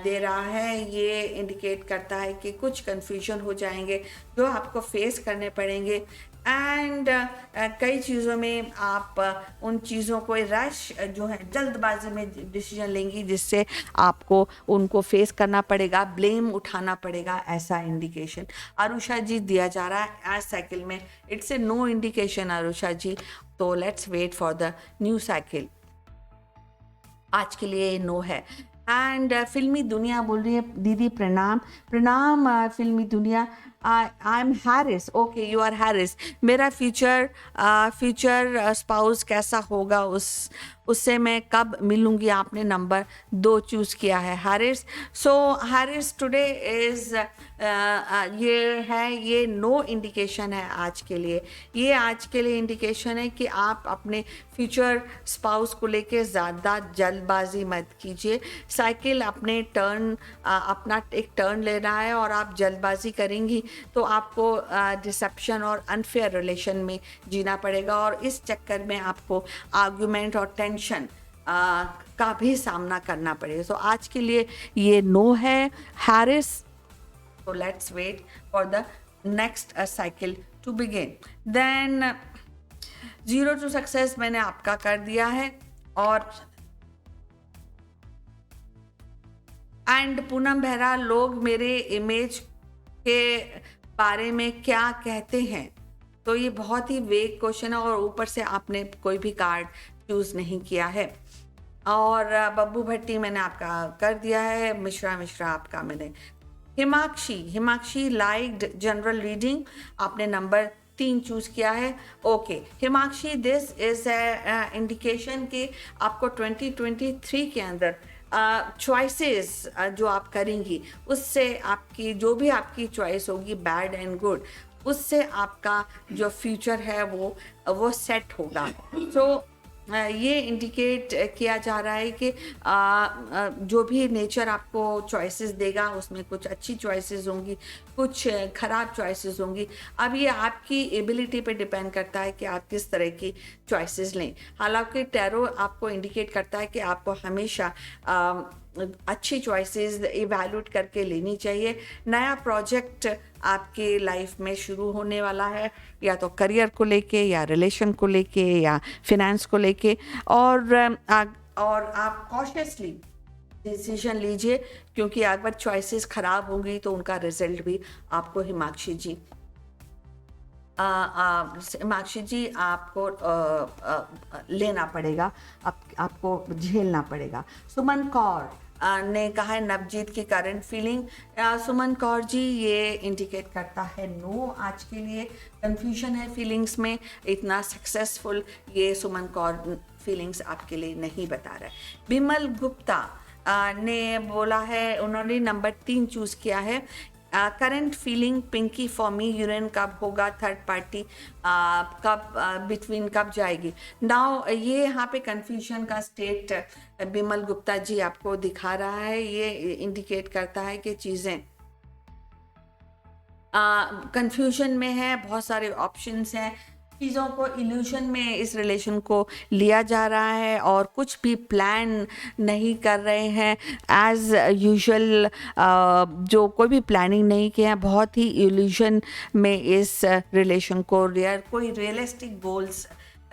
दे रहा है। ये इंडिकेट करता है कि कुछ कन्फ्यूजन हो जाएंगे जो आपको फेस करने पड़ेंगे, एंड कई चीज़ों में आप उन चीज़ों को रश जो है जल्दबाजी में डिसीजन लेंगी, जिससे आपको उनको फेस करना पड़ेगा, ब्लेम उठाना पड़ेगा, ऐसा इंडिकेशन आरुषा जी दिया जा रहा है आज साइकिल में। It's a no indication Arusha ji, तो let's wait for the new cycle. आज के लिए नो है। एंड फिल्मी दुनिया बोल रही है दीदी प्रणाम प्रणाम फिल्मी दुनिया I am Harris okay you are Harris मेरा फ्यूचर स्पाउस कैसा होगा उससे मैं कब मिलूंगी आपने नंबर 2 चूज़ किया है Harris so Harris today is ये नो इंडिकेशन है आज के लिए ये आज के लिए इंडिकेशन है कि आप अपने फ्यूचर स्पाउस को लेके ज़्यादा जल्दबाजी मत कीजिए साइकिल अपने अपना एक टर्न ले रहा है और आप जल्दबाजी करेंगी तो आपको डिसेप्शन और अनफेयर रिलेशन में जीना पड़ेगा और इस चक्कर में आपको आर्गुमेंट और टेंशन का भी सामना करना पड़ेगा तो आज के लिए ये नो है Harris so let's wait for the next cycle to begin then 0 to success मैंने आपका कर दिया है और एंड पूनम बेहरा लोग मेरे इमेज के बारे में क्या कहते हैं तो ये बहुत ही वेग क्वेश्चन है और ऊपर से आपने कोई भी कार्ड चूज नहीं किया है और बब्बू भट्टी मैंने आपका कर दिया है मिश्रा आपका मैंने हिमाक्षी लाइक्ड जनरल रीडिंग आपने नंबर 3 चूज किया है okay Himakshi this is indication कि आपको 2023 के अंदर चॉइसेस जो आप करेंगी उससे आपकी जो भी आपकी चॉइस होगी बैड एंड गुड उससे आपका जो फ्यूचर है वो सेट होगा सो ये इंडिकेट किया जा रहा है कि जो भी नेचर आपको चॉइसेस देगा उसमें कुछ अच्छी चॉइसेस होंगी कुछ ख़राब चॉइसेस होंगी अब ये आपकी एबिलिटी पे डिपेंड करता है कि आप किस तरह की चॉइसेस लें हालांकि टैरो आपको इंडिकेट करता है कि आपको हमेशा अच्छी चॉइसेस इवैल्यूएट करके लेनी चाहिए नया प्रोजेक्ट आपके लाइफ में शुरू होने वाला है या तो करियर को लेके या रिलेशन को लेके या फिनेंस को लेके और आप कॉशियसली डिसीजन लीजिए क्योंकि अगर चॉइसेस ख़राब होंगी तो उनका रिजल्ट भी आपको हिमाक्षी जी आपको लेना पड़ेगा आपको झेलना पड़ेगा सुमन कौर ने कहा है नवजीत की करंट फीलिंग सुमन कौर जी ये इंडिकेट करता है नो आज के लिए कंफ्यूजन है फीलिंग्स में इतना सक्सेसफुल ये सुमन कौर फीलिंग्स आपके लिए नहीं बता रहा है बिमल गुप्ता ने बोला है उन्होंने नंबर 3 चूज़ किया है current feeling Pinky for me यूरेन कब होगा थर्ड पार्टी कब बिटवीन कब जाएगी नाउ ये यहाँ पे कंफ्यूजन का स्टेट बिमल गुप्ता जी आपको दिखा रहा है ये इंडिकेट करता है कि चीज़ें कंफ्यूजन में है बहुत सारे ऑप्शंस हैं चीज़ों को इल्यूशन में इस रिलेशन को लिया जा रहा है और कुछ भी प्लान नहीं कर रहे हैं एज़ यूजुअल जो कोई भी प्लानिंग नहीं किया है बहुत ही इल्यूशन में इस रिलेशन को कोई रियलिस्टिक गोल्स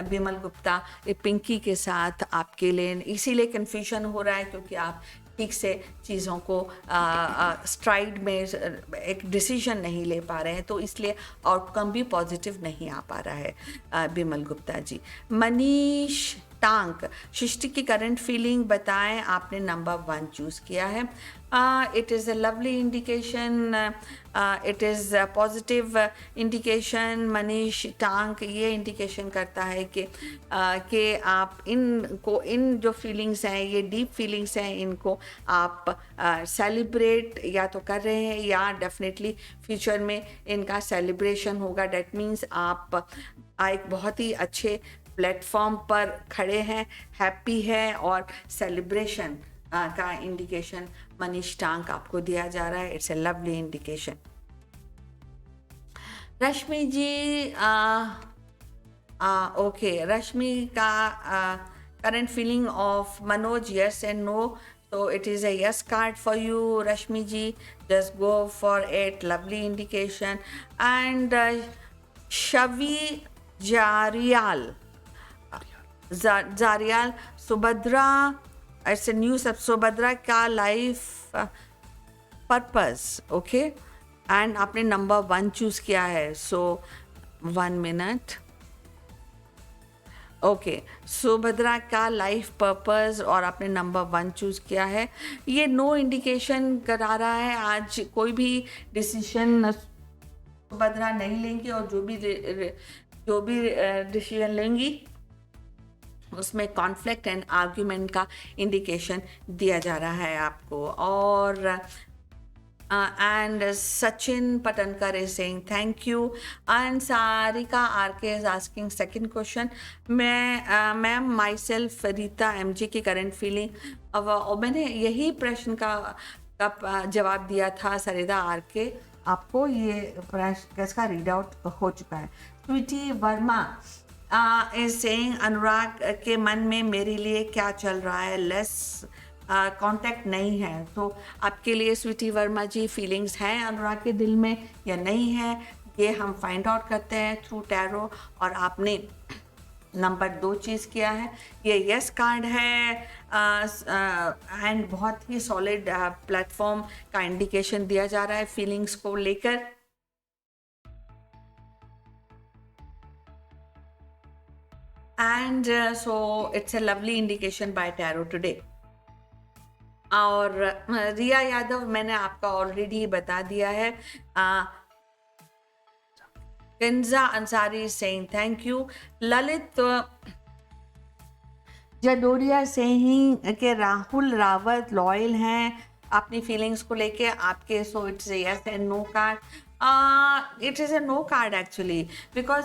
बिमल गुप्ता पिंकी के साथ आपके लिए इसीलिए कन्फ्यूजन हो रहा है क्योंकि आप ठीक से चीज़ों को स्ट्राइड में एक डिसीजन नहीं ले पा रहे हैं तो इसलिए आउटकम भी पॉजिटिव नहीं आ पा रहा है बिमल गुप्ता जी मनीष टांक सृष्टि की करंट फीलिंग बताएं आपने नंबर 1 चूज़ किया है it is a lovely indication it is a positive indication Manish tank ये इंडिकेशन करता है कि आप इन जो फीलिंग्स हैं ये डीप फीलिंग्स हैं इनको आप सेलिब्रेट या तो कर रहे हैं या डेफिनेटली फ्यूचर में इनका सेलिब्रेशन होगा डैट मीन्स आप एक बहुत ही अच्छे प्लेटफॉर्म पर खड़े हैं हैप्पी है और सेलिब्रेशन का इंडिकेशन मनीष टांक आपको दिया जा रहा है it's a lovely indication Rashmi ji okay Rashmi का current feeling of Manoj yes and no so it is a yes card for you Rashmi ji just go for it lovely indication and Shavi Zarial Subhadra it's a new Subhadra का life purpose okay and आपने number 1 choose किया है सो 1 minute okay, Subhadra का life purpose और आपने number 1 choose किया है। ये नो इंडिकेशन करा रहा है आज कोई भी डिसीजन सुभद्रा नहीं लेंगी, और जो भी डिसीजन लेंगी उसमें कॉन्फ्लिक्ट एंड आर्ग्यूमेंट का इंडिकेशन दिया जा रहा है आपको। और and Sachin Patankar is saying thank you, and Sarika RK is asking second question. Ma'am my self Rita MJ की करंट फीलिंग, अब मैंने यही प्रश्न का जवाब दिया था सरिता RK आपको, ये प्रश्न इसका रीड आउट हो चुका है। स्वीटी वर्मा इज सेइंग अनुराग के मन में मेरे लिए क्या चल रहा है, लेस कांटेक्ट नहीं है। तो आपके लिए स्वीटी वर्मा जी फीलिंग्स हैं अनुराग के दिल में या नहीं है, ये हम फाइंड आउट करते हैं थ्रू टैरो। और आपने नंबर 2 चीज़ किया है, ये यस कार्ड है एंड बहुत ही सॉलिड प्लेटफॉर्म का इंडिकेशन दिया जा रहा है फीलिंग्स को लेकर। And so it's a lovely indication by tarot today. और रिया यादव मैंने आपका ऑलरेडी बता दिया है। Kanja Ansari saying thank you. Lalit Jadoria saying के राहुल रावत लॉयल हैं अपनी फीलिंग्स को लेके आपके, so it's yes and no card. It is a no card actually, because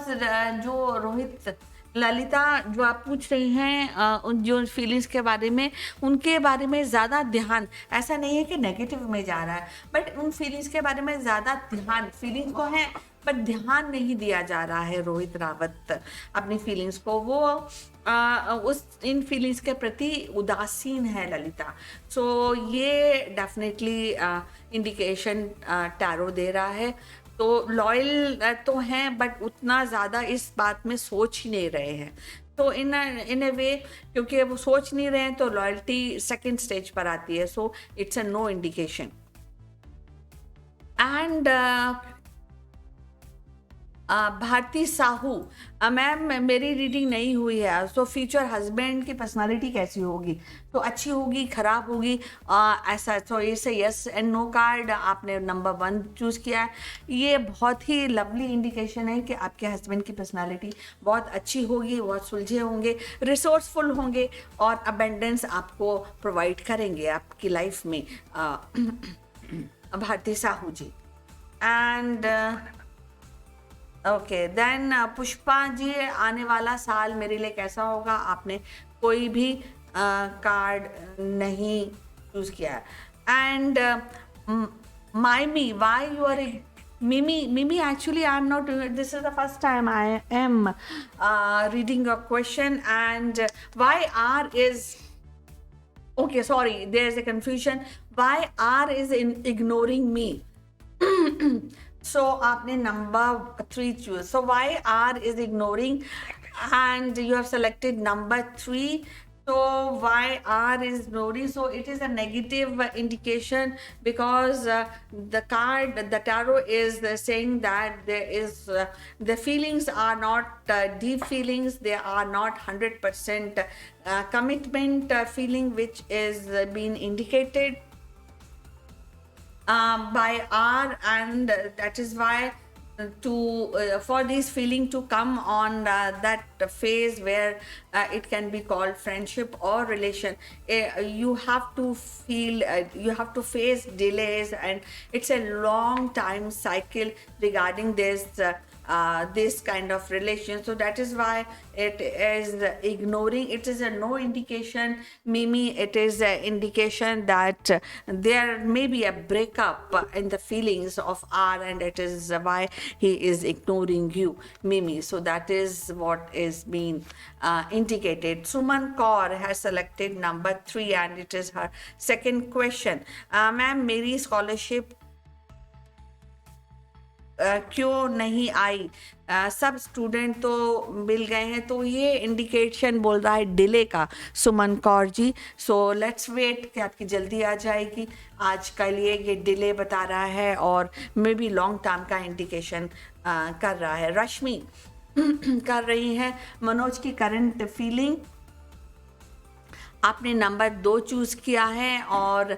जो रोहित ललिता जो आप पूछ रही हैं उन जो फीलिंग्स के बारे में, उनके बारे में ज़्यादा ध्यान, ऐसा नहीं है कि नेगेटिव में जा रहा है, बट उन फीलिंग्स के बारे में ज़्यादा ध्यान, फीलिंग्स को है बट ध्यान नहीं दिया जा रहा है रोहित रावत अपनी फीलिंग्स को, वो उस इन फीलिंग्स के प्रति उदासीन है ललिता। सो ये डेफिनेटली इंडिकेशन टैरो दे रहा है। तो लॉयल तो हैं बट उतना ज़्यादा इस बात में सोच ही नहीं रहे हैं। तो इन ए वे क्योंकि वो सोच नहीं रहे हैं तो लॉयल्टी सेकंड स्टेज पर आती है। So it's a no indication. And Bharti Sahu, ma'am मेरी रीडिंग नहीं हुई है, सो फ्यूचर हस्बैंड की पर्सनालिटी कैसी होगी, तो अच्छी होगी खराब होगी ऐसा। तो इसे यस एंड नो कार्ड आपने नंबर 1 चूज़ किया है। ये बहुत ही लवली इंडिकेशन है कि आपके हस्बैंड की पर्सनालिटी बहुत अच्छी होगी, बहुत सुलझे होंगे, रिसोर्सफुल होंगे और अबेंडेंस आपको प्रोवाइड करेंगे आपकी लाइफ में भारती साहू जी। And okay then Pushpa ji, आने वाला साल मेरे लिए कैसा होगा, आपने कोई भी कार्ड नहीं चूज किया। And Mimi, why you are Mimi, actually I'm not, this is the first time I am reading a question, and why R is, okay, sorry, there's a confusion, why R is ignoring me. So आपने number 3 choose, so why R is ignoring, and you have selected number 3. So why R is ignoring? So it is a negative indication because the card, the tarot is saying that there is the feelings are not deep feelings, they are not 100% commitment feeling which is being indicated by R, and that is why for this feeling to come on that phase where it can be called friendship or relation, you have to feel, you have to face delays, and it's a long time cycle regarding this kind of relation. So that is why it is ignoring. It is a no indication, Mimi. It is an indication that there may be a breakup in the feelings of R, and it is why he is ignoring you, Mimi. So that is what is being indicated. Suman Kaur has selected number 3, and it is her second question. Ma'am, मेरी scholarship क्यों नहीं आई, सब student तो मिल गए हैं, तो ये indication बोल रहा है डिले का, सुमन कौर जी. सो लेट्स वेट कि आपकी जल्दी आ जाएगी. आज के लिए ये डिले बता रहा है और मे बी लॉन्ग टर्म का इंडिकेशन कर रहा है. रश्मि, कर रही हैं। मनोज की करंट फीलिंग, आपने नंबर 2 चूज़ किया है और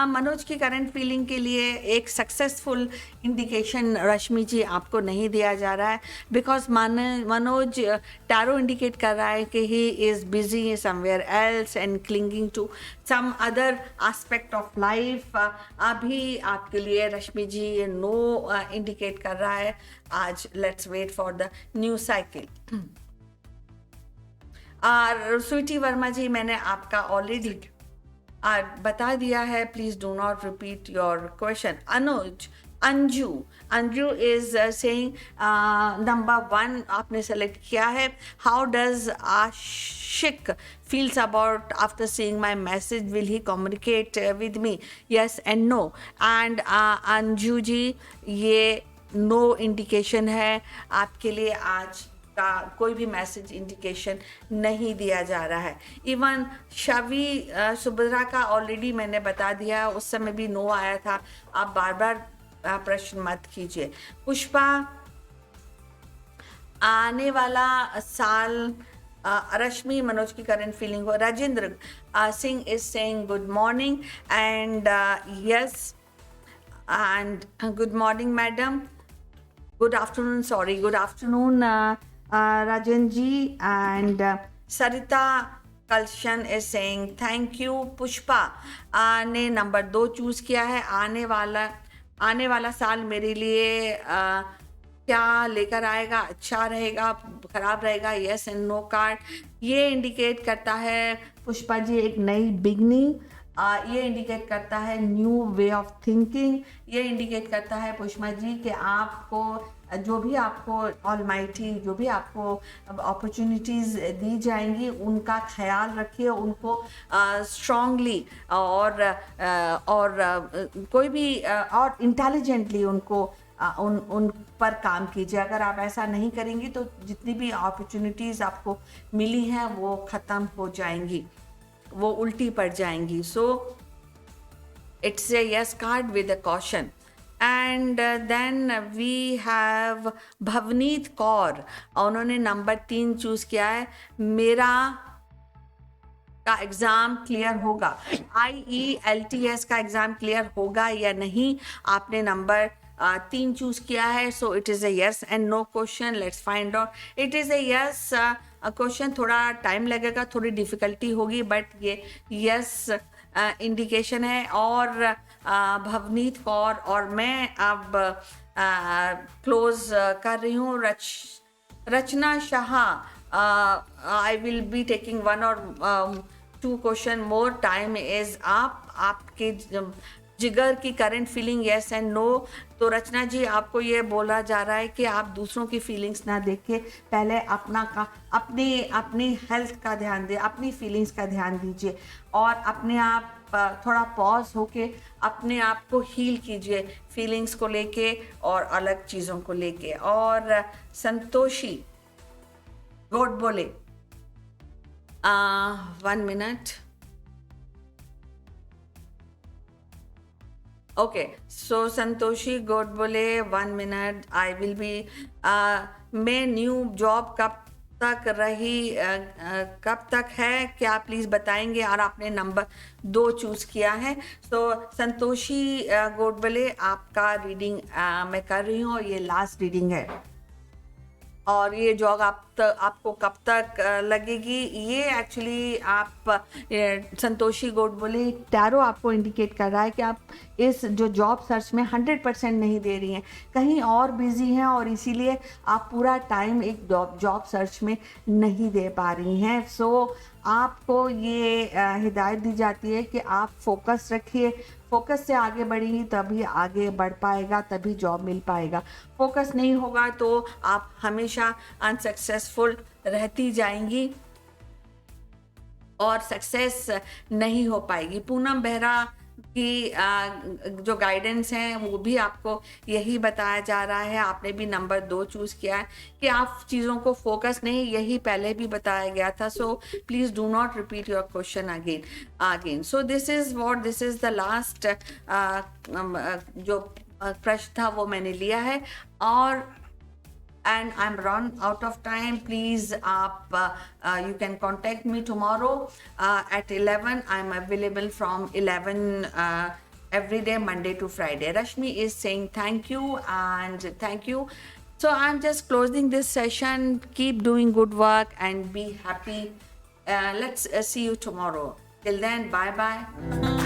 मनोज की करंट फीलिंग के लिए एक सक्सेसफुल इंडिकेशन रश्मि जी आपको नहीं दिया जा रहा है, बिकॉज मनोज टैरो इंडिकेट कर रहा है कि he is busy somewhere else and clinging to some other aspect of life. अभी आपके लिए रश्मि जी नो इंडिकेट कर रहा है। आज let's wait for the new cycle. Sweety Verma ji, मैंने आपका ऑलरेडी बता दिया है, please do not repeat your question. Anuj, Anju is saying number 1 आपने सेलेक्ट किया है। How does Aashiq feels about after seeing my message, will he communicate with me? Yes and no. And Anju ji, ये no indication है आपके लिए। आज का कोई भी मैसेज इंडिकेशन नहीं दिया जा रहा है। इवन शवि सुभद्रा का ऑलरेडी मैंने बता दिया, उस समय भी नो आया था। आप बार बार प्रश्न मत कीजिए। पुष्पा, आने वाला साल रश्मि मनोज की करंट फीलिंग हो। Rajendra Singh is saying good morning and yes and good morning madam, good afternoon, sorry good afternoon Rajan ji, and Sarita Kalshan is saying thank you। Pushpa ने नंबर 2 चूज़ किया है। आने वाला साल मेरे लिए क्या लेकर आएगा? अच्छा रहेगा, खराब रहेगा? यस एंड नो कार्ड ये इंडिकेट करता है पुष्पा जी एक नई बिगनिंग। ये इंडिकेट करता है न्यू वे ऑफ थिंकिंग। ये इंडिकेट करता है पुष्पा जी कि आपको जो भी आपको ऑलमाइटी जो भी आपको अपॉर्चुनिटीज़ दी जाएंगी उनका ख्याल रखिए, उनको स्ट्रांगली और कोई भी और इंटेलिजेंटली उनको उन पर काम कीजिए। अगर आप ऐसा नहीं करेंगी तो जितनी भी अपॉर्चुनिटीज़ आपको मिली हैं वो ख़त्म हो जाएंगी, वो उल्टी पड़ जाएंगी। So it's a yes card with a caution. And then we have Bhavneet Kaur, उन्होंने नंबर 3 चूज़ किया है। मेरा का एग्ज़ाम क्लियर होगा, IELTS का एग्ज़ाम क्लियर होगा या नहीं, आपने नंबर 3 चूज़ किया है। So it is a yes and no question. Let's find out. It is a yes question, थोड़ा टाइम लगेगा, थोड़ी डिफ़िकल्टी होगी, बट ये यस इंडिकेशन है। और भवनीत कौर और मैं अब क्लोज कर रही हूँ। Rachna Shah, I will be taking 1 or 2 question more, time is up. आपके जिगर की current feeling yes and no. तो रचना जी, आपको ये बोला जा रहा है कि आप दूसरों की फीलिंग्स ना देखें, पहले अपनी हेल्थ का ध्यान दें, अपनी फीलिंग्स का ध्यान दीजिए और अपने आप थोड़ा पॉज होके अपने आप को हील कीजिए फीलिंग्स को लेके और अलग चीज़ों को लेके। और संतोषी गोड बोले 1 मिनट। ओके, सो संतोषी गोड बोले 1 मिनट। आई विल बी मैं न्यू जॉब कब तक है क्या प्लीज़ बताएंगे? और आपने नंबर 2 चूज़ किया है। सो संतोषी गोडबले, आपका रीडिंग मैं कर रही हूँ, ये लास्ट रीडिंग है और ये जॉब आपको कब तक लगेगी? ये एक्चुअली आप संतोषी गोडबोले टैरो आपको इंडिकेट कर रहा है कि आप इस जो जॉब सर्च में 100% नहीं दे रही हैं, कहीं और बिजी हैं और इसीलिए आप पूरा टाइम एक जॉब सर्च में नहीं दे पा रही हैं। सो आपको ये हिदायत दी जाती है कि आप फोकस रखिए, फोकस से आगे बढ़ेंगी तभी आगे बढ़ पाएगा, तभी जॉब मिल पाएगा। फोकस नहीं होगा तो आप हमेशा अनसक्सेसफुल रहती जाएंगी और सक्सेस नहीं हो पाएगी। पूनम बेहरा की जो गाइडेंस है वो भी आपको यही बताया जा रहा है। आपने भी नंबर 2 चूज़ किया है कि आप चीज़ों को फोकस नहीं, यही पहले भी बताया गया था। So please do not repeat your question again. So this is the last जो प्रश्न था वो मैंने लिया है। और and I'm run out of time. Please, you can contact me tomorrow at 11. I'm available from 11 every day, Monday to Friday. Rashmi is saying thank you and thank you. So I'm just closing this session. Keep doing good work and be happy. Let's see you tomorrow. Till then, bye bye.